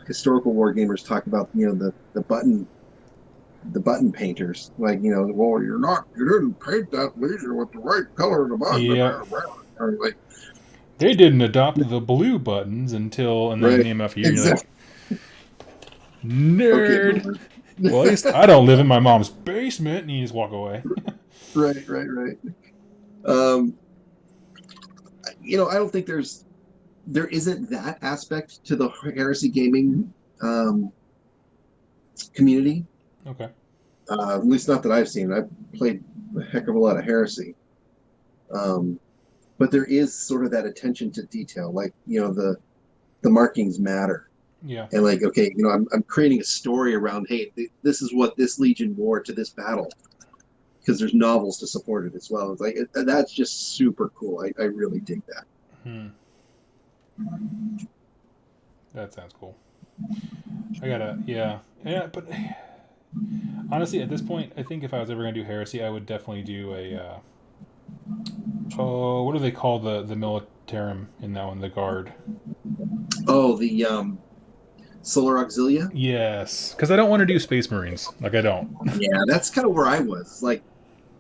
[SPEAKER 2] historical war gamers talk about the button painters, like well, you didn't paint that legion with the right color of the button,
[SPEAKER 1] Yep.
[SPEAKER 2] or like
[SPEAKER 1] They didn't adopt the blue buttons until, and then
[SPEAKER 2] right,
[SPEAKER 1] name after year, and you're like,
[SPEAKER 2] exactly. Okay,
[SPEAKER 1] nerd.
[SPEAKER 2] boomer.
[SPEAKER 1] Well, at least I don't live in my mom's basement, and you just walk away.
[SPEAKER 2] Right. Um, I don't think there isn't that aspect to the heresy gaming community.
[SPEAKER 1] Okay.
[SPEAKER 2] At least not that I've seen. I've played a heck of a lot of heresy, but there is sort of that attention to detail, like the markings matter,
[SPEAKER 1] Yeah.
[SPEAKER 2] and like okay, I'm creating a story around, hey, this is what this legion wore to this battle, because there's novels to support it as well. It's like that's just super cool. I really dig that.
[SPEAKER 1] That sounds cool. Yeah, but honestly, at this point, I think if I was ever going to do Heresy, I would definitely do a, what do they call the militarum in that one, the guard?
[SPEAKER 2] Oh, the Solar Auxilia?
[SPEAKER 1] Yes, because I don't want to do Space Marines. Like, I don't.
[SPEAKER 2] Yeah, that's kind of where I was. Like,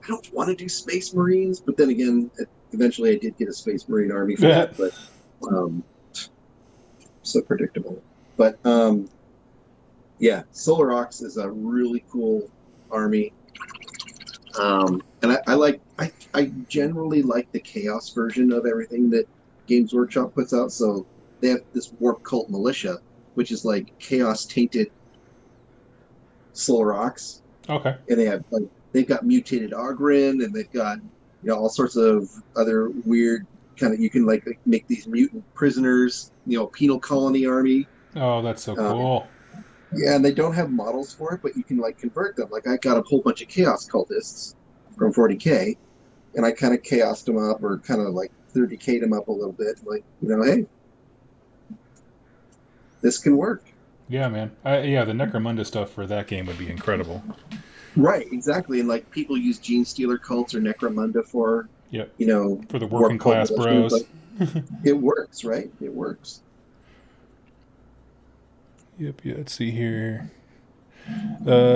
[SPEAKER 2] I don't want to do Space Marines, but then again, eventually I did get a Space Marine army for that, but so predictable. But yeah, Solar Aux is a really cool army. And I generally like the Chaos version of everything that Games Workshop puts out. So they have this Warp Cult Militia, which is like Chaos tainted Solar Aux.
[SPEAKER 1] Okay.
[SPEAKER 2] And they've got mutated Ogren, and they've got all sorts of other weird kind of, you can like make these mutant prisoners, penal colony army.
[SPEAKER 1] Oh, that's so cool.
[SPEAKER 2] Yeah, and they don't have models for it, but you can like convert them. Like I got a whole bunch of Chaos cultists from 40K, and I kind of chaosed them up, or kind of like 30K'd them up a little bit. Like, hey, this can work.
[SPEAKER 1] Yeah, man. The Necromunda stuff for that game would be incredible.
[SPEAKER 2] Right, exactly. And like people use Gene Stealer cults or Necromunda for,
[SPEAKER 1] Yep. For the
[SPEAKER 2] Warp
[SPEAKER 1] working
[SPEAKER 2] Cult
[SPEAKER 1] class
[SPEAKER 2] Militia,
[SPEAKER 1] bros.
[SPEAKER 2] but it works, right? It works.
[SPEAKER 1] Yep, let's see here.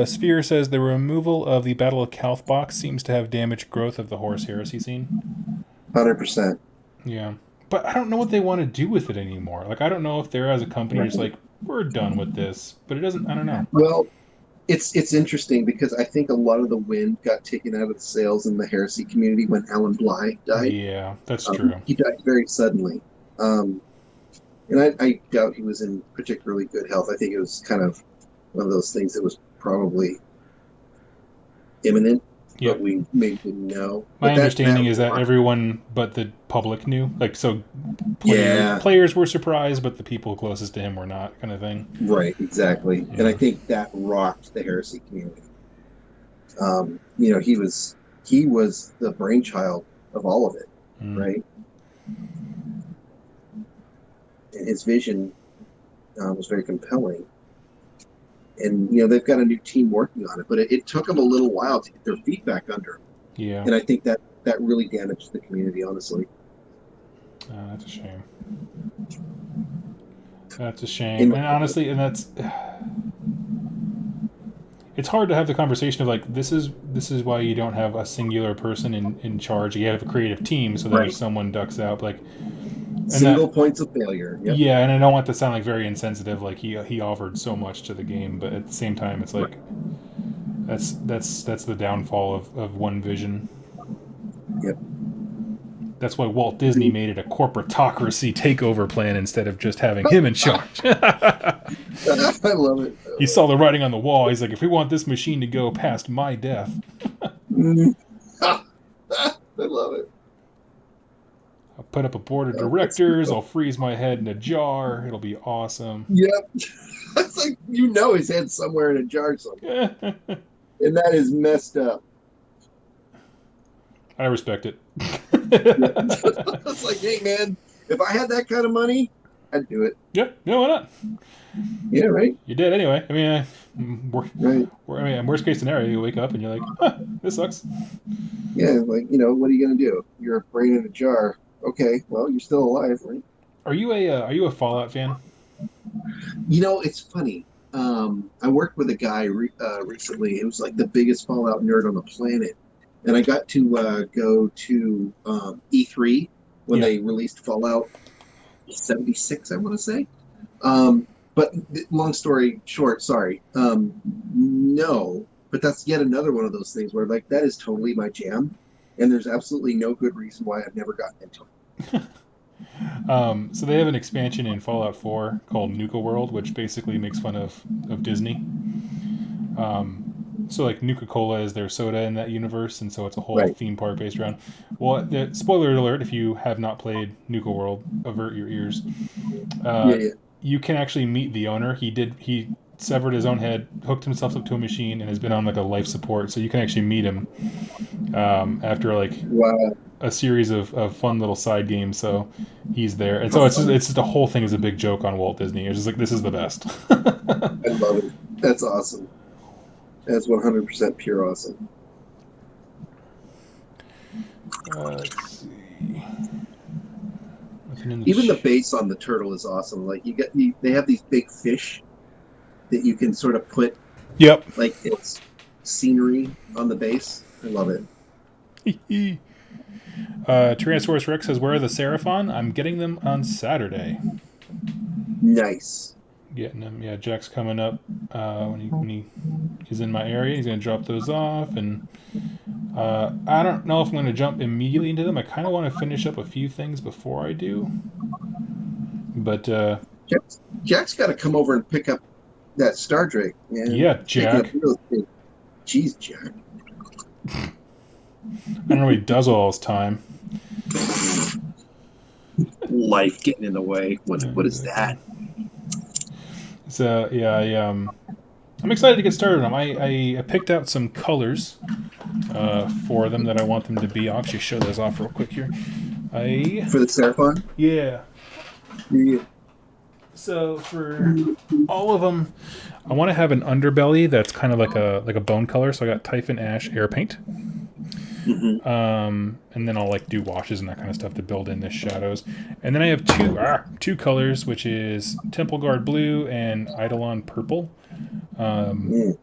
[SPEAKER 1] Sphere says the removal of the Battle of Calth box seems to have damaged growth of the Horus Heresy scene.
[SPEAKER 2] 100%.
[SPEAKER 1] Yeah. But I don't know what they want to do with it anymore. Like, I don't know if they're, as a company, just like, we're done with this. But it doesn't, I don't know.
[SPEAKER 2] Well, it's interesting because I think a lot of the wind got taken out of the sails in the heresy community when Alan Bly died.
[SPEAKER 1] Yeah, that's true.
[SPEAKER 2] He died very suddenly. And I doubt he was in particularly good health. I think it was kind of one of those things that was probably imminent, but we maybe didn't know.
[SPEAKER 1] My understanding is that everyone but the public knew. Like, so players were surprised, but the people closest to him were not, kind of thing.
[SPEAKER 2] Right, exactly. Yeah. And I think that rocked the heresy community. He was the brainchild of all of it, right? And his vision was very compelling. And, they've got a new team working on it, but it took them a little while to get their feet back under them.
[SPEAKER 1] Yeah.
[SPEAKER 2] And I think that really damaged the community, honestly.
[SPEAKER 1] That's a shame. That's a shame. And honestly, it's hard to have the conversation of like, this is why you don't have a singular person in charge. You have a creative team, so that if someone ducks out, like,
[SPEAKER 2] single points of failure. Yep.
[SPEAKER 1] Yeah, and I don't want to sound like very insensitive. Like he offered so much to the game, but at the same time, it's like that's the downfall of one vision.
[SPEAKER 2] Yep.
[SPEAKER 1] That's why Walt Disney made it a corporatocracy takeover plan instead of just having him in charge.
[SPEAKER 2] I love it.
[SPEAKER 1] He saw the writing on the wall. He's like, if we want this machine to go past my death,
[SPEAKER 2] Mm. I love it.
[SPEAKER 1] I'll put up a board of
[SPEAKER 2] Oh, that's super
[SPEAKER 1] directors.
[SPEAKER 2] cool.
[SPEAKER 1] I'll freeze my head in a jar. It'll be awesome.
[SPEAKER 2] Yep. It's like, his head's somewhere in a jar somewhere. And that is messed up.
[SPEAKER 1] I respect it.
[SPEAKER 2] Yeah. It's like, hey, man, if I had that kind of money, I'd do it.
[SPEAKER 1] Yeah, why not?
[SPEAKER 2] Yeah, right?
[SPEAKER 1] You're dead anyway. I mean,
[SPEAKER 2] Right.
[SPEAKER 1] worst case scenario, you wake up and you're like, huh, this sucks.
[SPEAKER 2] Yeah, like, what are you going to do? You're a brain in a jar. Okay, well, you're still alive, right?
[SPEAKER 1] Are you a Fallout fan?
[SPEAKER 2] It's funny. I worked with a guy recently. It was like the biggest Fallout nerd on the planet. And I got to go to E3 when they released Fallout 76, I want to say. But long story short, sorry. No, but that's yet another one of those things where, like, that is totally my jam. And there's absolutely no good reason why I've never gotten into it.
[SPEAKER 1] So they have an expansion in Fallout 4 called Nuka World, which basically makes fun of Disney. So like Nuka-Cola is their soda in that universe, and so it's a whole theme park based around. Well, spoiler alert, if you have not played Nuka World, avert your ears. You can actually meet the owner. He severed his own head, hooked himself up to a machine, and has been on like a life support. So you can actually meet him after like a series of fun little side games. So he's there, and so it's just the whole thing is a big joke on Walt Disney. It's just like, this is the best.
[SPEAKER 2] I love it. That's awesome. That's 100% pure awesome.
[SPEAKER 1] Let's see.
[SPEAKER 2] Even the base on the turtle is awesome. Like, they have these big fish that you can sort of put, like, it's scenery on the base. I love it.
[SPEAKER 1] Tyrannosaurus Rex says, "Where are the Seraphon? I'm getting them on Saturday."
[SPEAKER 2] Nice.
[SPEAKER 1] Getting them. Yeah, Jack's coming up when he is in my area. He's going to drop those off, and I don't know if I'm going to jump immediately into them. I kind of want to finish up a few things before I do. But
[SPEAKER 2] Jack's got to come over and pick up that Star Drake. Man.
[SPEAKER 1] Yeah, Jack.
[SPEAKER 2] Jeez, Jack.
[SPEAKER 1] I don't know what he does all his time.
[SPEAKER 2] Life getting in the way. What is that?
[SPEAKER 1] So yeah, I'm excited to get started on them. I picked out some colors for them that I want them to be. I'll actually show those off real quick here.
[SPEAKER 2] For the Seraphon?
[SPEAKER 1] Yeah. So for all of them, I want to have an underbelly that's kind of like a bone color. So I got Typhon Ash Air Paint.
[SPEAKER 2] Mm-hmm.
[SPEAKER 1] And then I'll like do washes and that kind of stuff to build in the shadows. And then I have two colors, which is Temple Guard Blue and Eidolon Purple. And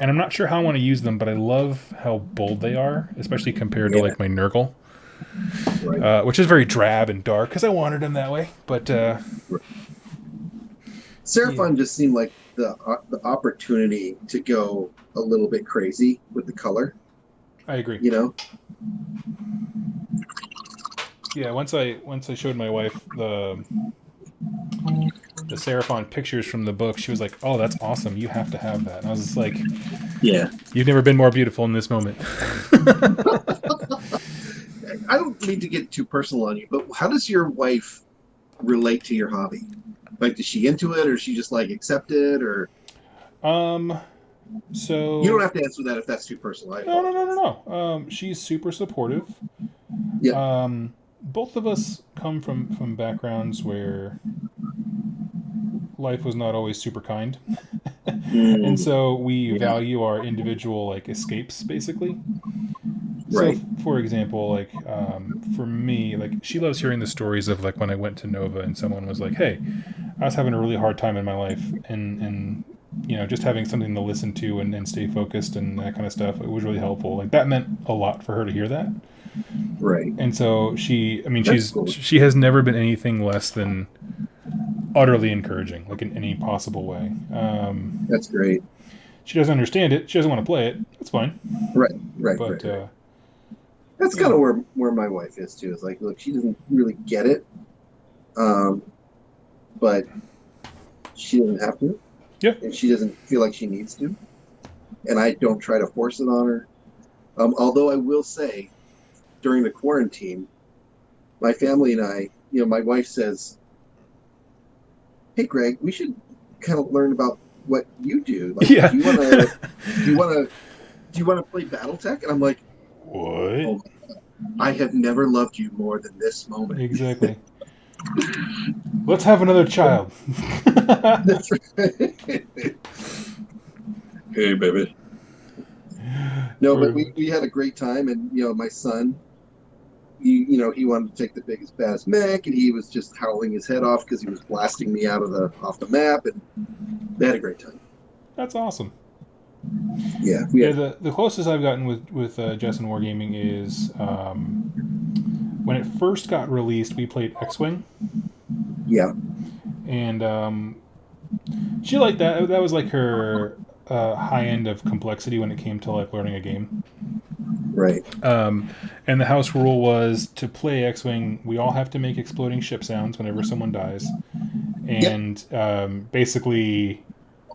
[SPEAKER 1] I'm not sure how I want to use them, but I love how bold they are, especially compared to like my Nurgle, which is very drab and dark because I wanted them that way. But
[SPEAKER 2] Seraphon just seemed like the opportunity to go a little bit crazy with the color.
[SPEAKER 1] I agree. Yeah, once I showed my wife the Seraphon pictures from the book, she was like, "Oh, that's awesome! You have to have that." And I was just like,
[SPEAKER 2] "Yeah,
[SPEAKER 1] you've never been more beautiful in this moment."
[SPEAKER 2] I don't mean to get too personal on you, but how does your wife relate to your hobby? Like, is she into it, or is she just like accept it, or?
[SPEAKER 1] So
[SPEAKER 2] you don't have to answer that if that's too personal.
[SPEAKER 1] No. She's super supportive.
[SPEAKER 2] Yeah.
[SPEAKER 1] Both of us come from backgrounds where life was not always super kind, and so we value our individual like escapes, basically.
[SPEAKER 2] Right.
[SPEAKER 1] So, for example, like for me, like she loves hearing the stories of like when I went to Nova and someone was like, "Hey, I was having a really hard time in my life," and just having something to listen to and stay focused and that kind of stuff, it was really helpful. Like that meant a lot for her to hear that.
[SPEAKER 2] Right.
[SPEAKER 1] And so she has never been anything less than utterly encouraging, like in any possible way.
[SPEAKER 2] That's great.
[SPEAKER 1] She doesn't understand it. She doesn't want to play it. That's fine.
[SPEAKER 2] Right.
[SPEAKER 1] But
[SPEAKER 2] that's kind of where my wife is too. It's like, look, she doesn't really get it, but she doesn't have to.
[SPEAKER 1] Yeah.
[SPEAKER 2] And she doesn't feel like she needs to. And I don't try to force it on her. Although I will say, during the quarantine, my family and I, my wife says, "Hey, Greg, we should kind of learn about what you do. Like,
[SPEAKER 1] Yeah.
[SPEAKER 2] do you want to play BattleTech?" And I'm like,
[SPEAKER 1] What?
[SPEAKER 2] "Oh, I have never loved you more than this moment."
[SPEAKER 1] Exactly. Let's have another child.
[SPEAKER 2] That's right. Hey, baby. No, but we had a great time, and my son, he wanted to take the biggest baddest mech, and he was just howling his head off because he was blasting me off the map, and they had a great time.
[SPEAKER 1] That's awesome.
[SPEAKER 2] Yeah,
[SPEAKER 1] the closest I've gotten with Jess and Wargaming is when it first got released, we played X-Wing.
[SPEAKER 2] Yeah.
[SPEAKER 1] And she liked that. That was like her high end of complexity when it came to like learning a game.
[SPEAKER 2] Right.
[SPEAKER 1] And the house rule was to play X-Wing, we all have to make exploding ship sounds whenever someone dies. And basically,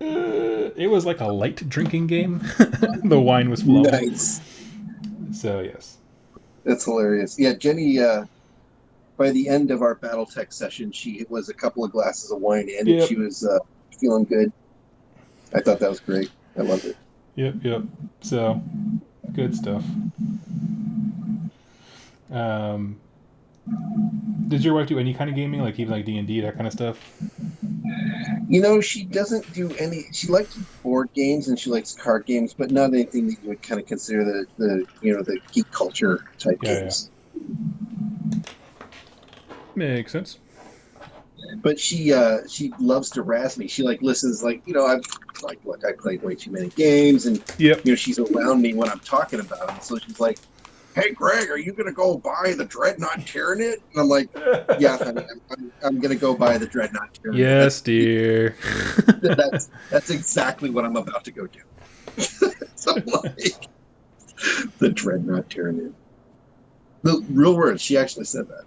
[SPEAKER 1] it was like a light drinking game. The wine was flowing.
[SPEAKER 2] Nice.
[SPEAKER 1] So, yes.
[SPEAKER 2] That's hilarious. Yeah, Jenny, by the end of our BattleTech session, she was a couple of glasses of wine in, and she was feeling good. I thought that was great. I loved it.
[SPEAKER 1] Yep. So, good stuff. Does your wife do any kind of gaming, like even like D&D, that kind of stuff?
[SPEAKER 2] She doesn't do any. She likes board games and she likes card games, but not anything that you would kind of consider the geek culture type games.
[SPEAKER 1] Yeah. Makes sense.
[SPEAKER 2] But she loves to razz me. She listens I'm look, I played way too many games, and she's around me when I'm talking about them. So she's like, "Hey, Greg, are you gonna go buy the Dreadnought Tyranid?" And I'm like, "Yeah, honey, I'm gonna go buy the Dreadnought Tyranid."
[SPEAKER 1] Yes, dear.
[SPEAKER 2] That's exactly what I'm about to go do. So like, the Dreadnought Tyranid. The real words. She actually said that.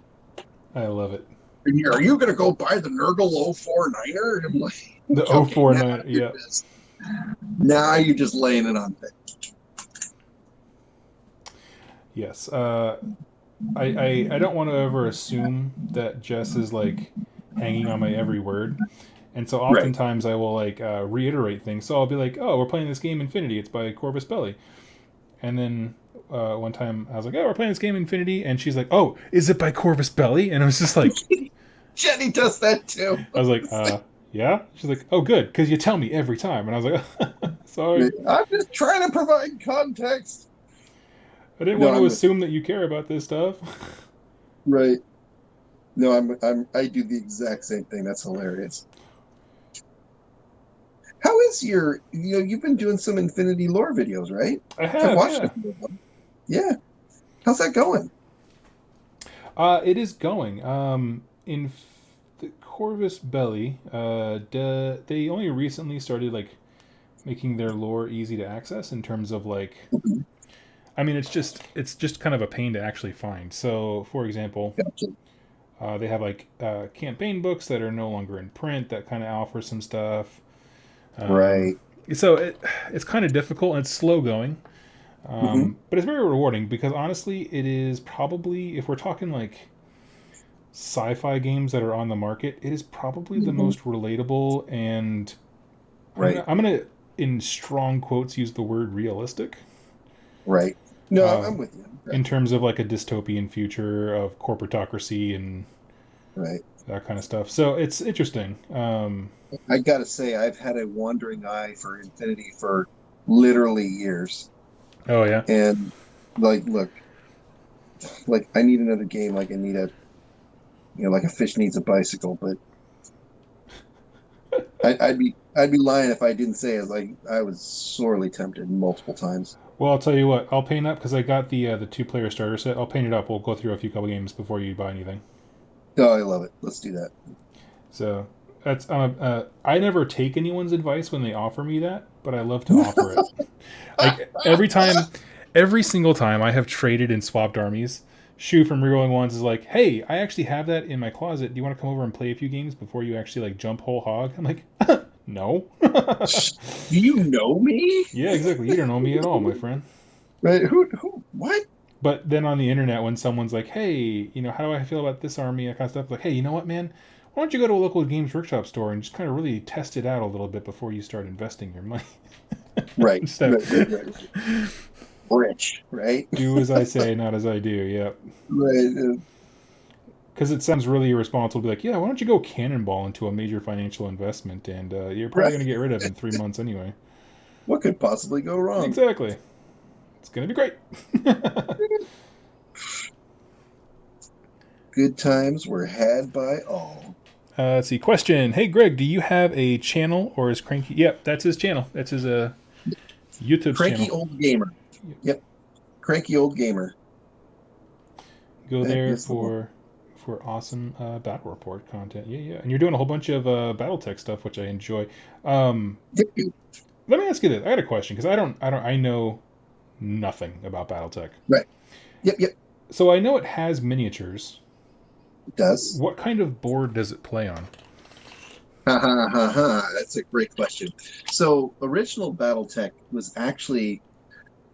[SPEAKER 1] I love it.
[SPEAKER 2] Are you going to go buy the Nurgle 049er? And I'm like,
[SPEAKER 1] the 049er, yeah.
[SPEAKER 2] Now you're just laying it on thick.
[SPEAKER 1] Yes. I don't want to ever assume that Jess is like hanging on my every word. And so oftentimes I will like reiterate things. So I'll be like, "Oh, we're playing this game Infinity. It's by Corvus Belli." And then one time I was like, "Oh, we're playing this game Infinity," and she's like, "Oh, is it by Corvus Belli?" And I was just like,
[SPEAKER 2] Jenny does that too.
[SPEAKER 1] I was like, yeah? She's like, "Oh, good, because you tell me every time." And I was like, sorry.
[SPEAKER 2] I'm just trying to provide context.
[SPEAKER 1] I didn't want to assume that you care about this stuff.
[SPEAKER 2] Right. No, I do the exact same thing. That's hilarious. How is you've been doing some Infinity lore videos, right?
[SPEAKER 1] I have watched
[SPEAKER 2] them. Yeah. How's that going?
[SPEAKER 1] It is going. In the Corvus Belli, they only recently started like making their lore easy to access in terms of like, I mean, it's just kind of a pain to actually find. So, for example, they have like campaign books that are no longer in print that kind of offer some stuff.
[SPEAKER 2] Right.
[SPEAKER 1] So it's kind of difficult and it's slow going, but it's very rewarding because honestly, it is probably, if we're talking like sci-fi games that are on the market, it is probably the most relatable and I'm gonna in strong quotes use the word realistic.
[SPEAKER 2] Right. No, I'm with you.
[SPEAKER 1] Right. In terms of like a dystopian future of corporatocracy and that kind of stuff. So it's interesting.
[SPEAKER 2] I gotta say, I've had a wandering eye for Infinity for literally years.
[SPEAKER 1] Oh yeah.
[SPEAKER 2] And look, I need another game. Like I need like a fish needs a bicycle. But I'd be lying if I didn't say it. Like I was sorely tempted multiple times.
[SPEAKER 1] Well, I'll tell you what. I'll paint up because I got the 2-player starter set. I'll paint it up. We'll go through a couple games before you buy anything.
[SPEAKER 2] Oh, I love it. Let's do that.
[SPEAKER 1] So that's I never take anyone's advice when they offer me that, but I love to offer it. Like every single time I have traded and swapped armies Shu from Rerolling Ones is like, hey, I actually have that in my closet. Do you want to come over and play a few games before you actually like jump whole hog? I'm like, no.
[SPEAKER 2] Do you know me?
[SPEAKER 1] Yeah, exactly. You don't know me at all, my friend.
[SPEAKER 2] Right? Who? What?
[SPEAKER 1] But then on the internet, when someone's like, hey, how do I feel about this army, that kind of stuff, like, hey, you know what, man? Why don't you go to a local Games Workshop store and just kind of really test it out a little bit before you start investing your money?
[SPEAKER 2] Right.
[SPEAKER 1] So,
[SPEAKER 2] Right. Rich, right?
[SPEAKER 1] do as I say, not as I do, yep.
[SPEAKER 2] Right.
[SPEAKER 1] Because it sounds really irresponsible to be like, yeah, why don't you go cannonball into a major financial investment and you're probably
[SPEAKER 2] Right.
[SPEAKER 1] going to get rid of it in 3 months anyway.
[SPEAKER 2] What could possibly go wrong?
[SPEAKER 1] Exactly. It's going to be great.
[SPEAKER 2] Good times were had by all.
[SPEAKER 1] Let's see. Question. Hey, Greg, do you have a channel or is Cranky? Yep, that's his channel. That's his YouTube
[SPEAKER 2] Cranky
[SPEAKER 1] channel.
[SPEAKER 2] Old Gamer. Yep. Cranky Old Gamer.
[SPEAKER 1] Go
[SPEAKER 2] That
[SPEAKER 1] there
[SPEAKER 2] is the one.
[SPEAKER 1] for awesome battle report content. Yeah, yeah. And you're doing a whole bunch of BattleTech stuff, which I enjoy. Let me ask you this. I got a question because I know nothing about BattleTech.
[SPEAKER 2] Right. Yep.
[SPEAKER 1] So I know it has miniatures.
[SPEAKER 2] It does.
[SPEAKER 1] What kind of board does it play on?
[SPEAKER 2] Ha ha ha ha. That's a great question. So, original BattleTech was actually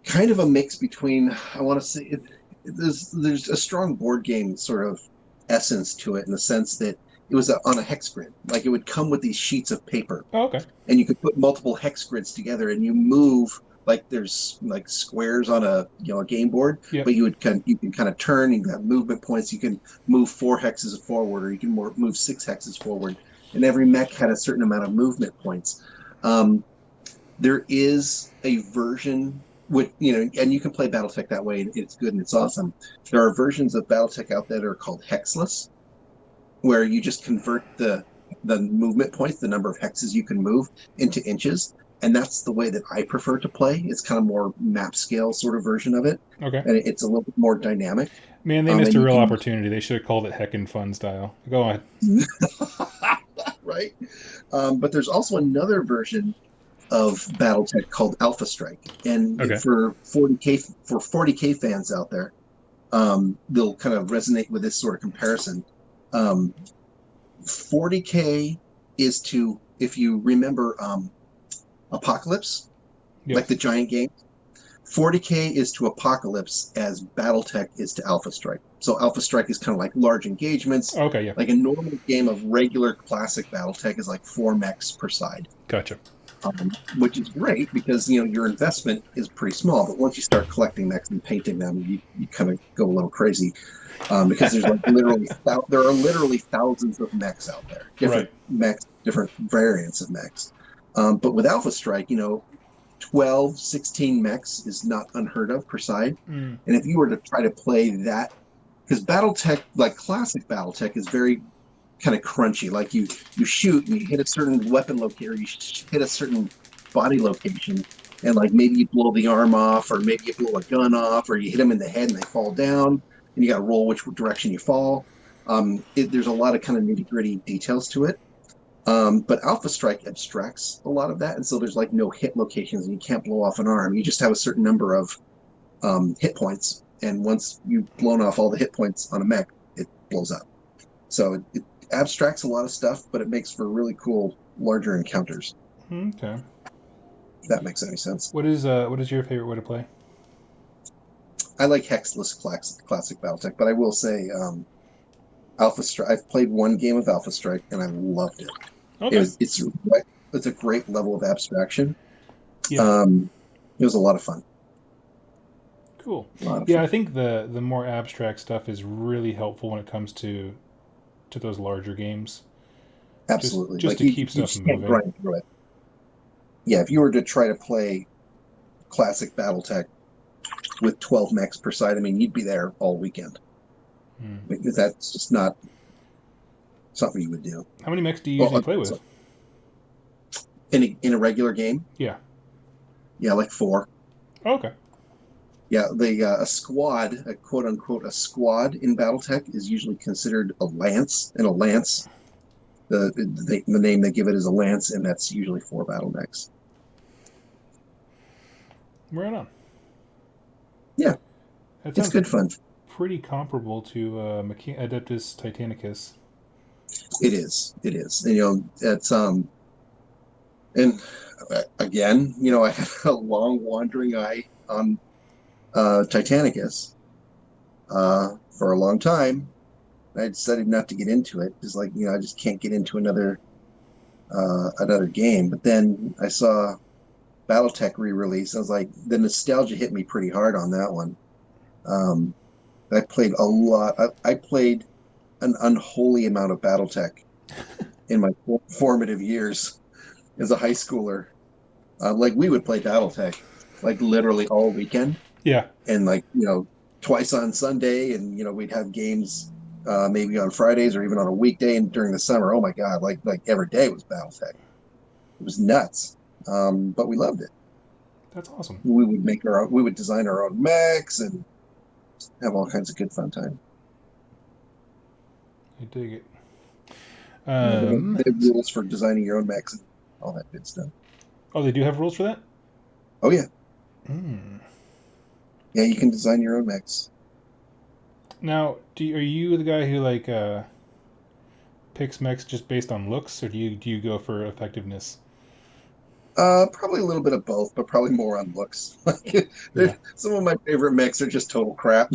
[SPEAKER 2] kind of a mix between, I want to say, there's a strong board game sort of essence to it in the sense that it was on a hex grid. Like it would come with these sheets of paper,
[SPEAKER 1] Oh, okay.
[SPEAKER 2] and you could put multiple hex grids together, and you move like there's like squares on a game board,
[SPEAKER 1] Yep.
[SPEAKER 2] but you can kind of turn. You have movement points. You can move 4 hexes forward, or you can move 6 hexes forward, and every mech had a certain amount of movement points. There is a version with and you can play BattleTech that way, and it's good and it's awesome. There are versions of BattleTech out there that are called hexless, where you just convert the movement points, the number of hexes you can move, into inches, and that's the way that I prefer to play. It's kind of more map scale sort of version of it,
[SPEAKER 1] Okay.
[SPEAKER 2] and it's a little bit more dynamic.
[SPEAKER 1] Man, they missed
[SPEAKER 2] And
[SPEAKER 1] a
[SPEAKER 2] you
[SPEAKER 1] real
[SPEAKER 2] can
[SPEAKER 1] opportunity. They should have called it Heckin' Fun Style. Go on.
[SPEAKER 2] right. But there's also another version of BattleTech called Alpha Strike, and
[SPEAKER 1] Okay.
[SPEAKER 2] for 40K fans out there, they'll kind of resonate with this sort of comparison. 40K is to, if you remember, Apocalypse,
[SPEAKER 1] Yes.
[SPEAKER 2] like the giant game. 40K is to Apocalypse as BattleTech is to Alpha Strike. So Alpha Strike is kind of like large engagements.
[SPEAKER 1] Okay, yeah.
[SPEAKER 2] Like a normal game of regular classic BattleTech is like 4 mechs per side.
[SPEAKER 1] Gotcha.
[SPEAKER 2] Which is great because your investment is pretty small, but once you start collecting mechs and painting them, you kind of go a little crazy because there's like there are literally thousands of mechs out there, different mechs, different variants of mechs. But with Alpha Strike, 12, 16 mechs is not unheard of per side.
[SPEAKER 1] Mm.
[SPEAKER 2] And if you were to try to play that, because BattleTech, like classic BattleTech, is very kind of crunchy. Like you shoot and you hit a certain weapon location, or you hit a certain body location, and like maybe you blow the arm off, or maybe you blow a gun off, or you hit them in the head and they fall down, and you got to roll which direction you fall. There's a lot of kind of nitty gritty details to it. But Alpha Strike abstracts a lot of that, and so there's like no hit locations, and you can't blow off an arm. You just have a certain number of hit points, and once you've blown off all the hit points on a mech, it blows up. So it abstracts a lot of stuff, but it makes for really cool, larger encounters.
[SPEAKER 1] Okay.
[SPEAKER 2] If that makes any sense.
[SPEAKER 1] What is your favorite way to play?
[SPEAKER 2] I like hexless classic BattleTech, but I will say Alpha Strike. I've played one game of Alpha Strike, and I loved it.
[SPEAKER 1] Okay.
[SPEAKER 2] It's a great level of abstraction.
[SPEAKER 1] Yeah.
[SPEAKER 2] It was a lot of fun.
[SPEAKER 1] Cool. Yeah, I think the more abstract stuff is really helpful when it comes to those larger games.
[SPEAKER 2] Absolutely.
[SPEAKER 1] Just to keep stuff moving.
[SPEAKER 2] Grind through it. Yeah, if you were to try to play classic BattleTech with 12 mechs per side, I mean, you'd be there all weekend. Because that's just not something you would do.
[SPEAKER 1] How many mechs do you usually play with?
[SPEAKER 2] In a regular game?
[SPEAKER 1] Yeah.
[SPEAKER 2] Yeah, like 4.
[SPEAKER 1] Oh, okay.
[SPEAKER 2] Yeah, a squad, a quote unquote, a squad in BattleTech is usually considered a lance, and a lance, the name they give it is a lance, and that's usually 4 battle mechs.
[SPEAKER 1] Right on.
[SPEAKER 2] Yeah, it's good fun.
[SPEAKER 1] pretty comparable to Adeptus Titanicus.
[SPEAKER 2] It is. It is. And, it's and again, I had a long wandering eye on Titanicus for a long time. I decided not to get into it because, I just can't get into another game. But then I saw BattleTech re-release. I was like, the nostalgia hit me pretty hard on that one. I played a lot. I played an unholy amount of BattleTech in my formative years as a high schooler. We would play BattleTech literally all weekend.
[SPEAKER 1] Yeah.
[SPEAKER 2] And twice on Sunday, and we'd have games maybe on Fridays or even on a weekday. And during the summer, oh my God, like every day was BattleTech. It was nuts, but we loved it.
[SPEAKER 1] That's awesome.
[SPEAKER 2] We would design our own mechs and have all kinds of good fun time.
[SPEAKER 1] I dig it.
[SPEAKER 2] They have rules for designing your own mechs and all that good stuff.
[SPEAKER 1] Oh, they do have rules for that?
[SPEAKER 2] Oh yeah.
[SPEAKER 1] Mm.
[SPEAKER 2] Yeah, you can design your own mechs.
[SPEAKER 1] Now, are you the guy who picks mechs just based on looks, or do you go for effectiveness?
[SPEAKER 2] Probably a little bit of both, but probably more on looks.
[SPEAKER 1] Yeah.
[SPEAKER 2] Some of my favorite mechs are just total crap.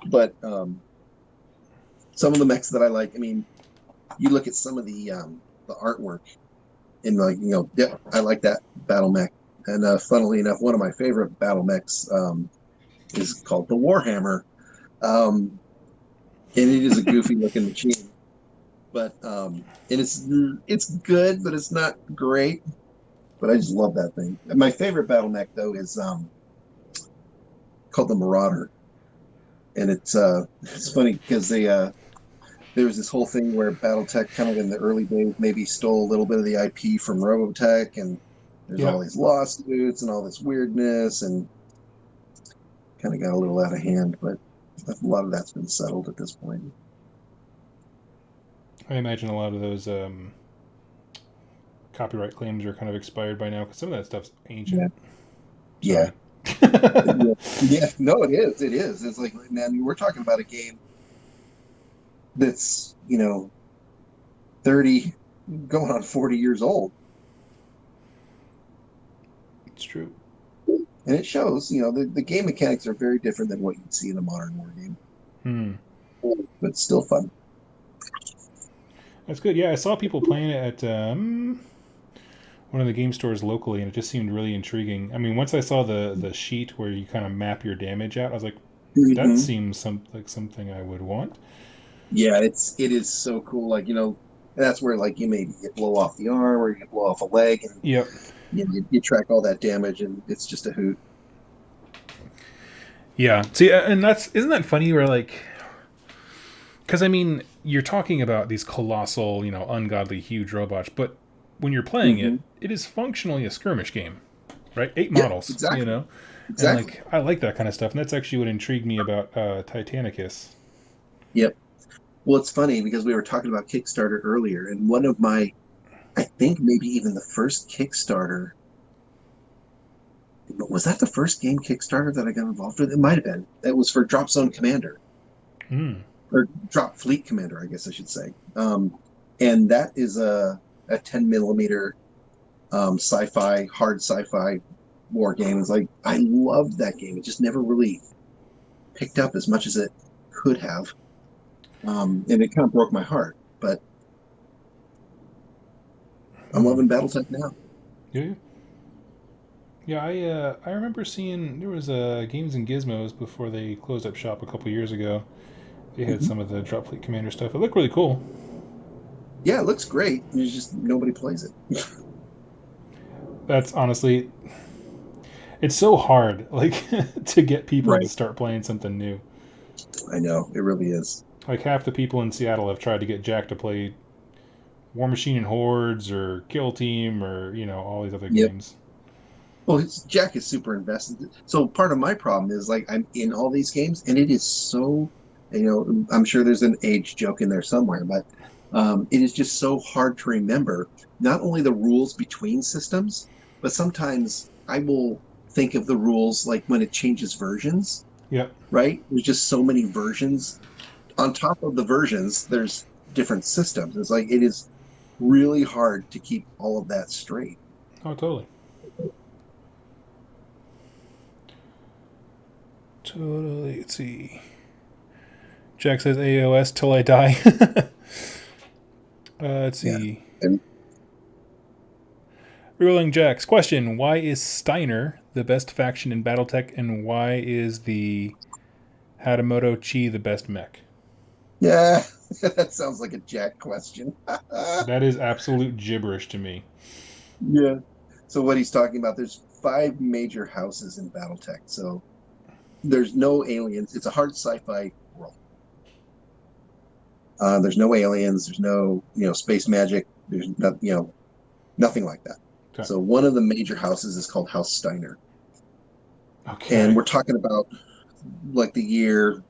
[SPEAKER 2] But some of the mechs that I like, you look at some of the artwork and I like that battle mech. And funnily enough, one of my favorite battle mechs is called the Warhammer. And it is a goofy looking machine. But and it's good, but it's not great. But I just love that thing. And my favorite battle mech though is called the Marauder, and it's funny because there was this whole thing where BattleTech kind of in the early days maybe stole a little bit of the IP from Robotech, and there's all these lawsuits and all this weirdness, and kind of got a little out of hand. But a lot of that's been settled at this point.
[SPEAKER 1] I imagine a lot of those copyright claims are kind of expired by now because some of that stuff's ancient.
[SPEAKER 2] Yeah. Yeah. No, it is. It is. It's like, man, we're talking about a game that's 30, going on 40 years old.
[SPEAKER 1] It's true.
[SPEAKER 2] And it shows. The game mechanics are very different than what you'd see in a modern war game. But it's still fun.
[SPEAKER 1] That's good. Yeah, I saw people playing it at one of the game stores locally, and it just seemed really intriguing. Once I saw the sheet where you kind of map your damage out, I was like, that seems like something I would want.
[SPEAKER 2] Yeah, it is so cool. That's where you maybe you blow off the arm or you blow off a leg, and
[SPEAKER 1] yep.
[SPEAKER 2] You track all that damage, and it's just a hoot.
[SPEAKER 1] Yeah. See, and isn't that funny? Where because you're talking about these colossal, ungodly huge robots, but when you're playing it, it is functionally a skirmish game, right? 8 models,
[SPEAKER 2] exactly.
[SPEAKER 1] Exactly. And I like that kind of stuff, and that's actually what intrigued me about Titanicus.
[SPEAKER 2] Yep. Well, it's funny because we were talking about Kickstarter earlier, and one of my, I think maybe even the first Kickstarter, was that the first game Kickstarter that I got involved with? It might have been. It was for Drop Zone Commander. Or Drop Fleet Commander, I guess I should say. And that is a 10 millimeter hard sci-fi war game. It's I loved that game. It just never really picked up as much as it could have. And it kind of broke my heart. But I'm loving BattleTech now.
[SPEAKER 1] Yeah. Yeah, I remember seeing there was Games and Gizmos before they closed up shop a couple years ago. They had some of the Drop Fleet Commander stuff. It looked really cool.
[SPEAKER 2] Yeah, it looks great. There's just nobody plays it.
[SPEAKER 1] That's honestly, it's so hard, to get people to start playing something new.
[SPEAKER 2] I know, it really is.
[SPEAKER 1] Half the people in Seattle have tried to get Jack to play War Machine and Hordes or Kill Team or all these other games.
[SPEAKER 2] Well, Jack is super invested. So part of my problem is I'm in all these games, and it is so. I'm sure there's an age joke in there somewhere, but it is just so hard to remember not only the rules between systems, but sometimes I will think of the rules when it changes versions,
[SPEAKER 1] Yep.
[SPEAKER 2] right? There's just so many versions. On top of the versions, there's different systems. It's like it is really hard to keep all of that straight.
[SPEAKER 1] Oh, totally. Totally. Let's see. Jack says AOS till I die. Let's
[SPEAKER 2] Yeah.
[SPEAKER 1] see.
[SPEAKER 2] And
[SPEAKER 1] Rolling Jacks. Question: why is Steiner the best faction in BattleTech, and why is the Hatamoto Chi the best mech?
[SPEAKER 2] yeah, that sounds like a Jack question.
[SPEAKER 1] That is absolute gibberish to me.
[SPEAKER 2] Yeah. So what he's talking about, there's 5 major houses in BattleTech. So there's no aliens. It's a hard sci-fi world. There's no aliens. There's no, space magic. There's not, nothing like that.
[SPEAKER 1] Okay.
[SPEAKER 2] So one of the major houses is called House Steiner,
[SPEAKER 1] Okay.
[SPEAKER 2] and we're talking about like the year,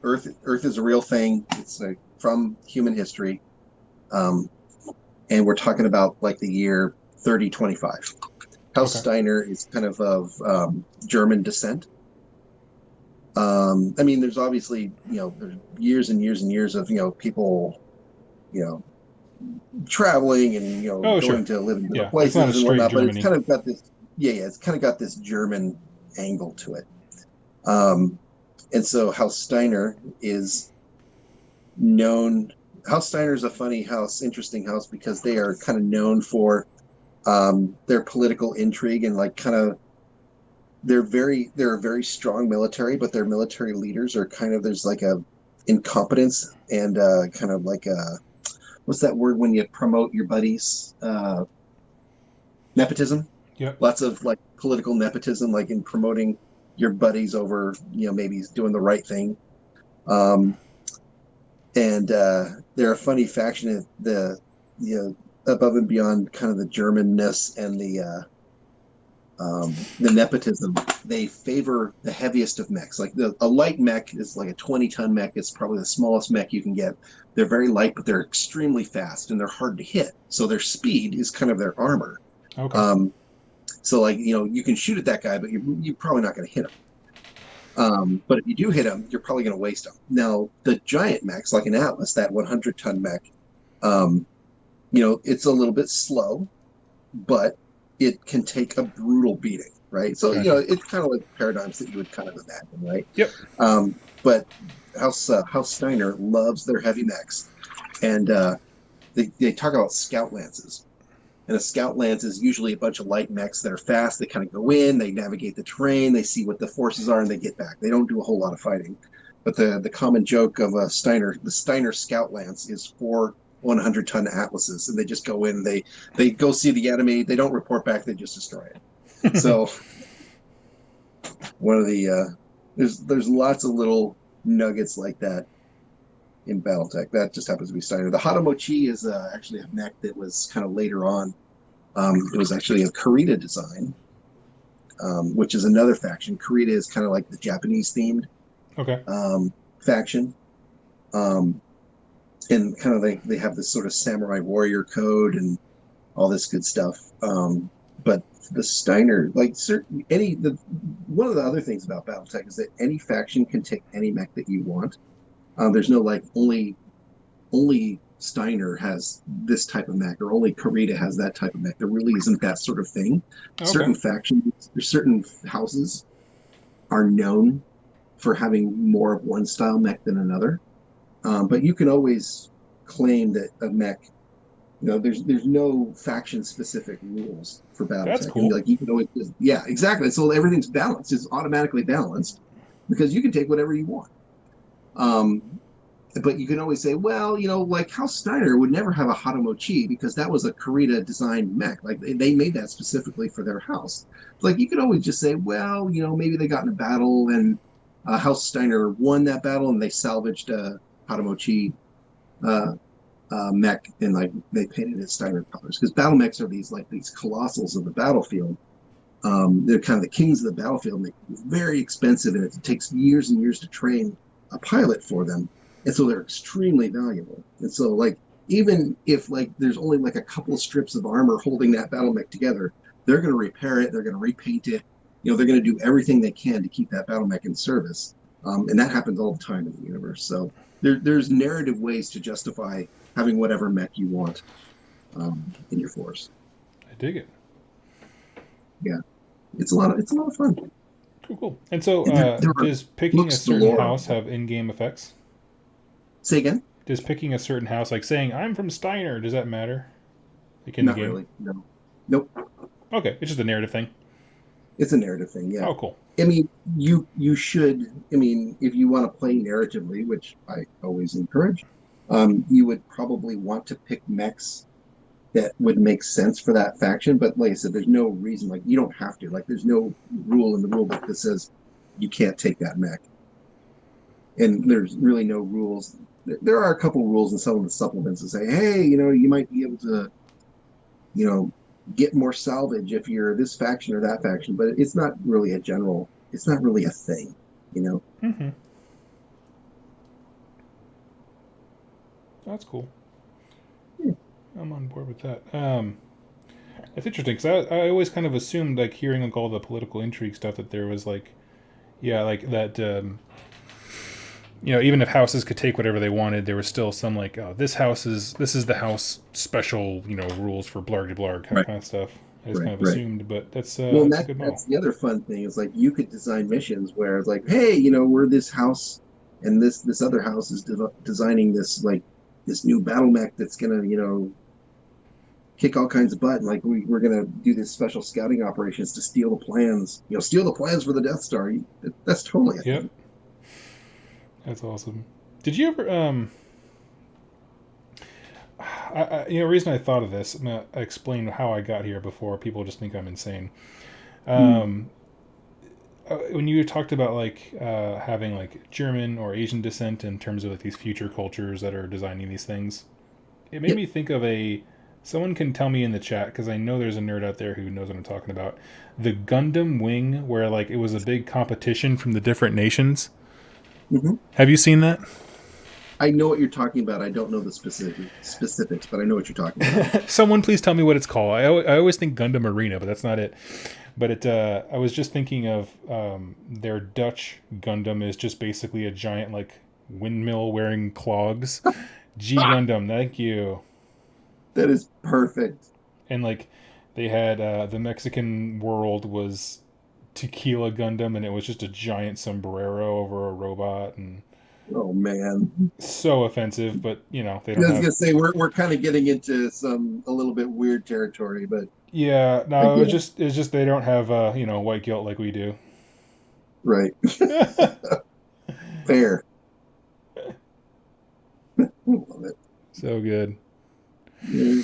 [SPEAKER 2] Earth is a real thing. It's from human history, um, and we're talking about like the year 3025. House
[SPEAKER 1] Okay.
[SPEAKER 2] Steiner is kind of German descent. I mean, there's obviously, there's years and years and years of, people, you know, traveling and,
[SPEAKER 1] Oh, sure.
[SPEAKER 2] going to live in different
[SPEAKER 1] Yeah, it's not a
[SPEAKER 2] places and
[SPEAKER 1] straight
[SPEAKER 2] whatnot, but it's
[SPEAKER 1] Germany.
[SPEAKER 2] kind of got this, yeah, it's kind of got this German angle to it. Um, and so House Steiner is known, House Steiner is a funny house, interesting house, because they are kind of known for their political intrigue and like kind of they're a very strong military, but their military leaders are kind of there's like a incompetence and kind of like a what's that word when you promote your buddies? Nepotism.
[SPEAKER 1] Yep.
[SPEAKER 2] Lots of like political nepotism, like in promoting your buddies over, maybe doing the right thing. Um, and they're a funny faction. Above and beyond kind of the Germanness and the nepotism, they favor the heaviest of mechs. Like a light mech is like a 20-ton mech. It's probably the smallest mech you can get. They're very light, but they're extremely fast and they're hard to hit. So their speed is kind of their armor.
[SPEAKER 1] Okay.
[SPEAKER 2] Um, so like you can shoot at that guy, but you're probably not going to hit him. But if you do hit him, you're probably going to waste him. Now the giant mechs, like an Atlas, that 100-ton mech, um, it's a little bit slow, but it can take a brutal beating, right? So,
[SPEAKER 1] Gotcha.
[SPEAKER 2] it's kind of like paradigms that you would kind of imagine, right?
[SPEAKER 1] Yep.
[SPEAKER 2] But House Steiner loves their heavy mechs, and they talk about scout lances. And a scout lance is usually a bunch of light mechs that are fast. They kind of go in, they navigate the terrain, they see what the forces are, and they get back. They don't do a whole lot of fighting. But the common joke of the Steiner scout lance is 4 100-ton atlases, and they just go in, they go see the enemy, they don't report back, they just destroy it. So one of the there's lots of little nuggets like that in BattleTech. That just happens to be Steiner. The Hatamochi is actually a mech that was kind of later on. It was actually a Kurita design, which is another faction. Kurita is kind of like the Japanese themed
[SPEAKER 1] Okay.
[SPEAKER 2] faction. And kind of they have this sort of samurai warrior code and all this good stuff. But the Steiner, like one of the other things about BattleTech is that any faction can take any mech that you want. There's no like only Steiner has this type of mech or only Kurita has that type of mech. There really isn't that sort of thing.
[SPEAKER 1] Okay.
[SPEAKER 2] Certain factions, or certain houses are known for having more of one style mech than another. But you can always claim that a mech, there's no faction specific rules for
[SPEAKER 1] That's
[SPEAKER 2] BattleTech, and
[SPEAKER 1] cool.
[SPEAKER 2] like you can always, yeah, exactly. So everything's balanced. It's automatically balanced because you can take whatever you want. But you can always say, well, like House Steiner would never have a Hatamochi because that was a Kurita designed mech. Like they made that specifically for their house. Like you could always just say, well, maybe they got in a battle and House Steiner won that battle and they salvaged Hatamochi uh, mech and like they painted it Steiner colors because battle mechs are these colossals of the battlefield. They're kind of the kings of the battlefield. And they're very expensive and it takes years and years to train a pilot for them. And so they're extremely valuable. And so like even if like there's only like a couple of strips of armor holding that battle mech together, they're going to repair it, they're going to repaint it, they're going to do everything they can to keep that battle mech in service, and that happens all the time in the universe. So there's narrative ways to justify having whatever mech you want in your force.
[SPEAKER 1] I dig it.
[SPEAKER 2] Yeah, it's a lot of fun.
[SPEAKER 1] Cool. And so, does picking a
[SPEAKER 2] books
[SPEAKER 1] certain
[SPEAKER 2] galore.
[SPEAKER 1] house have in-game effects?
[SPEAKER 2] Say again?
[SPEAKER 1] Does picking a certain house, like saying I'm from Steiner, does that matter? Like in
[SPEAKER 2] Not
[SPEAKER 1] the game?
[SPEAKER 2] really. No. Nope.
[SPEAKER 1] Okay, it's just a narrative thing.
[SPEAKER 2] It's a narrative thing. Yeah.
[SPEAKER 1] Oh, cool.
[SPEAKER 2] I mean, you should. I mean, if you want to play narratively, which I always encourage, you would probably want to pick mechs that would make sense for that faction. But like I said, there's no reason. Like you don't have to. Like there's no rule in the rulebook that says you can't take that mech. And there's really no rules. There are a couple rules in some of the supplements that say, hey, you might be able to, get more salvage if you're this faction or that faction, but it's not really it's not really a thing,
[SPEAKER 1] Mm-hmm. That's cool.
[SPEAKER 2] Yeah.
[SPEAKER 1] I'm on board with that. It's interesting because I always kind of assumed, like, hearing like all the political intrigue stuff, that there was like, yeah, like that. Even if houses could take whatever they wanted, there was still some like, oh, this is the house special, rules for blarg de blarg kind of stuff. I just kind of assumed, but that's a good model.
[SPEAKER 2] That's the other fun thing is like you could design missions where it's like, hey, we're this house and this other house is designing this like this new battle mech that's gonna kick all kinds of butt. And like we're gonna do this special scouting operations to steal the plans, steal the plans for the Death Star. That's totally a thing.
[SPEAKER 1] That's awesome. Did you ever reason I thought of this, I'm gonna explain how I got here before people just think I'm insane. When you talked about like having like German or Asian descent in terms of like these future cultures that are designing these things, it made me think of someone can tell me in the chat, because I know there's a nerd out there who knows what I'm talking about, the Gundam Wing, where like it was a big competition from the different nations.
[SPEAKER 2] Mm-hmm.
[SPEAKER 1] Have you seen that?
[SPEAKER 2] I know what you're talking about. I don't know the specifics, but I know what you're talking about.
[SPEAKER 1] Someone please tell me what it's called. I always think Gundam Arena, but that's not it. But I was just thinking of their Dutch Gundam is just basically a giant like windmill wearing clogs. G Gundam, thank you.
[SPEAKER 2] That is perfect.
[SPEAKER 1] And like they had the Mexican world was Tequila Gundam, and it was just a giant sombrero over a robot, and
[SPEAKER 2] oh man,
[SPEAKER 1] so offensive. But they don't.
[SPEAKER 2] I was gonna say we're kind of getting into a little bit weird territory, but
[SPEAKER 1] yeah, no, it's just they don't have white guilt like we do.
[SPEAKER 2] Right. Fair. Love it.
[SPEAKER 1] So good.
[SPEAKER 2] Yeah.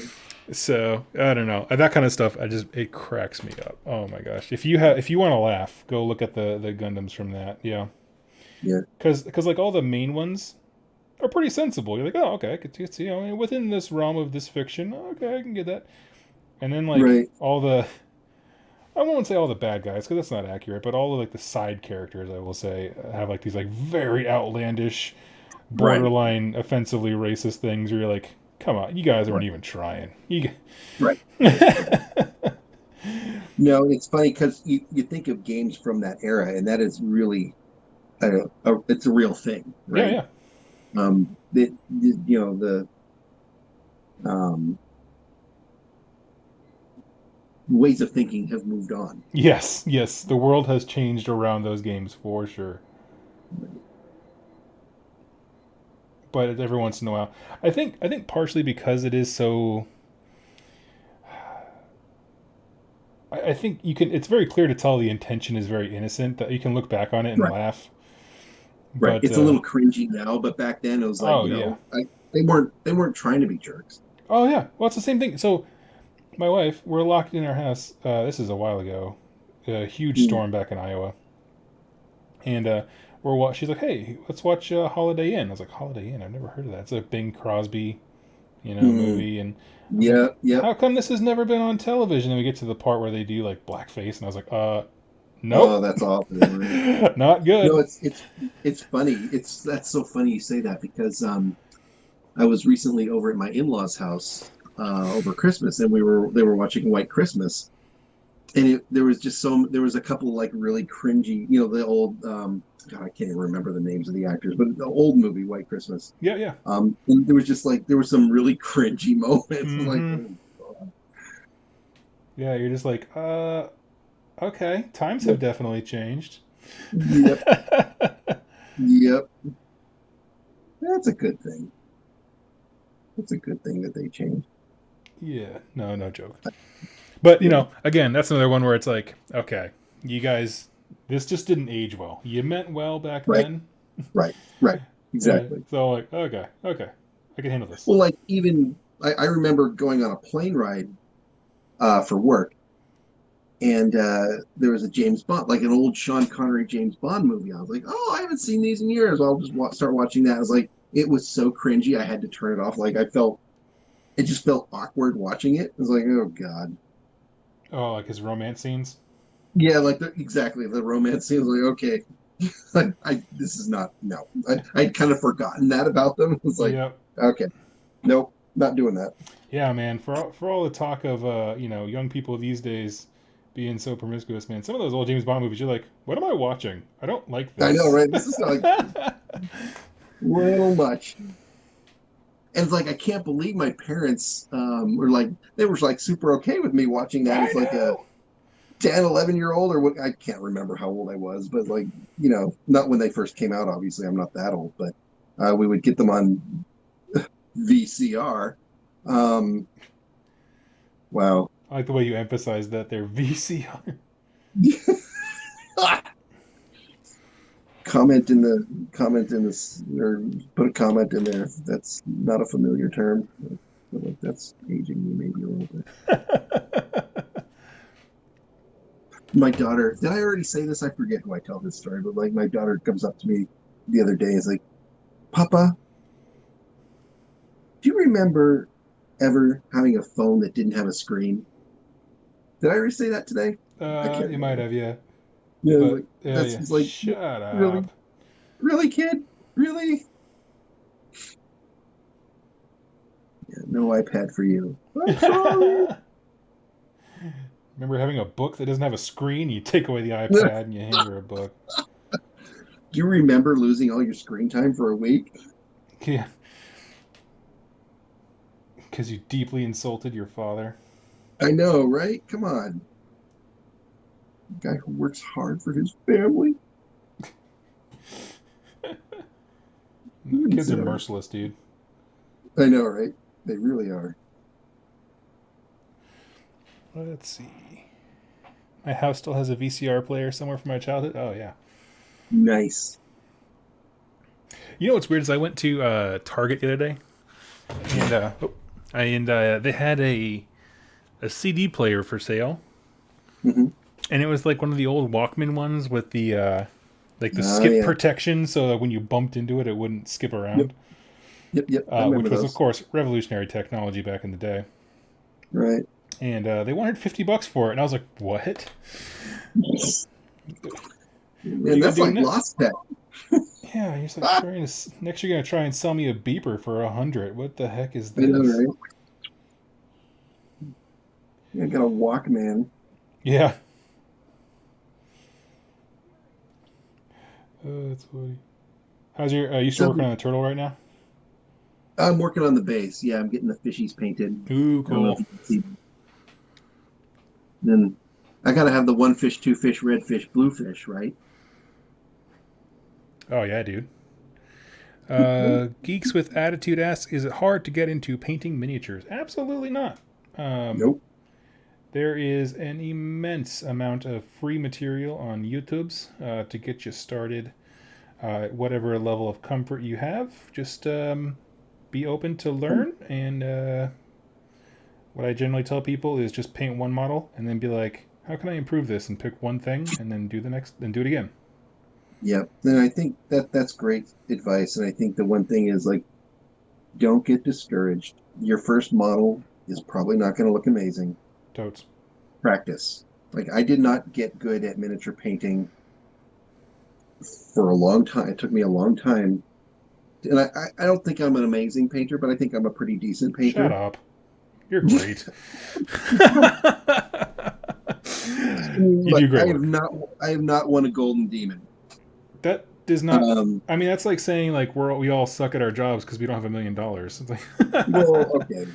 [SPEAKER 1] So I don't know, that kind of stuff. It cracks me up. Oh my gosh! If you want to laugh, go look at the Gundams from that. Yeah. Because like all the main ones are pretty sensible. You're like, oh, okay, I could see within this realm of this fiction. Okay, I can get that. And then like all the, I won't say all the bad guys because that's not accurate, but all of like the side characters, I will say, have like these like very outlandish, borderline offensively racist things where you're like, come on, you guys aren't even trying.
[SPEAKER 2] Right. No, it's funny because you think of games from that era, and that is really, it's a real thing, right?
[SPEAKER 1] Yeah.
[SPEAKER 2] The ways of thinking have moved on.
[SPEAKER 1] Yes. The world has changed around those games for sure. But every once in a while, I think partially because it is so. I think it's very clear to tell the intention is very innocent, that you can look back on it and laugh.
[SPEAKER 2] Right. But, it's a little cringy now, but back then it was like, they weren't trying to be jerks.
[SPEAKER 1] Oh yeah. Well, it's the same thing. So my wife, we're locked in our house. This is a while ago. A huge storm back in Iowa. And she's like, hey, let's watch Holiday Inn. I was like, Holiday Inn? I've never heard of that. It's a Bing Crosby, movie. And
[SPEAKER 2] yeah.
[SPEAKER 1] How come this has never been on television? And we get to the part where they do like blackface, and I was like, nope.
[SPEAKER 2] Oh, that's awful. Right?
[SPEAKER 1] Not good.
[SPEAKER 2] No, it's funny. That's so funny you say that, because I was recently over at my in-laws' house over Christmas, and they were watching White Christmas, And there was just there was a couple like really cringy, the old, God, I can't even remember the names of the actors, but the old movie, White Christmas.
[SPEAKER 1] Yeah, yeah.
[SPEAKER 2] And there was just like, there were some really cringy moments. Like,
[SPEAKER 1] Mm-hmm.
[SPEAKER 2] oh,
[SPEAKER 1] Yeah, you're just like, okay, times have definitely changed.
[SPEAKER 2] yep, yep. That's a good thing. It's a good thing that they changed.
[SPEAKER 1] Yeah, no joke. But,
[SPEAKER 2] Yeah.
[SPEAKER 1] again, that's another one where it's like, okay, you guys, this just didn't age well. You meant well back
[SPEAKER 2] Right,
[SPEAKER 1] then.
[SPEAKER 2] right, right.
[SPEAKER 1] Yeah,
[SPEAKER 2] Exactly.
[SPEAKER 1] so like, okay, I can handle this.
[SPEAKER 2] Well, like even I remember going on a plane ride for work, and there was a James Bond, like an old Sean Connery James Bond movie. I was like, oh, I haven't seen these in years. I'll just start watching that. I was like, it was so cringy, I had to turn it off. Like it just felt awkward watching it. I was like, oh god.
[SPEAKER 1] Oh, like his romance scenes?
[SPEAKER 2] Yeah, like exactly the romance scene. I was like, okay, this is not no. I'd kind of forgotten that about them. It's like,
[SPEAKER 1] Yep.
[SPEAKER 2] okay, nope, not doing that.
[SPEAKER 1] Yeah, man. For all the talk of young people these days being so promiscuous, man. Some of those old James Bond movies, you're like, what am I watching? I don't like
[SPEAKER 2] I know,
[SPEAKER 1] this.
[SPEAKER 2] right? This is like little much. And it's like I can't believe my parents were like they were like super okay with me watching that
[SPEAKER 1] I
[SPEAKER 2] as like a
[SPEAKER 1] know.
[SPEAKER 2] 10, 11-year old or what. I can't remember how old I was, but like, not when they first came out, obviously I'm not that old, but we would get them on VCR. um wow.
[SPEAKER 1] I like the way you emphasize that they're VCR.
[SPEAKER 2] Comment in this, or put a comment in there. That's not a familiar term. I feel like that's aging me maybe a little bit. My daughter, did I already say this? I forget who I tell this story, but like my daughter comes up to me the other day and is like, Papa, do you remember ever having a phone that didn't have a screen? Did I already say that today? I can't
[SPEAKER 1] You might
[SPEAKER 2] remember.
[SPEAKER 1] have, yeah.
[SPEAKER 2] Yeah,
[SPEAKER 1] But
[SPEAKER 2] like that's
[SPEAKER 1] yeah.
[SPEAKER 2] just like,
[SPEAKER 1] Shut
[SPEAKER 2] really,
[SPEAKER 1] up.
[SPEAKER 2] really, kid, really? Yeah, no iPad for you. I'm sorry.
[SPEAKER 1] Remember having a book that doesn't have a screen? You take away the
[SPEAKER 2] Do
[SPEAKER 1] iPad and you hand her a book.
[SPEAKER 2] you remember losing all your screen time for a week?
[SPEAKER 1] Yeah, because you deeply insulted your father.
[SPEAKER 2] I know, right? Come on. A guy who works hard for his family.
[SPEAKER 1] Kids are
[SPEAKER 2] Sorry.
[SPEAKER 1] merciless, dude.
[SPEAKER 2] I know, right? They really are.
[SPEAKER 1] Let's see. My house still has a VCR player somewhere from my childhood. Oh yeah.
[SPEAKER 2] Nice.
[SPEAKER 1] You know what's weird is I went to Target the other day, and they had a CD player for sale,
[SPEAKER 2] Hmm.
[SPEAKER 1] and it was like one of the old Walkman ones with the like the
[SPEAKER 2] Oh,
[SPEAKER 1] skip
[SPEAKER 2] yeah.
[SPEAKER 1] protection, so that when you bumped into it, it wouldn't skip
[SPEAKER 2] Yep.
[SPEAKER 1] around.
[SPEAKER 2] Yep. I remember
[SPEAKER 1] Which was of
[SPEAKER 2] those.
[SPEAKER 1] course revolutionary technology back in the day.
[SPEAKER 2] Right.
[SPEAKER 1] And they wanted $50 for it, and I was like, "What? What are
[SPEAKER 2] And
[SPEAKER 1] you gonna
[SPEAKER 2] that's
[SPEAKER 1] do
[SPEAKER 2] like
[SPEAKER 1] next?"
[SPEAKER 2] Lost Pet.
[SPEAKER 1] Yeah, he's like
[SPEAKER 2] Ah,
[SPEAKER 1] next you're gonna try and sell me a beeper for 100. What the heck is
[SPEAKER 2] I know,
[SPEAKER 1] this?
[SPEAKER 2] right? I got a Walkman.
[SPEAKER 1] Yeah, that's funny. How's your? You still
[SPEAKER 2] So
[SPEAKER 1] working on the turtle right now?
[SPEAKER 2] I'm working on the base. Yeah, I'm getting the fishies painted.
[SPEAKER 1] Ooh,
[SPEAKER 2] I don't know if
[SPEAKER 1] cool.
[SPEAKER 2] you can see. Then I gotta have the one fish, two fish, red fish, blue fish, right?
[SPEAKER 1] Oh yeah, dude. Geeks with Attitude asks, "Is it hard to get into painting miniatures?" Absolutely not. Um,
[SPEAKER 2] Nope.
[SPEAKER 1] there is an immense amount of free material on YouTube's to get you started at whatever level of comfort you have. Just be open to learn, and what I generally tell people is just paint one model and then be like, how can I improve this, and pick one thing and then do the next and do it again.
[SPEAKER 2] Yeah. Then I think that's great advice. And I think the one thing is like, don't get discouraged. Your first model is probably not going to look amazing.
[SPEAKER 1] Totes.
[SPEAKER 2] Practice. Like I did not get good at miniature painting for a long time. It took me a long time. And I don't think I'm an amazing painter, but I think I'm a pretty decent
[SPEAKER 1] Shut
[SPEAKER 2] painter.
[SPEAKER 1] up. You're great.
[SPEAKER 2] mean,
[SPEAKER 1] You
[SPEAKER 2] look,
[SPEAKER 1] do great work.
[SPEAKER 2] I have not won a golden demon.
[SPEAKER 1] That does not.
[SPEAKER 2] Um,
[SPEAKER 1] I mean, that's like saying like we all suck at our jobs because we don't have $1 million. It's
[SPEAKER 2] well,
[SPEAKER 1] like,
[SPEAKER 2] okay,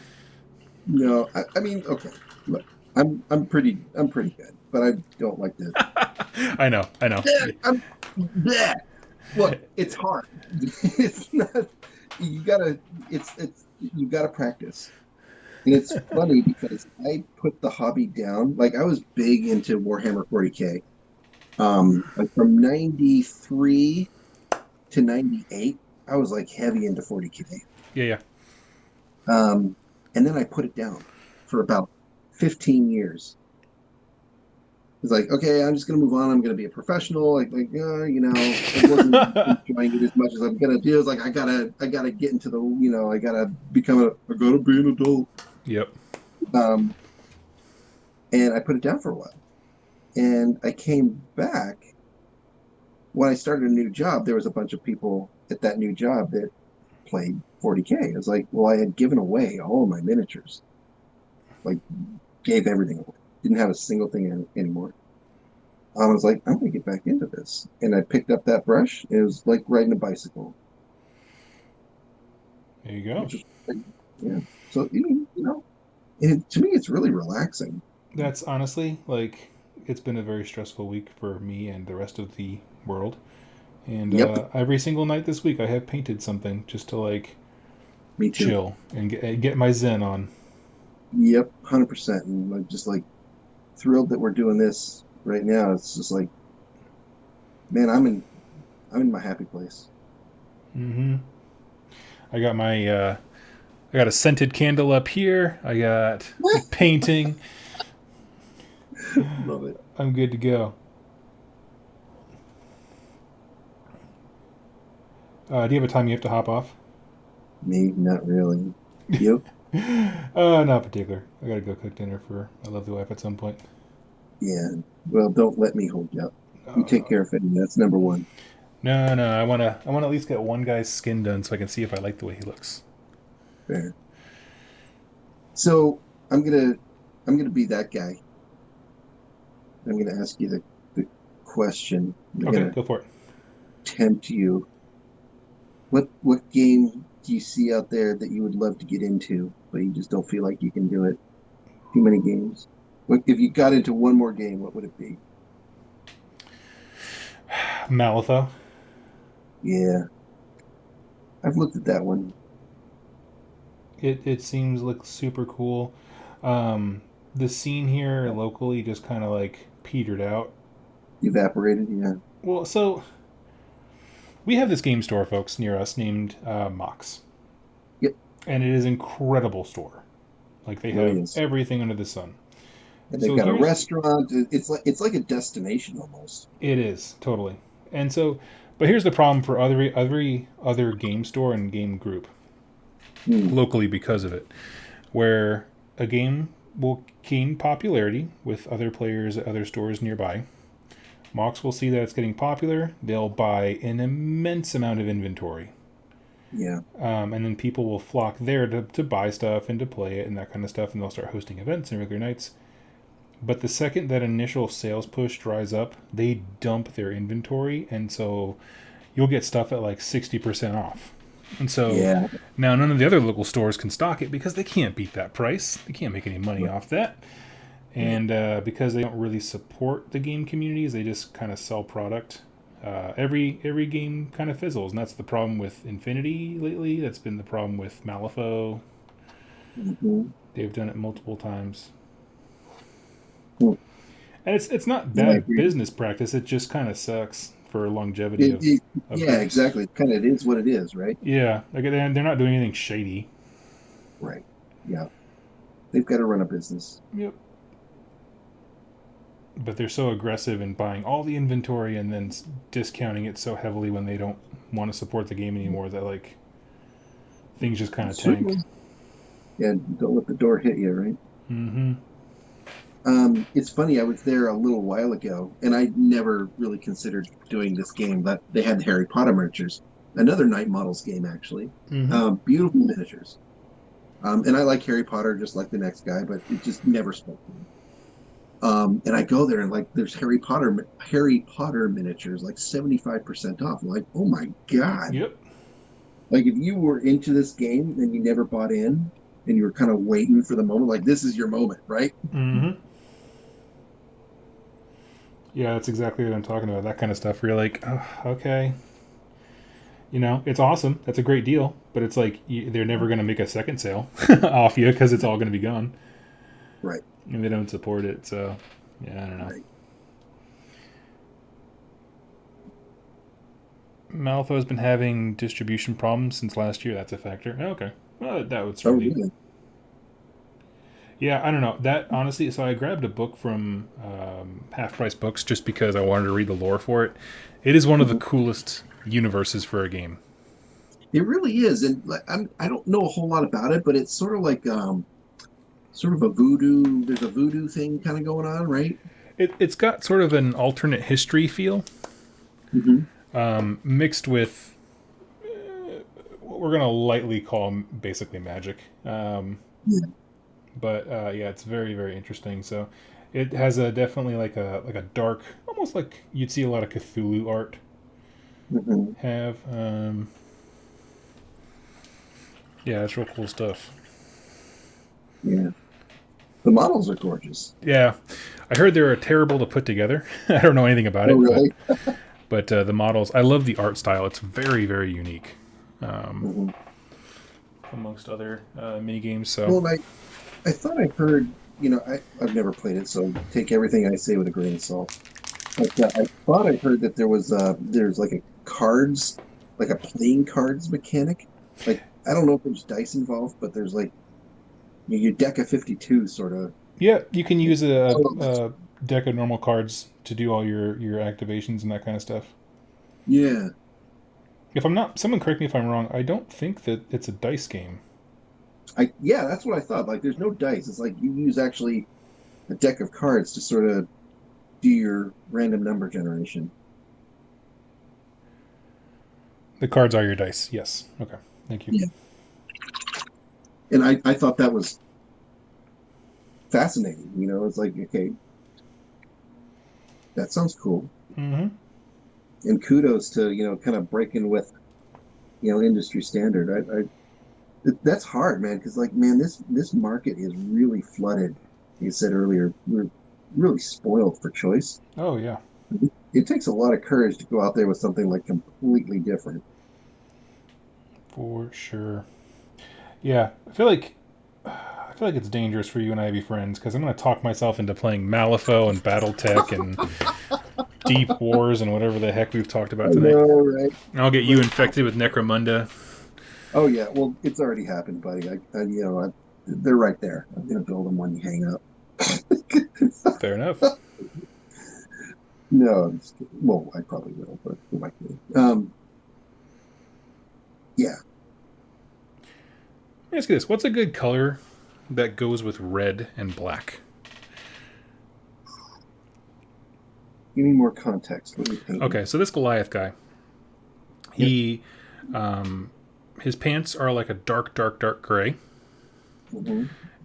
[SPEAKER 2] no, I mean, okay, look, I'm pretty good, but I don't like to.
[SPEAKER 1] I know, I know.
[SPEAKER 2] Yeah, yeah. Look, it's hard. It's not. You gotta. It's you gotta practice. And it's funny because I put the hobby down. Like I was big into Warhammer 40K. Like from 93 to 98, I was like heavy into 40K.
[SPEAKER 1] Yeah, yeah.
[SPEAKER 2] And then I put it down for about 15 years. It's like, okay, I'm just gonna move on. I'm gonna be a professional. I wasn't enjoying it as much as I'm gonna do. It's like I gotta get into the, I gotta I gotta be an adult.
[SPEAKER 1] Yep.
[SPEAKER 2] Um, and I put it down for a while. And I came back when I started a new job. There was a bunch of people at that new job that played 40K. I was like, well, I had given away all of my miniatures, like gave everything away. Didn't have a single thing anymore. I was like, I'm gonna get back into this, and I picked up that brush. It was like riding a bicycle,
[SPEAKER 1] There you go.
[SPEAKER 2] which is like, yeah. So to me, it's really relaxing.
[SPEAKER 1] That's honestly like it's been a very stressful week for me and the rest of the world. And
[SPEAKER 2] Yep,
[SPEAKER 1] every single night this week, I have painted something just to like
[SPEAKER 2] me too.
[SPEAKER 1] chill and get my zen on.
[SPEAKER 2] Yep, 100%. And I'm just like thrilled that we're doing this right now. It's just like, man, I'm in my happy place.
[SPEAKER 1] Mm-hmm. I got my I got a scented candle up here. I got painting.
[SPEAKER 2] Love it.
[SPEAKER 1] I'm good to go. Do you have a time you have to hop off?
[SPEAKER 2] Me, not really. Yep.
[SPEAKER 1] Not particular. I gotta go cook dinner for my lovely wife at some point.
[SPEAKER 2] Yeah. Well, don't let me hold you up. You take
[SPEAKER 1] Uh,
[SPEAKER 2] care of it. That's number one.
[SPEAKER 1] no, no. I wanna at least get one guy's skin done so I can see if I like the way he looks.
[SPEAKER 2] Fair. So I'm gonna be that guy. I'm gonna ask you the question. I'm
[SPEAKER 1] Okay,
[SPEAKER 2] gonna
[SPEAKER 1] go for it.
[SPEAKER 2] tempt you. What game do you see out there that you would love to get into, but you just don't feel like you can do it? Too many games. What if you got into one more game? What would it be?
[SPEAKER 1] Malifaux.
[SPEAKER 2] Yeah, I've looked at that one.
[SPEAKER 1] It seems like super cool. The scene here locally just kind of like petered out.
[SPEAKER 2] Evaporated. Yeah,
[SPEAKER 1] Well, so we have this game store, folks, near us named Mox,
[SPEAKER 2] yep,
[SPEAKER 1] and it is an incredible store. Like they
[SPEAKER 2] really
[SPEAKER 1] have
[SPEAKER 2] is.
[SPEAKER 1] everything under the sun.
[SPEAKER 2] And they've
[SPEAKER 1] So
[SPEAKER 2] got a
[SPEAKER 1] here's
[SPEAKER 2] restaurant. It's like a destination almost.
[SPEAKER 1] it is totally, and so, but here's the problem for every other game store and game group
[SPEAKER 2] Hmm.
[SPEAKER 1] locally because of it, where a game will gain popularity with other players at other stores nearby. Mox will see that it's getting popular. They'll buy an immense amount of inventory.
[SPEAKER 2] Yeah,
[SPEAKER 1] And then people will flock there to buy stuff and to play it and that kind of stuff. And they'll start hosting events and regular nights. But the second that initial sales push dries up, they dump their inventory. And so you'll get stuff at like 60% off. And so
[SPEAKER 2] yeah.
[SPEAKER 1] now none of the other local stores can stock it because they can't beat that price. They can't make any money off that.
[SPEAKER 2] Right.
[SPEAKER 1] And because they don't really support the game communities, they just kind of sell product. Every game kind of fizzles, and that's the problem with Infinity lately. That's been the problem with Malifaux.
[SPEAKER 2] Mhm.
[SPEAKER 1] They've done it multiple times,
[SPEAKER 2] Hmm.
[SPEAKER 1] and it's not
[SPEAKER 2] Yeah, I
[SPEAKER 1] bad
[SPEAKER 2] agree.
[SPEAKER 1] business practice. It just kind of sucks for longevity of
[SPEAKER 2] Yeah,
[SPEAKER 1] groups.
[SPEAKER 2] exactly. Kind of it is what it is, right?
[SPEAKER 1] Yeah, like they're not doing anything shady.
[SPEAKER 2] Right. Yeah. They've got to run a business.
[SPEAKER 1] Yep. But they're so aggressive in buying all the inventory and then discounting it so heavily when they don't want to support the game anymore that like things just kind of tank.
[SPEAKER 2] Certainly. Yeah, don't let the door hit you, right?
[SPEAKER 1] Mm-hmm.
[SPEAKER 2] It's funny, I was there a little while ago, and I never really considered doing this game, but they had the Harry Potter miniatures. Another Night Models game, actually.
[SPEAKER 1] Mm-hmm.
[SPEAKER 2] Beautiful miniatures. And I like Harry Potter just like the next guy, but it just never spoke to me. And I go there and like there's Harry Potter miniatures like 75% off. I'm like, oh my God.
[SPEAKER 1] Yep.
[SPEAKER 2] Like if you were into this game and you never bought in and you were kind of waiting for the moment, like this is your moment, right?
[SPEAKER 1] Mm-hmm. Yeah, that's exactly what I'm talking about. That kind of stuff where you're like, oh, okay. It's awesome. That's a great deal. But it's like they're never going to make a second sale off you because it's all going to be gone.
[SPEAKER 2] Right.
[SPEAKER 1] And they don't support it. So, yeah, I don't know.
[SPEAKER 2] Right.
[SPEAKER 1] Malifaux's been having distribution problems since last year. That's a factor. Okay. Well, that would
[SPEAKER 2] Oh,
[SPEAKER 1] certainly...
[SPEAKER 2] really?
[SPEAKER 1] Yeah, I don't know. That, honestly, so I grabbed a book from Half Price Books just because I wanted to read the lore for it. It is one of the coolest universes for a game.
[SPEAKER 2] It really is, and like, I don't know a whole lot about it, but it's sort of like sort of a voodoo. There's a voodoo thing kind of going on, right?
[SPEAKER 1] It's got sort of an alternate history feel, mixed with what we're gonna lightly call basically magic.
[SPEAKER 2] Yeah.
[SPEAKER 1] But yeah, it's very very interesting. So it has a definitely like a dark, almost like you'd see a lot of Cthulhu art have. Yeah, it's real cool stuff.
[SPEAKER 2] Yeah. The models are gorgeous.
[SPEAKER 1] Yeah, I heard they're terrible to put together. I don't know anything about it.
[SPEAKER 2] Really?
[SPEAKER 1] But the models, I love the art style. It's very, very unique, amongst other mini games. So,
[SPEAKER 2] Well, I thought I heard, I've never played it, so take everything I say with a grain of salt. But I thought I heard that there's like a playing cards mechanic. Like, I don't know if there's dice involved, but there's like your deck of 52 sort of.
[SPEAKER 1] yeah, you can use a deck of normal cards to do all your activations and that kind of stuff.
[SPEAKER 2] Yeah.
[SPEAKER 1] If I'm not, someone correct me if I'm wrong. I don't think that it's a dice game.
[SPEAKER 2] Yeah, that's what I thought. Like, there's no dice. It's like you use actually a deck of cards to sort of do your random number generation.
[SPEAKER 1] The cards are your dice. Yes. Okay. Thank you.
[SPEAKER 2] Yeah. And I thought that was fascinating. It's like, okay, that sounds cool.
[SPEAKER 1] Mm-hmm.
[SPEAKER 2] And kudos to, kind of breaking with, industry standard. That's hard, man, because like, man, this market is really flooded. Like you said earlier, we're really spoiled for choice.
[SPEAKER 1] Oh yeah.
[SPEAKER 2] It takes a lot of courage to go out there with something like completely different.
[SPEAKER 1] For sure. Yeah, I feel like it's dangerous for you and I to be friends because I'm going to talk myself into playing Malifaux and BattleTech and Deep Wars and whatever the heck we've talked about tonight.
[SPEAKER 2] I know, right?
[SPEAKER 1] And I'll get you infected with Necromunda.
[SPEAKER 2] Oh yeah, well, it's already happened, buddy. They're right there. I'm gonna build them when you hang up.
[SPEAKER 1] Fair enough.
[SPEAKER 2] No, well, I probably will, but who am I kidding? Yeah.
[SPEAKER 1] Let me ask you this: what's a good color that goes with red and black?
[SPEAKER 2] Give me more context. What are you thinking?
[SPEAKER 1] Okay, so this Goliath guy, he, his pants are like a dark gray,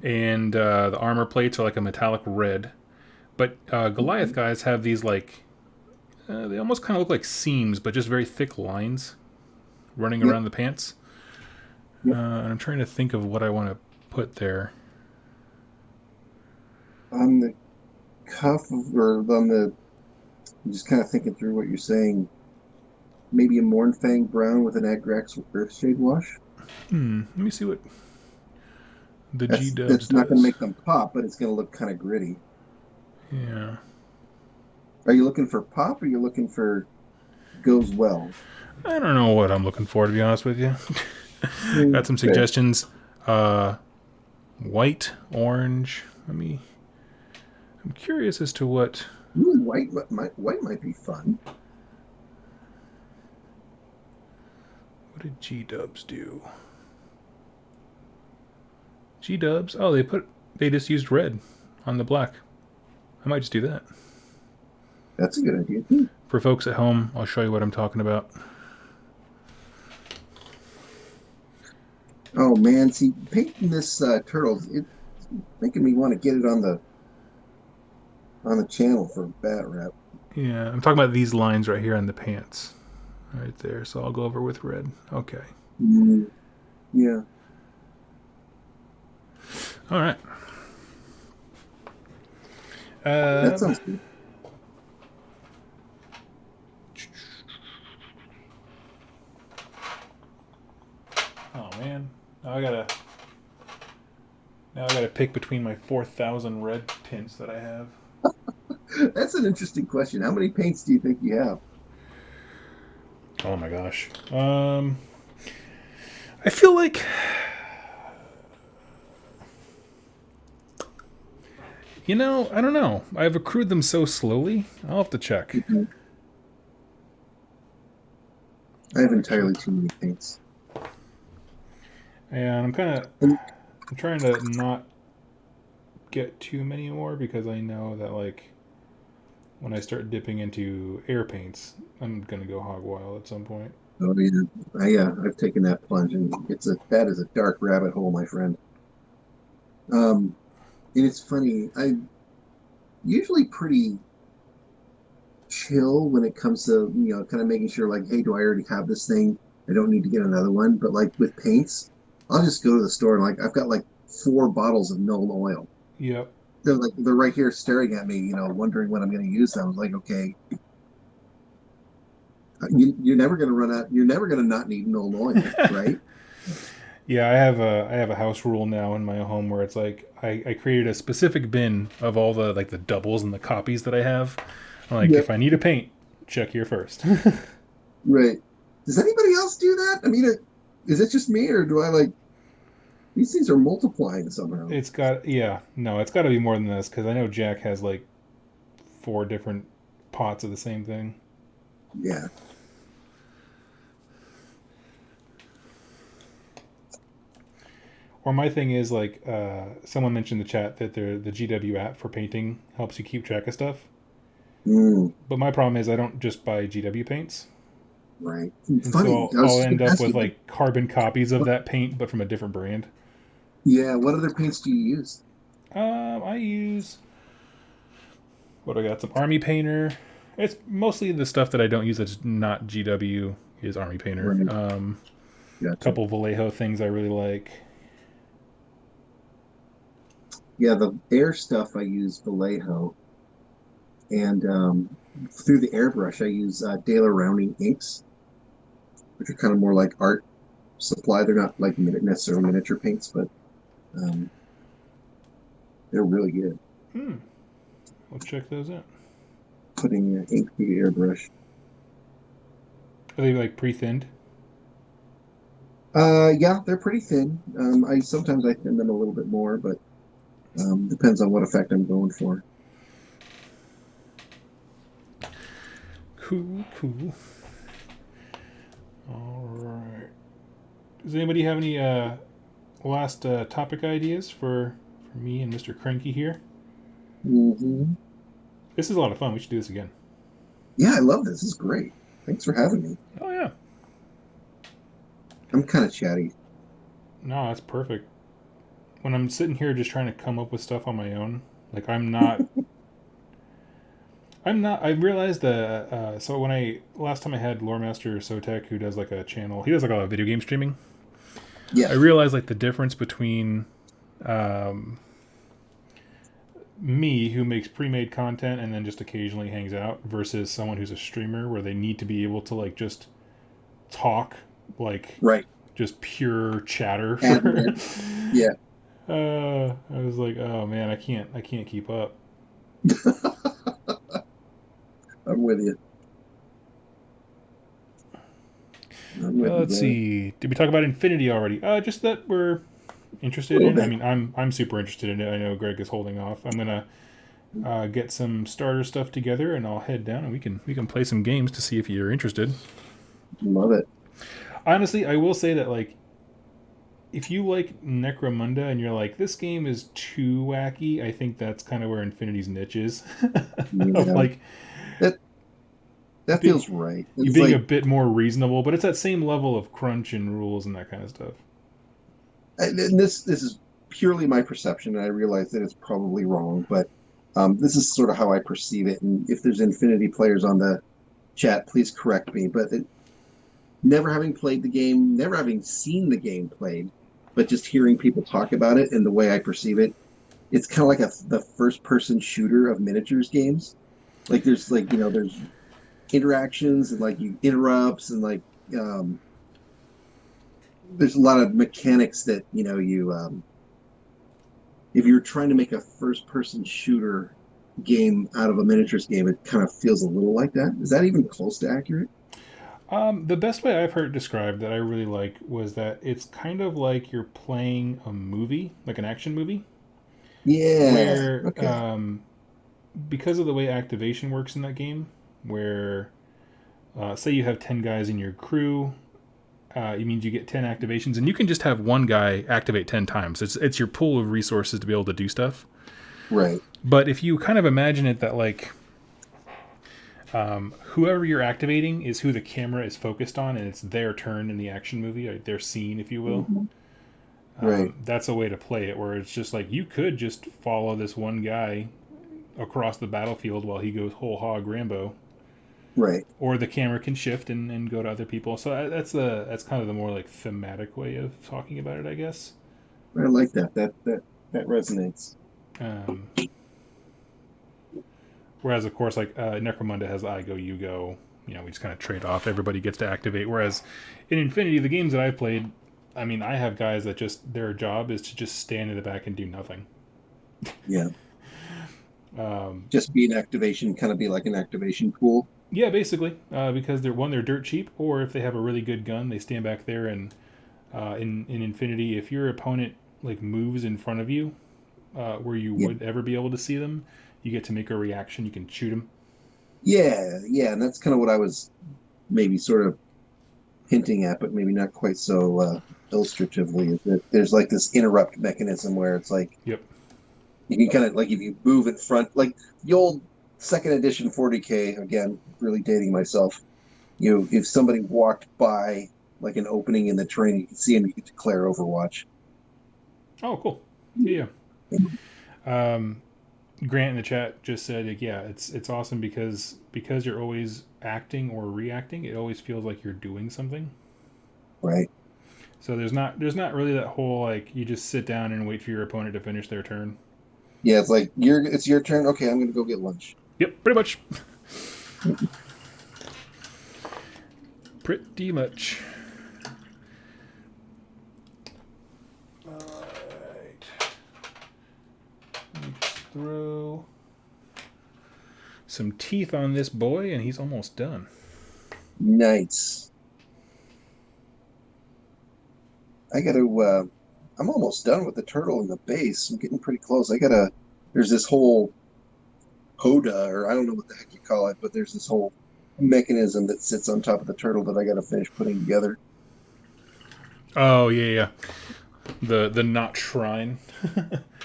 [SPEAKER 1] and the armor plates are like a metallic red. But Goliath guys have these like, they almost kind of look like seams, but just very thick lines running around the pants. And I'm trying to think of what I want to put there.
[SPEAKER 2] On the cuff, or on the, I'm just kind of thinking through what you're saying. Maybe a Mornfang brown with an Agrax Earthshade wash.
[SPEAKER 1] Let me see what the
[SPEAKER 2] That's
[SPEAKER 1] G-dubs does.
[SPEAKER 2] That's not going to make them pop, but it's going to look kind of gritty.
[SPEAKER 1] Yeah.
[SPEAKER 2] Are you looking for pop, or are you looking for goes well?
[SPEAKER 1] I don't know what I'm looking for, to be honest with you. Got some suggestions. White, orange. I'm curious as to what.
[SPEAKER 2] Ooh, white might be fun.
[SPEAKER 1] What did G-dubs do? G-dubs. Oh, they just used red on the black. I might just do that.
[SPEAKER 2] That's a good idea too.
[SPEAKER 1] For folks at home, I'll show you what I'm talking about.
[SPEAKER 2] Oh man, see, painting this turtle, it's making me want to get it on on the channel for bat rep.
[SPEAKER 1] Yeah, I'm talking about these lines right here on the pants. Right there. So I'll go over with red. Okay.
[SPEAKER 2] Mm, yeah.
[SPEAKER 1] All right.
[SPEAKER 2] That sounds good.
[SPEAKER 1] Oh man, now I gotta pick between my 4,000 red tints that I have.
[SPEAKER 2] That's an interesting question. How many paints do you think you have?
[SPEAKER 1] Oh my gosh. I feel like I don't know. I've accrued them so slowly. I'll have to check.
[SPEAKER 2] Mhm. I have entirely too many paints.
[SPEAKER 1] And
[SPEAKER 2] And
[SPEAKER 1] I'm trying to not get too many more because I know that like when I start dipping into air paints, I'm gonna go hog wild at some point.
[SPEAKER 2] oh I've taken that plunge, and that is a dark rabbit hole, my friend. Um, and it's funny. I'm usually pretty chill when it comes to kind of making sure, like, hey, do I already have this thing? I don't need to get another one. But like with paints, I'll just go to the store and like I've got like 4 bottles of Known Oil.
[SPEAKER 1] Yep.
[SPEAKER 2] They're right here staring at me, wondering when I'm going to use them. I was like, okay, you're never going to run out. You're never going to not need Known Oil, right?
[SPEAKER 1] Yeah, I have a house rule now in my home where it's like I created a specific bin of all the like the doubles and the copies that I have. I'm like,
[SPEAKER 2] Yep.
[SPEAKER 1] if I need a paint, check here first.
[SPEAKER 2] Right. Does anybody else do that? I mean, is it just me, or do I like these things are multiplying somehow?
[SPEAKER 1] It's got to be more than this because I know Jack has like 4 different pots of the same thing.
[SPEAKER 2] Yeah.
[SPEAKER 1] Or my thing is like someone mentioned in the chat that the GW app for painting helps you keep track of stuff.
[SPEAKER 2] Mm,
[SPEAKER 1] But my problem is I don't just buy GW paints,
[SPEAKER 2] right.
[SPEAKER 1] and
[SPEAKER 2] Funny.
[SPEAKER 1] so
[SPEAKER 2] I was
[SPEAKER 1] I'll
[SPEAKER 2] just going
[SPEAKER 1] end
[SPEAKER 2] to
[SPEAKER 1] up
[SPEAKER 2] ask you,
[SPEAKER 1] with
[SPEAKER 2] like,
[SPEAKER 1] like carbon copies of that paint, but from a different brand.
[SPEAKER 2] yeah, what other paints do you use?
[SPEAKER 1] I use what I got some Army Painter. It's mostly the stuff that I don't use that's not GW is Army Painter.
[SPEAKER 2] Right. Gotcha.
[SPEAKER 1] Couple Vallejo things I really like.
[SPEAKER 2] Yeah, the air stuff I use Vallejo, and through the airbrush I use Daler Rounding inks, which are kind of more like art supply. They're not like necessarily miniature paints, but um, they're really good.
[SPEAKER 1] I'll check those out.
[SPEAKER 2] Putting ink through the airbrush.
[SPEAKER 1] Are they like pre-thinned?
[SPEAKER 2] Yeah, they're pretty thin. I sometimes I thin them a little bit more, but depends on what effect I'm going for.
[SPEAKER 1] Cool, cool. All right. Does anybody have any last topic ideas for me and Mr. Cranky here?
[SPEAKER 2] Mm-hmm.
[SPEAKER 1] This is a lot of fun. We should do this again.
[SPEAKER 2] Yeah, I love this. This is great. Thanks for having me.
[SPEAKER 1] Oh yeah.
[SPEAKER 2] I'm kind of chatty.
[SPEAKER 1] No, that's perfect. When I'm sitting here just trying to come up with stuff on my own, like I'm not. I realized that. So when last time I had Loremaster Sotek, who does like a channel, he does like a lot of video game streaming.
[SPEAKER 2] Yeah.
[SPEAKER 1] I realized like the difference between um, me, who makes pre-made content and then just occasionally hangs out, versus someone who's a streamer, where they need to be able to like just talk, like
[SPEAKER 2] Right.
[SPEAKER 1] just pure chatter.
[SPEAKER 2] Yeah.
[SPEAKER 1] I was like, oh man, I can't keep up.
[SPEAKER 2] I'm with you.
[SPEAKER 1] Let's see. Did we talk about Infinity already? Just that we're interested
[SPEAKER 2] Little
[SPEAKER 1] in. I
[SPEAKER 2] bit.
[SPEAKER 1] mean, I'm super interested in it. I know Greg is holding off. I'm gonna get some starter stuff together, and I'll head down and we can play some games to see if you're interested.
[SPEAKER 2] Love it.
[SPEAKER 1] Honestly, I will say that like, if you like Necromunda and you're like, this game is too wacky, I think that's kind of where Infinity's niche is. Of
[SPEAKER 2] Yeah.
[SPEAKER 1] like
[SPEAKER 2] That feels right.
[SPEAKER 1] you
[SPEAKER 2] It's
[SPEAKER 1] being a
[SPEAKER 2] like,
[SPEAKER 1] bit more reasonable, but it's that same level of crunch and rules and that kind of stuff.
[SPEAKER 2] and this is purely my perception, and I realize that it's probably wrong, but This is sort of how I perceive it, and if there's Infinity players on the chat, please correct me. But never having played the game, never having seen the game played, but just hearing people talk about it and the way I perceive it, it's kind of like the first-person shooter of miniatures games. Like there's there's interactions and like you interrupts and like there's a lot of mechanics that you if you're trying to make a first-person shooter game out of a miniatures game, it kind of feels a little like that. Is that even close to accurate?
[SPEAKER 1] The best way I've heard it described that I really like was that it's kind of like you're playing a movie, like an action movie,
[SPEAKER 2] Yeah.
[SPEAKER 1] where
[SPEAKER 2] Okay.
[SPEAKER 1] because of the way activation works in that game, where say you have 10 guys in your crew, it means you get 10 activations, and you can just have one guy activate 10 times. It's your pool of resources to be able to do stuff.
[SPEAKER 2] Right.
[SPEAKER 1] But if you kind of imagine it that like whoever you're activating is who the camera is focused on, and it's their turn in the action movie, or their scene, if you will.
[SPEAKER 2] Mhm. Right.
[SPEAKER 1] That's a way to play it, where it's just like you could just follow this one guy across the battlefield while he goes whole hog Rambo,
[SPEAKER 2] Right.
[SPEAKER 1] or the camera can shift and go to other people. So that's kind of the more like thematic way of talking about it, I guess.
[SPEAKER 2] I like that. That resonates.
[SPEAKER 1] Um, Whereas, of course, like Necromunda has I go, you go. You know, we just kind of trade off. Everybody gets to activate. Whereas in Infinity, the games that I've played, I mean, I have guys that just their job is to just stand in the back and do nothing.
[SPEAKER 2] Yeah. Just be an activation, kind of be like an activation pool.
[SPEAKER 1] Yeah, basically, because they're dirt cheap, or if they have a really good gun, they stand back there and in Infinity, if your opponent like moves in front of you, where you
[SPEAKER 2] Yeah.
[SPEAKER 1] would ever be able to see them, you get to make a reaction. You can shoot them.
[SPEAKER 2] Yeah. Yeah. And that's kind of what I was maybe sort of hinting at, but maybe not quite so illustratively. Is that there's like this interrupt mechanism where it's like
[SPEAKER 1] Yep.
[SPEAKER 2] you can kind of like if you move in front, like the old second edition 40K. Again, really dating myself. If somebody walked by like an opening in the terrain, you can see them. You could declare Overwatch.
[SPEAKER 1] Oh, cool. Yeah. Grant in the chat just said, like, yeah, it's awesome because you're always acting or reacting. It always feels like you're doing something.
[SPEAKER 2] Right.
[SPEAKER 1] So there's not really that whole like you just sit down and wait for your opponent to finish their turn.
[SPEAKER 2] Yeah, it's like it's your turn. Okay, I'm gonna go get lunch.
[SPEAKER 1] Yep, pretty much. Pretty much. All right. Let me just throw some teeth on this boy, and he's almost done.
[SPEAKER 2] Nice. I gotta. I'm almost done with the turtle in the base. I'm getting pretty close. There's this whole Hoda, or I don't know what the heck you call it, but there's this whole mechanism that sits on top of the turtle that I gotta finish putting together.
[SPEAKER 1] Oh yeah. The knot shrine.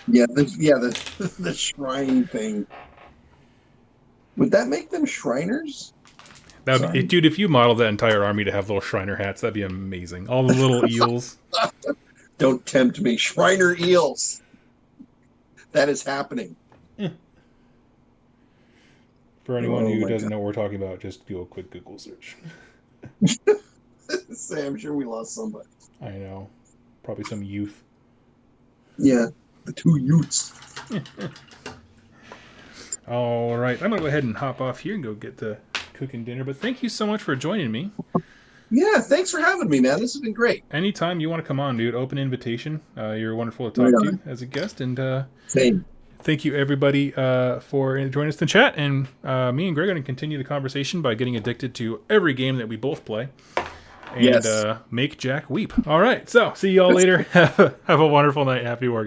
[SPEAKER 2] Yeah, the shrine thing. Would that make them Shriners?
[SPEAKER 1] Dude, if you model that entire army to have little Shriner hats, that'd be amazing. All the little eels.
[SPEAKER 2] Don't tempt me. Shriner eels. That is happening.
[SPEAKER 1] For anyone who doesn't
[SPEAKER 2] God.
[SPEAKER 1] know what we're talking about, just do a quick Google search.
[SPEAKER 2] Say, I'm sure we lost somebody.
[SPEAKER 1] I know. Probably some youth.
[SPEAKER 2] Yeah, the two Utes.
[SPEAKER 1] All right. I'm going to go ahead and hop off here and go get the cooking dinner. But thank you so much for joining me.
[SPEAKER 2] Yeah, thanks for having me, man. This has been great.
[SPEAKER 1] Anytime you want to come on, dude, open invitation. You're wonderful to talk to as a guest. And
[SPEAKER 2] Same.
[SPEAKER 1] thank you, everybody, for joining us in the chat. And me and Greg are going to continue the conversation by getting addicted to every game that we both play. And make Jack weep. All right. So see you all later. Have a wonderful night. Happy Wargamer.